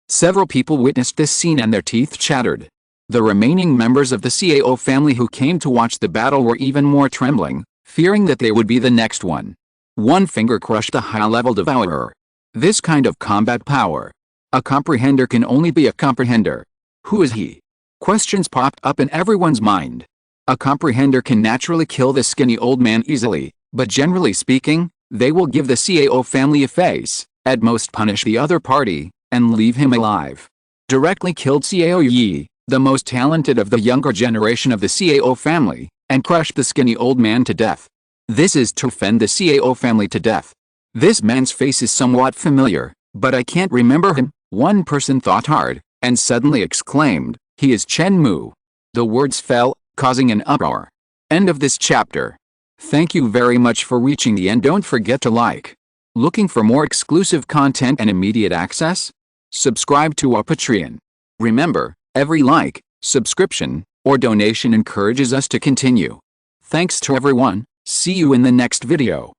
Several people witnessed this scene and their teeth chattered. The remaining members of the Cao family who came to watch the battle were even more trembling, fearing that they would be the next one. One finger crushed a high-level devourer. This kind of combat power. A comprehender can only be a comprehender. Who is he? Questions popped up in everyone's mind. A comprehender can naturally kill the skinny old man easily, but generally speaking, they will give the Cao family a face, at most punish the other party, and leave him alive. Directly killed Xiao Yi, the most talented of the younger generation of the Cao family, and crushed the skinny old man to death. This is to offend the Cao family to death. This man's face is somewhat familiar, but I can't remember him. One person thought hard, and suddenly exclaimed, he is Chen Mou. The words fell, causing an uproar. End of this chapter. Thank you very much for reaching the end. Don't forget to like. Looking for more exclusive content and immediate access? Subscribe to our Patreon. Remember, every like, subscription, or donation encourages us to continue. Thanks to everyone. See you in the next video.